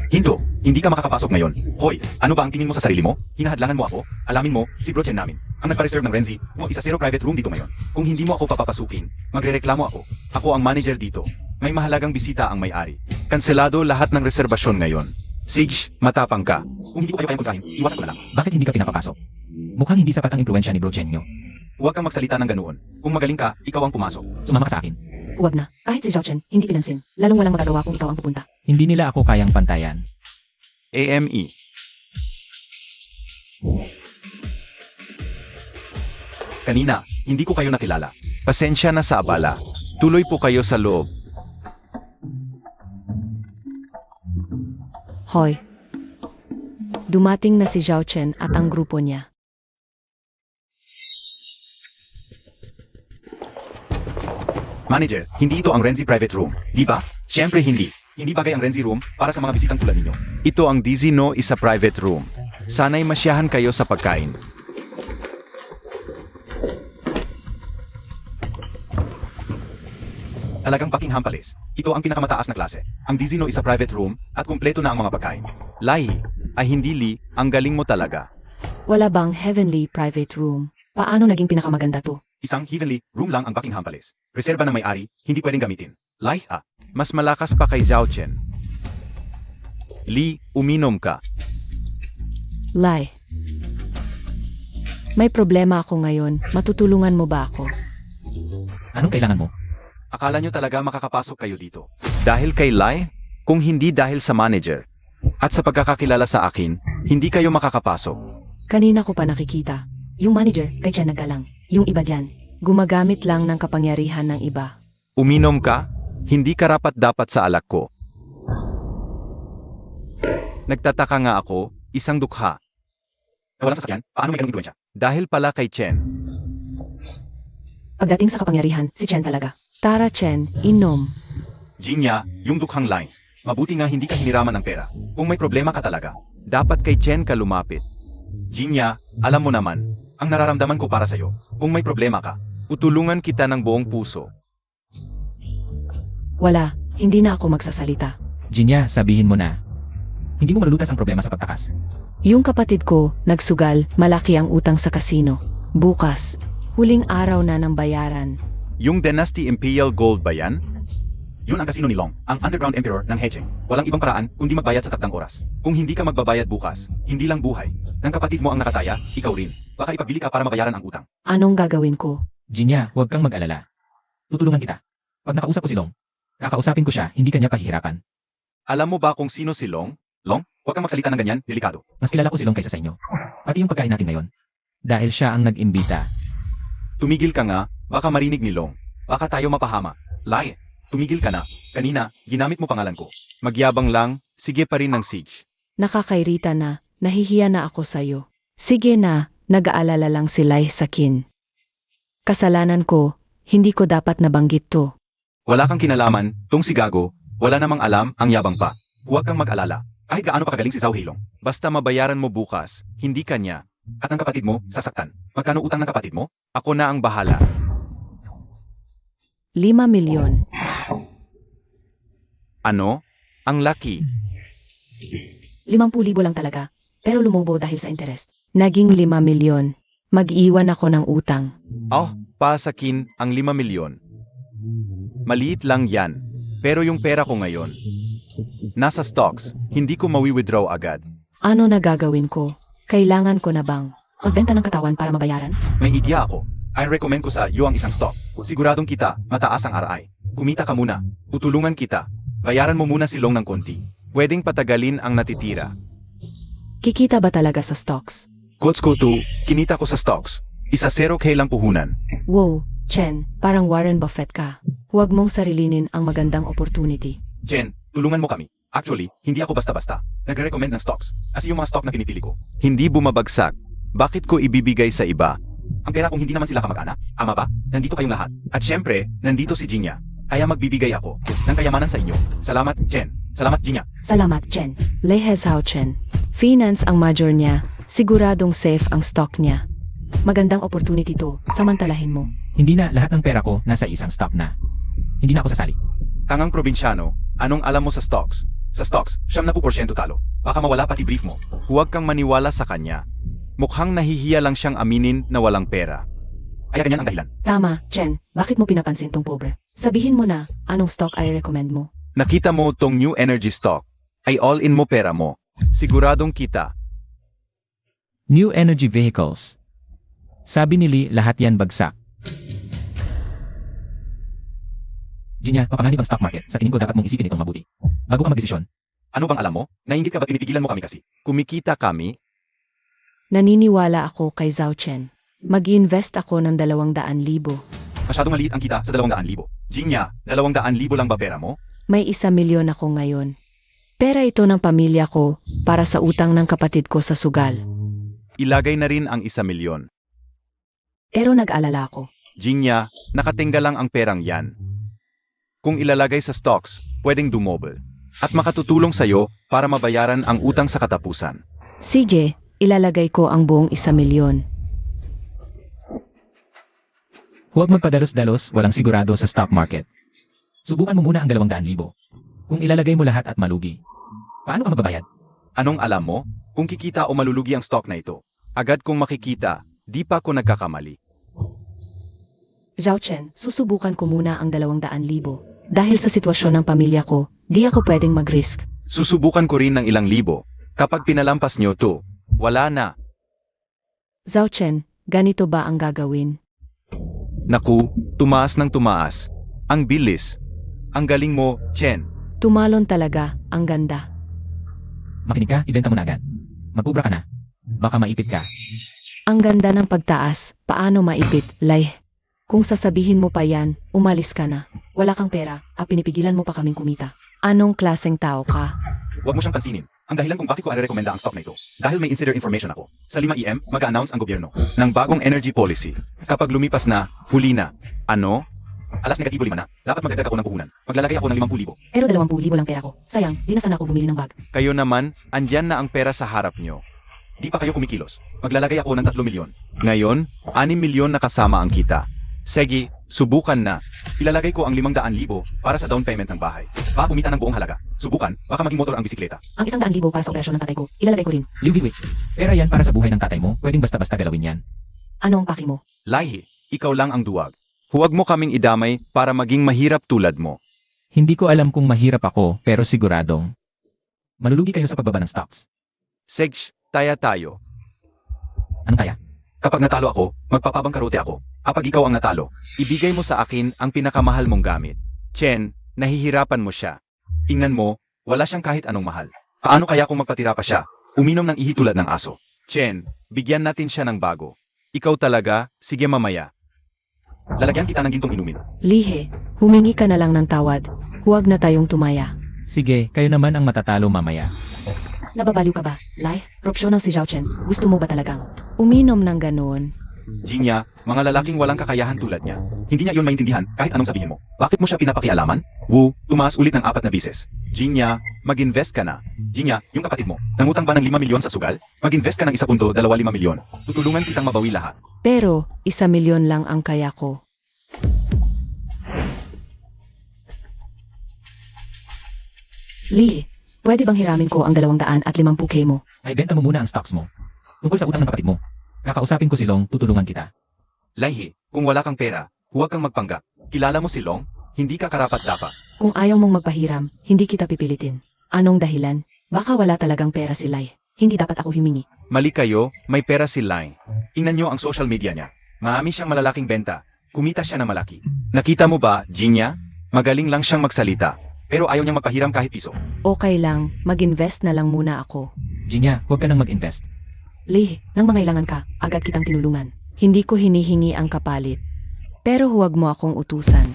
Hinto, hindi ka makakapasok ngayon. Hoy, ano ba ang tingin mo sa sarili mo? Hinahadlangan mo ako? Alamin mo, si Brochen namin. Ang nagpa-reserve ng Renzi, mo isa zero private room dito ngayon. Kung hindi mo ako papapasukin, magrereklamo ako. Ako ang manager dito. May mahalagang bisita ang may-ari. Kanselado lahat ng reserbasyon ngayon. Sige, matapang ka. Kung hindi ko kayo kayang kontrahin, iwasan ko na lang. Bakit hindi ka pinapapasok? Mukhang hindi sapat ang impluensya ni Brochen nyo. Huwag kang magsalita ng ganoon. Kung magaling ka, ikaw ang pumasok. Sumama ka sa akin. Huwag na. Kahit si Xiao Chen, hindi pinansin. Lalong walang magagawa kung ikaw ang pupunta. Hindi nila ako kayang pantayan. AME. Kanina, hindi ko kayo nakilala. Pasensya na sa abala. Tuloy po kayo sa loob. Hoy. Dumating na si Xiao Chen at ang grupo niya. Manager, hindi ito ang Renzi private room, di ba? Siyempre hindi. Hindi bagay ang Renzi room para sa mga bisitang tulad ninyo. Ito ang Dizino isa private room. Sana'y masyahan kayo sa pagkain. Talagang Buckingham Palace. Ito ang pinakamataas na klase. Ang Dizino isa private room at kumpleto na ang mga pagkain. Lai, ay hindi Li, ang galing mo talaga. Wala bang heavenly private room? Paano naging pinakamaganda to? Isang heavenly room lang ang Buckingham Palace. Reserba ng may-ari, hindi pwedeng gamitin. Lai, mas malakas pa kay Xiao Chen. Li, uminom ka. Lai. May problema ako ngayon. Matutulungan mo ba ako? Anong kailangan mo? Akala nyo talaga makakapasok kayo dito? Dahil kay Lai? Kung hindi dahil sa manager. At sa pagkakakilala sa akin, hindi kayo makakapasok. Kanina ko pa nakikita. Yung manager, kay Chen nagalang. Yung iba dyan, gumagamit lang ng kapangyarihan ng iba. Uminom ka? Hindi karapat dapat sa alak ko. Nagtataka nga ako, isang dukha. Walang sasakyan, paano may ganung impluensya? Dahil pala kay Chen. Pagdating sa kapangyarihan, si Chen talaga. Tara Chen, inom. Jinya, yung dukhang line. Mabuti nga hindi ka hiniraman ng pera. Kung may problema ka talaga, dapat kay Chen ka lumapit. Jinya, alam mo naman, ang nararamdaman ko para sa'yo. Kung may problema ka, tutulungan kita ng buong puso. Wala, hindi na ako magsasalita. Jinya, sabihin mo na. Hindi mo malulutas ang problema sa pagtakas. Yung kapatid ko, nagsugal, malaki ang utang sa kasino. Bukas, huling araw na ng bayaran. Yung Dynasty Imperial Gold ba yan? Yun ang kasino ni Long, ang underground emperor ng Hecheng. Walang ibang paraan kundi magbayad sa takdang oras. Kung hindi ka magbabayad bukas, hindi lang buhay ng kapatid mo ang nakataya, ikaw rin. Baka ipabili ka para mabayaran ang utang. Anong gagawin ko? Jinya, huwag kang mag-alala. Tutulungan kita. Pag nakausap ko si Long, kakausapin ko siya, hindi kanya pahihirapan. Alam mo ba kung sino si Long? Long, huwag kang magsalita ng ganyan, delikado. Mas kilala ko si Long kaysa sa inyo. Pati yung pagkain natin ngayon. Dahil siya ang nag-imbita. Tumigil ka nga, baka marinig ni Long. Baka tayo mapahama. Lai, tumigil ka na. Kanina, ginamit mo pangalan ko. Magyabang lang, sige pa rin ng siege. Nakakairita na, nahihiya na ako sa'yo. Sige na, nag-aalala lang si Lai Sakin. Kasalanan ko, hindi ko dapat nabanggit to. Wala kang kinalaman, tong si Gago, wala namang alam, ang yabang pa. Huwag kang mag-alala. Kahit gaano pa kagaling si Zhao Heilong. Basta mabayaran mo bukas, hindi kanya. At ang kapatid mo, sasaktan. Magkano utang ng kapatid mo? Ako na ang bahala. 5 milyon. Ano? Ang laki. 50,000 lang talaga. Pero lumobo dahil sa interest. Naging 5 milyon. Mag-iwan ako ng utang. Oh, pasakin ang 5 milyon. Maliit lang yan. Pero yung pera ko ngayon, nasa stocks, hindi ko mawi-withdraw agad. Ano na gagawin ko? Kailangan ko na bang magbenta ng katawan para mabayaran? May idea ako. I recommend ko sa iyo ang isang stock. Siguradong kita, mataas ang RI. Kumita ka muna. Tutulungan kita. Bayaran mo muna si Long ng konti. Pwedeng patagalin ang natitira. Kikita ba talaga sa stocks? Coach ko to, kinita ko sa stocks. Isa 0K lang puhunan. Wow, Chen, parang Warren Buffett ka. Huwag mong sarilinin ang magandang opportunity. Jen, tulungan mo kami. Actually, hindi ako basta-basta. Nagre-recommend ng stocks. As yung mga stock na pinipili ko. Hindi bumabagsak. Bakit ko ibibigay sa iba? Ang pera kung hindi naman sila kamag-anak. Ama ba? Nandito kayong lahat. At syempre, nandito si Jinya. Kaya magbibigay ako ng kayamanan sa inyo. Salamat, Jen. Salamat, Jinya. Salamat, Chen. Lehes Hao Chen. Finance ang major niya. Siguradong safe ang stock niya. Magandang opportunity to. Samantalahin mo. Hindi na lahat ng pera ko nasa isang stock na. Hindi na ako sasali. Tangang probinsyano, anong alam mo sa stocks? Sa stocks, 70% talo. Baka mawala pati brief mo. Huwag kang maniwala sa kanya. Mukhang nahihiya lang siyang aminin na walang pera. Kaya ganyan ang dahilan. Tama, Chen. Bakit mo pinapansin tong pobre? Sabihin mo na, anong stock ay recommend mo? Nakita mo tong new energy stock. Ay all-in mo pera mo. Siguradong kita. New energy vehicles. Sabi ni Lee, lahat yan bagsak. Jinya, papanganib ang stock market. Sa tingin ko dapat mong isipin itong mabuti. Bago ka magdesisyon. Ano bang alam mo? Nainggit ka ba pinipigilan mo kami kasi? Kumikita kami? Naniniwala ako kay Zhao Chen. Mag-invest ako ng 200,000. Masyadong maliit ang kita sa 200,000. Jinya, 200,000 lang ba pera mo? May 1 milyon ako ngayon. Pera ito ng pamilya ko para sa utang ng kapatid ko sa sugal. Ilagay na rin ang 1 milyon. Pero nag-alala ako. Jinya, nakatingga lang ang perang yan. Kung ilalagay sa stocks, pwedeng dumobel. At makatutulong sa'yo para mabayaran ang utang sa katapusan. CJ, ilalagay ko ang buong 1 milyon. Huwag magpadalos-dalos, walang sigurado sa stock market. Subukan mo muna ang 200,000. Kung ilalagay mo lahat at malugi, paano ka magbabayad? Anong alam mo? Kung kikita o malulugi ang stock na ito, agad kong makikita, di pa ako nagkakamali. Zhao Chen, susubukan ko muna ang 200,000. Dahil sa sitwasyon ng pamilya ko, di ako pwedeng mag-risk. Susubukan ko rin ng ilang libo. Kapag pinalampas nyo to, wala na. Zhao Chen, ganito ba ang gagawin? Naku, tumaas ng tumaas. Ang bilis. Ang galing mo, Chen. Tumalon talaga, ang ganda. Makinig ka, ibenta mo na agad. Magkubra ka na. Baka maipit ka. Ang ganda ng pagtaas, paano maipit, Lai? Kung sasabihin mo pa yan, umalis ka na. Wala kang pera, pinipigilan mo pa kaming kumita. Anong klaseng tao ka? Huwag mo siyang pansinin. Ang dahilan kung bakit ko i-rekomenda ang stock na ito. Dahil may insider information ako. Sa 5 mag-announce ang gobyerno ng bagong energy policy. Kapag lumipas na, huli na. Ano? Alas negatibo 5 na. Dapat magdagdag ako ng puhunan. Maglalagay ako ng 50,000. Pero 20,000 lang pera ko. Sayang, di na sana ako bumili ng bag. Kayo naman, andyan na ang pera sa harap nyo. Di pa kayo kumikilos. Maglalagay ako ng 3 milyon. Ngayon, 6 milyon na kasama ang kita. Sige, subukan na. Ilalagay ko ang 500,000 para sa down payment ng bahay. Baka kumita ng buong halaga. Subukan, baka maging motor ang bisikleta. Ang 100,000 para sa operasyon ng tatay ko, ilalagay ko rin. Liu, wait. Pera yan para sa buhay ng tatay mo. Pwedeng basta-basta galawin yan. Ano ang paki mo? Lahi, ikaw lang ang duwag. Huwag mo kaming idamay para maging mahirap tulad mo. Hindi ko alam kung mahirap ako, pero siguradong malulugi kayo sa pagbaba ng stocks. Sige, taya tayo. Ano kaya? Kapag natalo ako, magpapabangkarote ako. Kapag ikaw ang natalo, ibigay mo sa akin ang pinakamahal mong gamit. Chen, nahihirapan mo siya. Tingnan mo, wala siyang kahit anong mahal. Paano kaya kung magpatira pa siya? Uminom ng ihi tulad ng aso. Chen, bigyan natin siya ng bago. Ikaw talaga, sige mamaya. Lalagyan kita ng gintong inumin. Lihe, humingi ka na lang ng tawad. Huwag na tayong tumaya. Sige, kayo naman ang matatalo mamaya. Nababaliw ka ba? Lai, propsyonal si Zhao Chen. Gusto mo ba talagang uminom ng ganoon? Jinya, mga lalaking walang kakayahan tulad niya. Hindi niya yun maintindihan kahit anong sabihin mo. Bakit mo siya pinapakialaman? Wu, tumaas ulit ng 4 na bises. Jinya, mag-invest ka na. Jinya, yung kapatid mo, nangutang ba ng 5 milyon sa sugal? Mag-invest ka ng 1.25 milyon. Tutulungan kitang mabawi lahat. Pero, 1 milyon lang ang kaya ko. Li, pwede bang hiramin ko ang 250K mo? Ay, benta mo muna ang stocks mo. Tungkol sa utang ng kapatid mo. Kakausapin ko si Long, tutulungan kita. Laihi, kung wala kang pera, huwag kang magpanggap. Kilala mo si Long? Hindi ka karapat-dapat. Kung ayaw mong magpahiram, hindi kita pipilitin. Anong dahilan? Baka wala talagang pera si Lai. Hindi dapat ako humingi. Mali kayo, may pera si Lai. Tingnan niyo ang social media niya. Marami siyang malalaking benta. Kumita siya na malaki. Nakita mo ba, Jinya? Magaling lang siyang magsalita. Pero ayaw niyang magpahiram kahit piso. Okay lang, mag-invest na lang muna ako. Jinya, huwag ka nang mag-invest. Li, nang mangailangan ka, agad kitang tinulungan. Hindi ko hinihingi ang kapalit. Pero huwag mo akong utusan.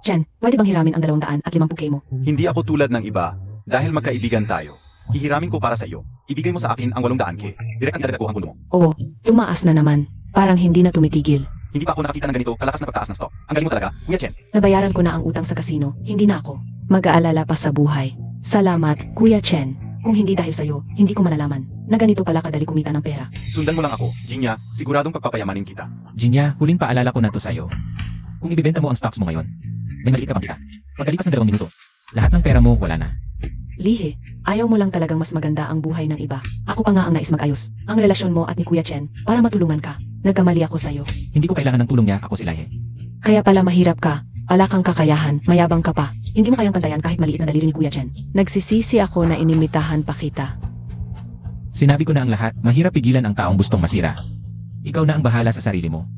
Chen, pwede bang hiramin ang 250K mo? Hindi ako tulad ng iba. Dahil magkaibigan tayo. Hihiramin ko para sa iyo. Ibigay mo sa akin ang 800K. Direct ang idadagdag ko ang puno mo. Oo, tumaas na naman. Parang hindi na tumitigil. Hindi pa ako nakakita ng ganito kalakas na pagtaas ng stock. Ang galing mo talaga, Kuya Chen. Nabayaran ko na ang utang sa kasino, hindi na ako. Mag-aalala pa sa buhay. Salamat, Kuya Chen. Kung hindi dahil sa'yo, hindi ko malalaman na ganito pala kadali kumita ng pera. Sundan mo lang ako, Jinya. Siguradong pagpapayamanin kita. Jinya, huling paalala ko na to sa'yo. Kung ibibenta mo ang stocks mo ngayon, may maliit ka pang kita. Pagkalipas ng 2 minuto, lahat ng pera mo wala na. Lihe, ayaw mo lang talagang mas maganda ang buhay ng iba. Ako pa nga ang nais mag-ayos. Ang relasyon mo at ni Kuya Chen para matulungan ka. Nagkamali ako sa'yo. Hindi ko kailangan ng tulong niya, ako si Lai. Kaya pala mahirap ka. Wala kang kakayahan, mayabang ka pa. Hindi mo kayang pantayan kahit maliit na daliri ni Kuya Chen. Nagsisisi ako na inimitahan pa kita. Sinabi ko na ang lahat, mahirap pigilan ang taong gustong masira. Ikaw na ang bahala sa sarili mo.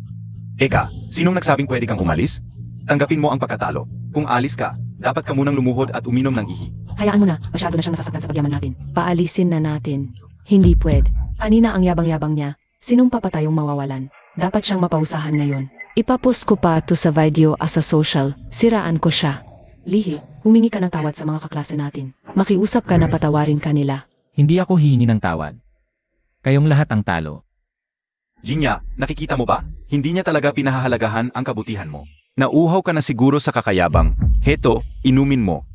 Eka, sinong nagsabing pwede kang umalis? Tanggapin mo ang pagkatalo. Kung alis ka, dapat ka munang lumuhod at uminom ng ihi. Hayaan mo na, masyado na siyang nasasaktan sa pagyaman natin. Paalisin na natin. Hindi pwede. Kanina ang yabang-yabang niya. Sinumpa pa tayong mawawalan. Dapat siyang mapausahan ngayon. Ipapost ko pa to sa video as a social. Siraan ko siya. Lihi, humingi ka ng tawad sa mga kaklase natin. Makiusap ka na patawarin kanila. Hindi ako hihingi ng tawad. Kayong lahat ang talo. Jinya, nakikita mo ba? Hindi niya talaga pinahahalagahan ang kabutihan mo. Nauuhaw ka na siguro sa kakayabang. Heto, inumin mo.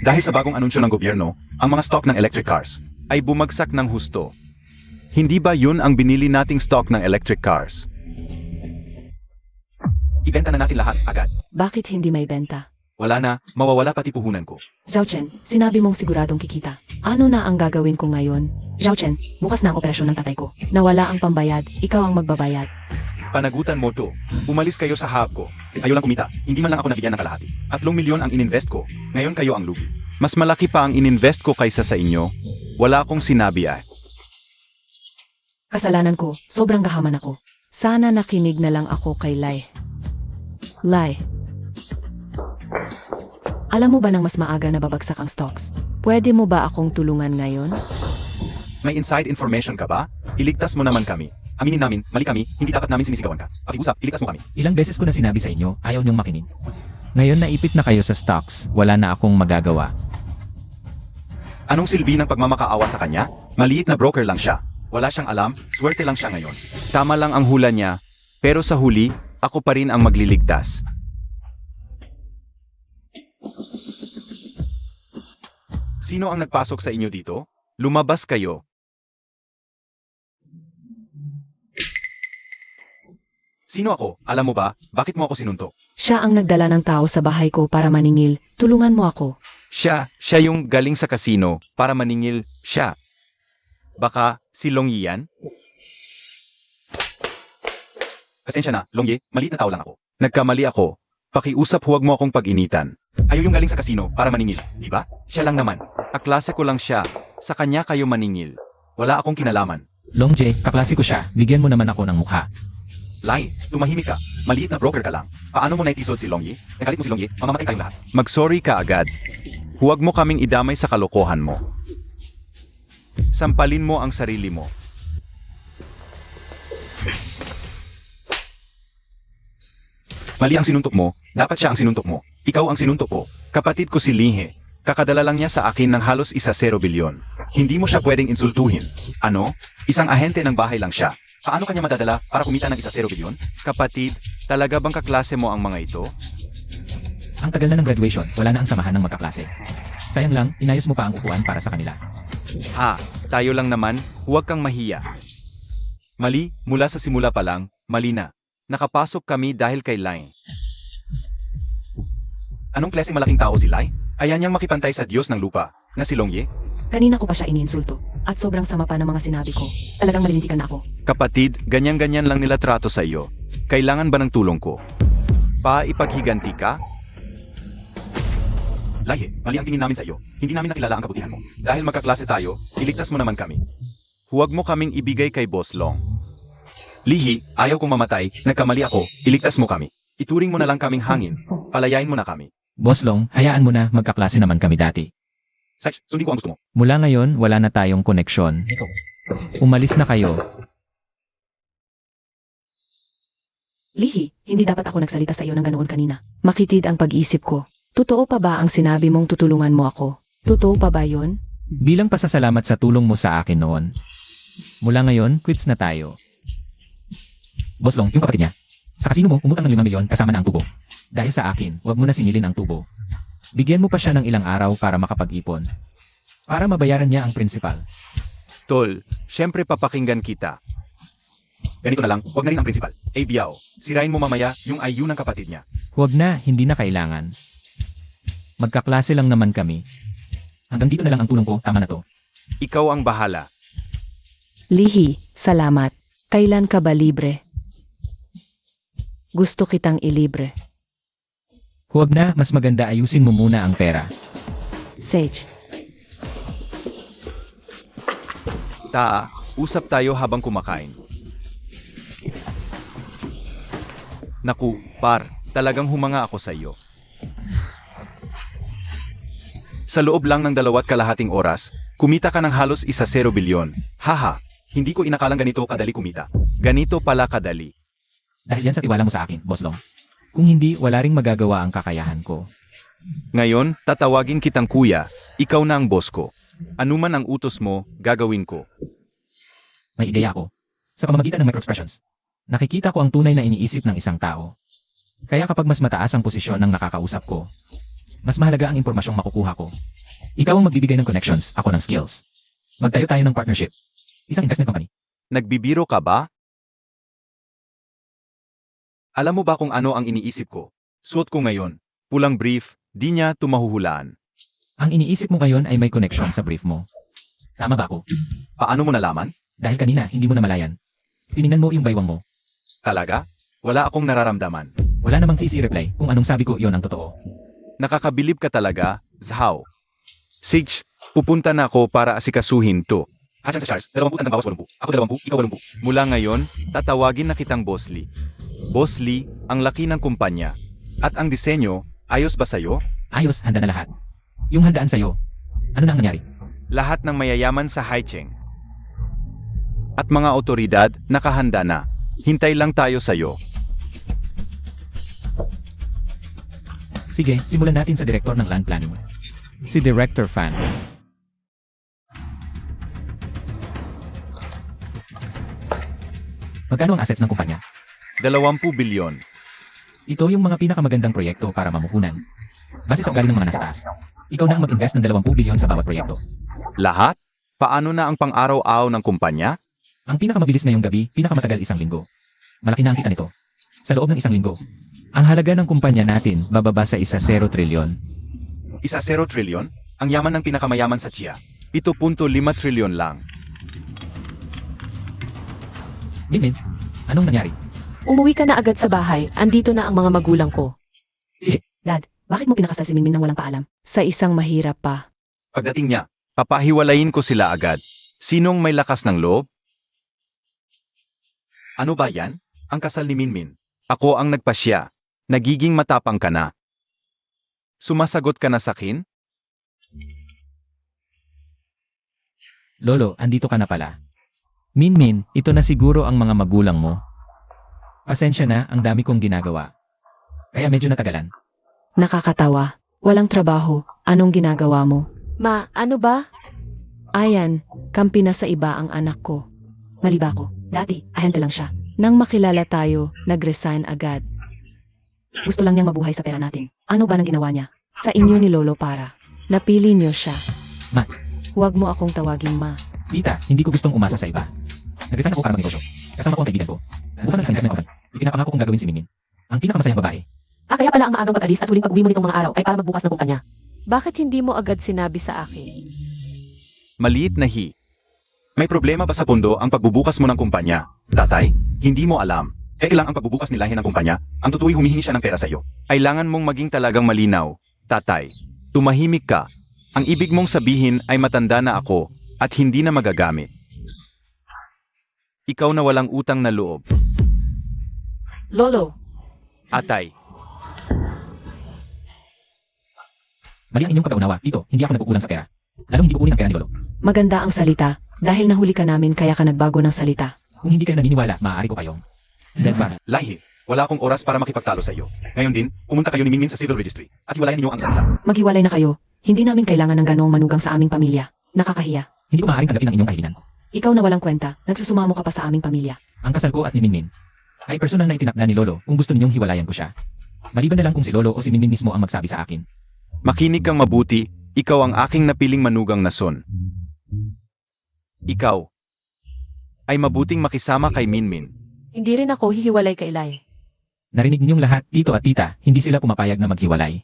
Dahil sa bagong anunsyo ng gobyerno, ang mga stock ng electric cars ay bumagsak ng husto. Hindi ba yun ang binili nating stock ng electric cars? Ibenta na natin lahat agad. Bakit hindi may benta? Wala na, mawawala pati puhunan ko. Zhao Chen, sinabi mong siguradong kikita. Ano na ang gagawin ko ngayon? Zhao Chen, bukas na ang operasyon ng tatay ko. Nawala ang pambayad, ikaw ang magbabayad. Panagutan mo to. Umalis kayo sa hub ko. Kayo lang kumita. Hindi man lang ako nabigyan ng kalahati. 3 milyon ang ininvest ko. Ngayon kayo ang lugi. Mas malaki pa ang ininvest ko kaysa sa inyo. Wala akong sinabi ah. Kasalanan ko, sobrang gahaman ako. Sana nakinig na lang ako kay Lai. Lai. Alam mo ba nang mas maaga na babagsak ang stocks? Pwede mo ba akong tulungan ngayon? May inside information ka ba? Iligtas mo naman kami. Aminin namin, mali kami, hindi dapat namin sinisigawan ka. Pakiusap, iligtas mo kami. Ilang beses ko na sinabi sa inyo, ayaw niyong makinig. Ngayon naipit na kayo sa stocks, wala na akong magagawa. Anong silbi ng pagmamakaawa sa kanya? Maliit na broker lang siya. Wala siyang alam, swerte lang siya ngayon. Tama lang ang hula niya. Pero sa huli, ako pa rin ang magliligtas. Sino ang nagpasok sa inyo dito? Lumabas kayo. Sino ako? Alam mo ba, bakit mo ako sinuntok? Siya ang nagdala ng tao sa bahay ko para maningil. Tulungan mo ako. Siya yung galing sa kasino para maningil siya. Baka si Longyi yan? Pasensya na, Longyi, maliit na tao lang ako. Nagkamali ako. Pakiusap, huwag mo akong pag-initan. Ayaw yung galing sa kasino para maningil, di ba? Siya lang naman. Kaklase ko lang siya. Sa kanya kayo maningil. Wala akong kinalaman. Longjae, kaklase ko siya. Bigyan mo naman ako ng mukha. Lai, tumahimik ka. Maliit na broker ka lang. Paano mo naitisod si Longyi? Nagalit mo si Longyi, mamamatay tayong lahat. Mag-sorry ka agad. Huwag mo kaming idamay sa kalokohan mo. Sampalin mo ang sarili mo. Mali ang sinuntok mo, dapat siya ang sinuntok mo. Ikaw ang sinuntok ko. Kapatid ko si Lihe. Kakadala lang niya sa akin ng halos 1 bilyon. Hindi mo siya pwedeng insultuhin. Ano? Isang ahente ng bahay lang siya. Paano kanya madadala para kumita ng 1 bilyon? Kapatid, talaga bang kaklase mo ang mga ito? Ang tagal na ng graduation, wala na ang samahan ng magkaklase. Sayang lang, inayos mo pa ang upuan para sa kanila. Ha, tayo lang naman, huwag kang mahiya. Mali, mula sa simula pa lang, mali na. Nakapasok kami dahil kay Lai. Anong klaseng malaking tao si Lai? Ayan niyang makipantay sa Diyos ng lupa, na si Longyi? Kanina ko pa siya iniinsulto. At sobrang sama pa ng mga sinabi ko. Talagang malilintikan na ako. Kapatid, ganyan-ganyan lang nila trato sa iyo. Kailangan ba ng tulong ko? Ipaghiganti ka? Lai, mali ang tingin namin sa iyo. Hindi namin nakilala ang kabutihan mo. Dahil magkaklase tayo, iligtas mo naman kami. Huwag mo kaming ibigay kay Boss Long. Lihi, ayaw kong mamatay, nagkamali ako, iligtas mo kami. Ituring mo na lang kaming hangin, palayain mo na kami. Boss Long, hayaan mo na, magkaklase naman kami dati. Sach, sundin ko ang gusto mo. Mula ngayon, wala na tayong koneksyon. Umalis na kayo. Lihi, hindi dapat ako nagsalita sa iyo ng ganoon kanina. Makitid ang pag-iisip ko. Totoo pa ba ang sinabi mong tutulungan mo ako? Totoo pa ba yon? Bilang pasasalamat sa tulong mo sa akin noon. Mula ngayon, quits na tayo. Boss Long, yung kapatid niya. Sa kasino mo, umutang ng 5 milyon kasama na ang tubo. Dahil sa akin, huwag mo na singilin ang tubo. Bigyan mo pa siya ng ilang araw para makapag-ipon. Para mabayaran niya ang principal. Tol, syempre papakinggan kita. Ganito na lang, huwag na rin ang principal. Biao, sirain mo mamaya yung IU ng kapatid niya. Huwag na, hindi na kailangan. Magkaklase lang naman kami. Hanggang dito na lang ang tulong ko, tama na to. Ikaw ang bahala. Lihi, salamat. Kailan ka ba libre? Gusto kitang ilibre. Huwag na, mas maganda ayusin mo muna ang pera. Sage, Usap tayo habang kumakain. Naku, par, talagang humanga ako sa iyo. Sa loob lang ng 2.5 oras, kumita ka ng halos 1 bilyon. Haha, hindi ko inakalang ganito kadali kumita. Ganito pala kadali. Dahil yan sa tiwala mo sa akin, Boss Long. Kung hindi, wala ring magagawa ang kakayahan ko. Ngayon, tatawagin kitang kuya, ikaw na ang boss ko. Anuman ang utos mo, gagawin ko. May ideya ako. Sa pamamagitan ng microexpressions, nakikita ko ang tunay na iniisip ng isang tao. Kaya kapag mas mataas ang posisyon ng nakakausap ko, mas mahalaga ang impormasyong makukuha ko. Ikaw ang magbibigay ng connections, ako ng skills. Magtayo tayo ng partnership. Isang investment company. Nagbibiro ka ba? Alam mo ba kung ano ang iniisip ko? Suot ko ngayon, pulang brief, di niya tumahuhulaan. Ang iniisip mo ngayon ay may connection sa brief mo. Tama ba ako? Paano mo nalaman? Dahil kanina, hindi mo namalayan. Tiningnan mo yung baywang mo. Talaga? Wala akong nararamdaman. Wala namang CC reply kung anong sabi ko yon ang totoo. Nakakabilib ka talaga, Zhao. Sage, pupunta na ako para asikasuhin to. Sa Charles, 20 ang bawas 80. Ako 20, ikaw 80. Mula ngayon, tatawagin na kitang Boss Lee. Boss Lee, ang laki ng kumpanya. At ang disenyo, ayos ba sa'yo? Ayos, handa na lahat. Yung handaan sa'yo, ano na ang nangyari? Lahat ng mayayaman sa Haicheng. At mga otoridad, nakahanda na. Hintay lang tayo sa'yo. Sige, simulan natin sa direktor ng land planning. Si Director Fan. Magkano ang assets ng kumpanya? 20 bilyon. Ito yung mga pinakamagandang proyekto para mamuhunan. Base sa ugali ng mga nasa taas. Ikaw na ang mag-invest ng 20 bilyon sa bawat proyekto. Lahat? Paano na ang pang-araw-araw ng kumpanya? Ang pinakamabilis ngayong gabi, pinakamatagal 1 linggo. Malaki na ang kita nito. Sa loob ng 1 linggo. Ang halaga ng kumpanya natin bababa sa 0 trilyon. 0 trilyon? Ang yaman ng pinakamayaman sa Chia. 7.5 trilyon lang. Minmin, anong nangyari? Umuwi ka na agad sa bahay. Andito na ang mga magulang ko. Dad, bakit mo pinakasal si Minmin nang walang paalam? Sa isang mahirap pa. Pagdating niya, papahiwalayin ko sila agad. Sinong may lakas ng loob? Ano ba yan? Ang kasal ni Minmin. Ako ang nagpasya. Nagiging matapang ka na. Sumasagot ka na sa akin? Lolo, andito ka na pala. Minmin, ito na siguro ang mga magulang mo. Pasensya na, ang dami kong ginagawa. Kaya medyo natagalan. Nakakatawa. Walang trabaho. Anong ginagawa mo? Ma, ano ba? Ayan, kampi na sa iba ang anak ko. Mali ba ako? Dati, ahente lang siya. Nang makilala tayo, nag-resign agad. Gusto lang niyang mabuhay sa pera natin. Ano ba nang ginawa niya? Sa inyo ni Lolo para. Napili niyo siya. Ma. Huwag mo akong tawaging ma. Tita, hindi ko gustong umasa sa iba. Nag-resign ako para magnegosyo. Kasama ko ang kaibigan ko. Bukas na sa investment company. Ipinapangako kong gagawin si Minmin. Ang pinakamasayang babae. Kaya pala ang maagang pag-alis at huling pag-uwi mo nitong mga araw ay para magbukas ng kumpanya. Bakit hindi mo agad sinabi sa akin? Maliit na hi. May problema ba sa pundo ang pagbubukas mo ng kumpanya? Tatay, hindi mo alam. Lang ang pagbubukas nilahin ng kumpanya, ang tutuloy humihingi siya ng pera sa iyo. Kailangan mong maging talagang malinaw. Tatay, tumahimik ka. Ang ibig mong sabihin ay matanda na ako at hindi na magagamit. Ikaw na walang utang na loob. Lolo, Atay, Mali ang inyong pagkaunawa. Dito, hindi ako nagkukulang sa pera. Lalong hindi kukunin ang pera ni Lolo. Maganda ang salita. Dahil nahuli ka namin kaya ka nagbago ng salita. Kung hindi kayo naniniwala, maaari ko kayong. That's why. lahi, wala akong oras para makipagtalo sa iyo. Ngayon din, pumunta kayo ni Minmin sa civil registry at hiwalayan ninyo ang sansa. Maghiwalay na kayo. Hindi namin kailangan ng ganong manugang sa aming pamilya. Nakakahiya. Hindi ko maaaring tanggapin ang inyong kahilingan. Ikaw na walang kwenta. Nagsusumamo ka pa sa aming pamilya. Ang kasal ko at ni Minmin ay personal na itinakda ni Lolo kung gusto ninyong hiwalayan ko siya. Maliban na lang kung si Lolo o si Minmin mismo ang magsabi sa akin. Makinig kang mabuti, ikaw ang aking napiling manugang na son. Ikaw ay mabuting makisama kay Minmin. Hindi rin ako hihiwalay kay Lai. Narinig ninyong lahat, tito at tita, hindi sila pumapayag na maghiwalay.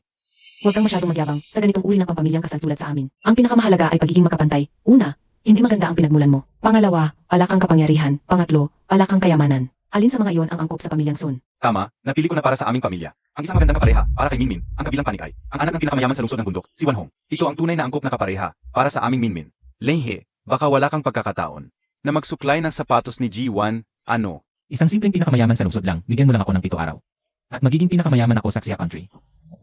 Huwag kang masyadong magyabang sa ganitong uri ng pampamilyang kasal tulad sa amin. Ang pinakamahalaga ay pagiging magkapantay. Una, hindi maganda ang pinagmulan mo. Pangalawa, wala kang kapangyarihan. Pangatlo, wala kang kayamanan. Alin sa mga iyon ang angkop sa pamilyang Sun? Tama, napili ko na para sa aming pamilya. Ang isang magandang kapareha para kay Minmin, ang kabilang panikay. Ang anak ng pinakamayaman sa lungsod ng bundok, si Wanhong. Ito ang tunay na angkop na kapareha para sa aming Minmin. Lenghe, baka wala kang pagkakataon na magsuklay ng sapatos ni G1, ano? Isang simpleng pinakamayaman sa lungsod lang, bigyan mo lang ako ng 7 araw. At magiging pinakamayaman ako sa Xia Country.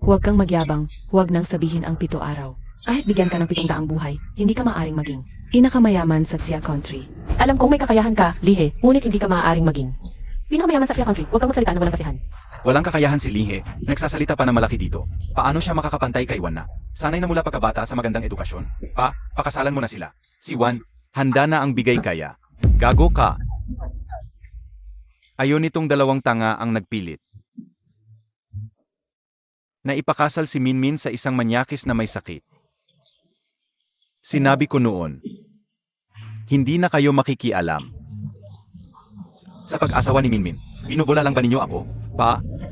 Huwag kang magyabang. Huwag nang sabihin ang 7 araw. Kahit bigyan ka ng 700 buhay, hindi ka maaaring maging pinakamayaman sa Xia Country. alam kong may kakayahan ka, Lihe, ngunit hindi ka maaaring maging pinakamayaman sa Xia Country. Huwag kang magsalita ng walang basihan. Walang kakayahan si Lihe, nagsasalita pa ng malaki dito. Paano siya makakapantay kay Wan na? Sanay na mula pagkabata sa magandang edukasyon. Pakasalan mo na sila. Si Wan, handa na ang bigay kaya. Gago ka. Ayon nitong dalawang tanga ang nagpilit. Na ipakasal si Minmin sa isang manyakis na may sakit. Sinabi ko noon, hindi na kayo makikialam. Sa pag-asawa ni Minmin, binubola lang ba ninyo ako?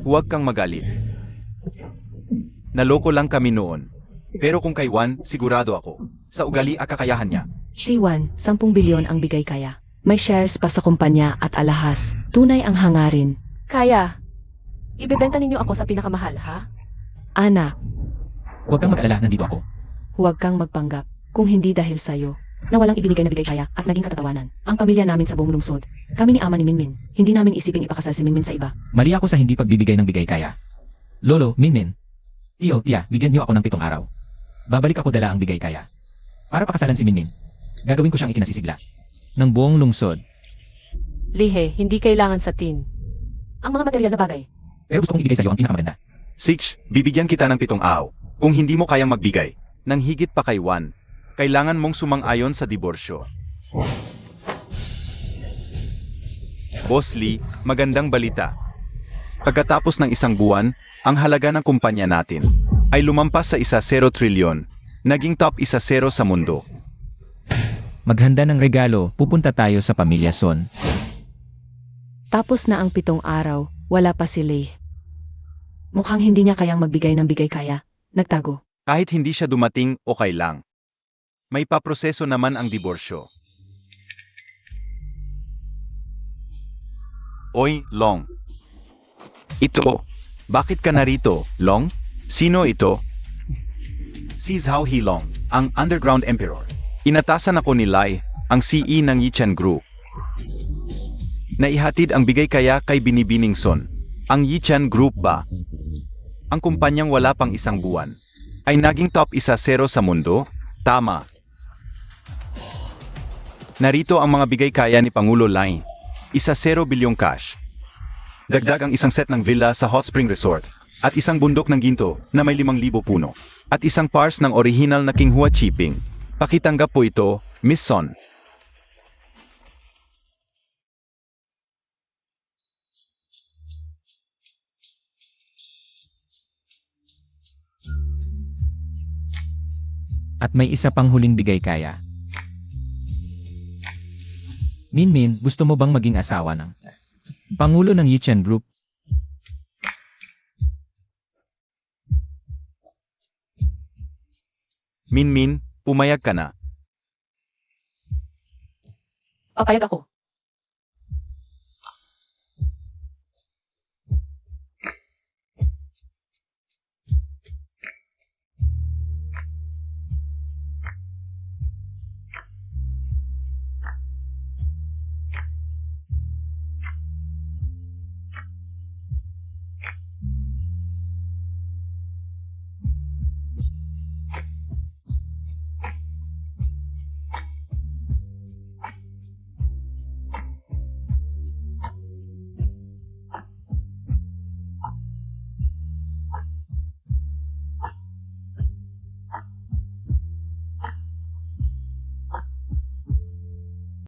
Huwag kang magalit. Naloko lang kami noon. Pero kung kay Wan, sigurado ako. Sa ugali at kakayahan niya. Si Juan, 10 bilyon ang bigay kaya. May shares pa sa kumpanya at alahas. Tunay ang hangarin. Kaya, ibebenta ninyo ako sa pinakamahal, ha? Anak, Huwag kang mag-alala, nandito ako. huwag kang magpanggap. Kung hindi dahil sa'yo, na walang ibinigay na bigay kaya at naging katatawanan. Ang pamilya namin sa buong lungsod. Kami ni ama ni Minmin. Hindi namin isiping ipakasal si Minmin sa iba. Mali ako sa hindi pagbibigay ng bigay kaya. Lolo, Minmin. Tiyo, tiya, bigyan niyo ako ng 7 araw. Babalik ako dala ang bigay kaya. Para pakasalan si Minmin. Gagawin ko siyang ikinasisigla. Ng buong lungsod. Lihe, hindi kailangan sa tin. Ang mga material na bagay. Pero gusto kong ibigay sa iyo ang pinakamaganda. Six, bibigyan kita ng 7 araw. Kung hindi mo kayang magbigay, nang higit pa kay Wan, kailangan mong sumang-ayon sa diborsyo. Boss Lee, magandang balita. Pagkatapos ng isang buwan, ang halaga ng kumpanya natin ay lumampas sa 1 trilyon, naging top 1 sa mundo. Maghanda ng regalo, pupunta tayo sa Pamilya Son. Tapos na ang 7 araw, wala pa si Lei. Mukhang hindi niya kayang magbigay ng bigay kaya. Nagtago. Kahit hindi siya dumating, okay lang. May paproseso naman ang diborsyo. Oy, Long. Ito. Bakit ka narito, Long? Sino ito? Si Zhao Hilong, ang Underground Emperor. Inatasan ako ni Lai, ang CE ng Yichan Group. Naihatid ang bigay kaya kay Binibining Son. Ang Yichan Group ba? Ang kumpanyang wala pang isang buwan ay naging top 1 sa mundo? Tama. Narito ang mga bigay kaya ni Pangulo Lai. 1 bilyong cash. Dagdag ang isang set ng villa sa Hot Spring Resort at isang bundok ng ginto na may 5,000 puno at isang pars ng original na Kinghua Chipping. Pakitanggap po ito, Miss Son. At may isa pang huling bigay kaya. Minmin, gusto mo bang maging asawa ng Pangulo ng Yichan Group? Minmin, pumayag ka na. Papayag ako.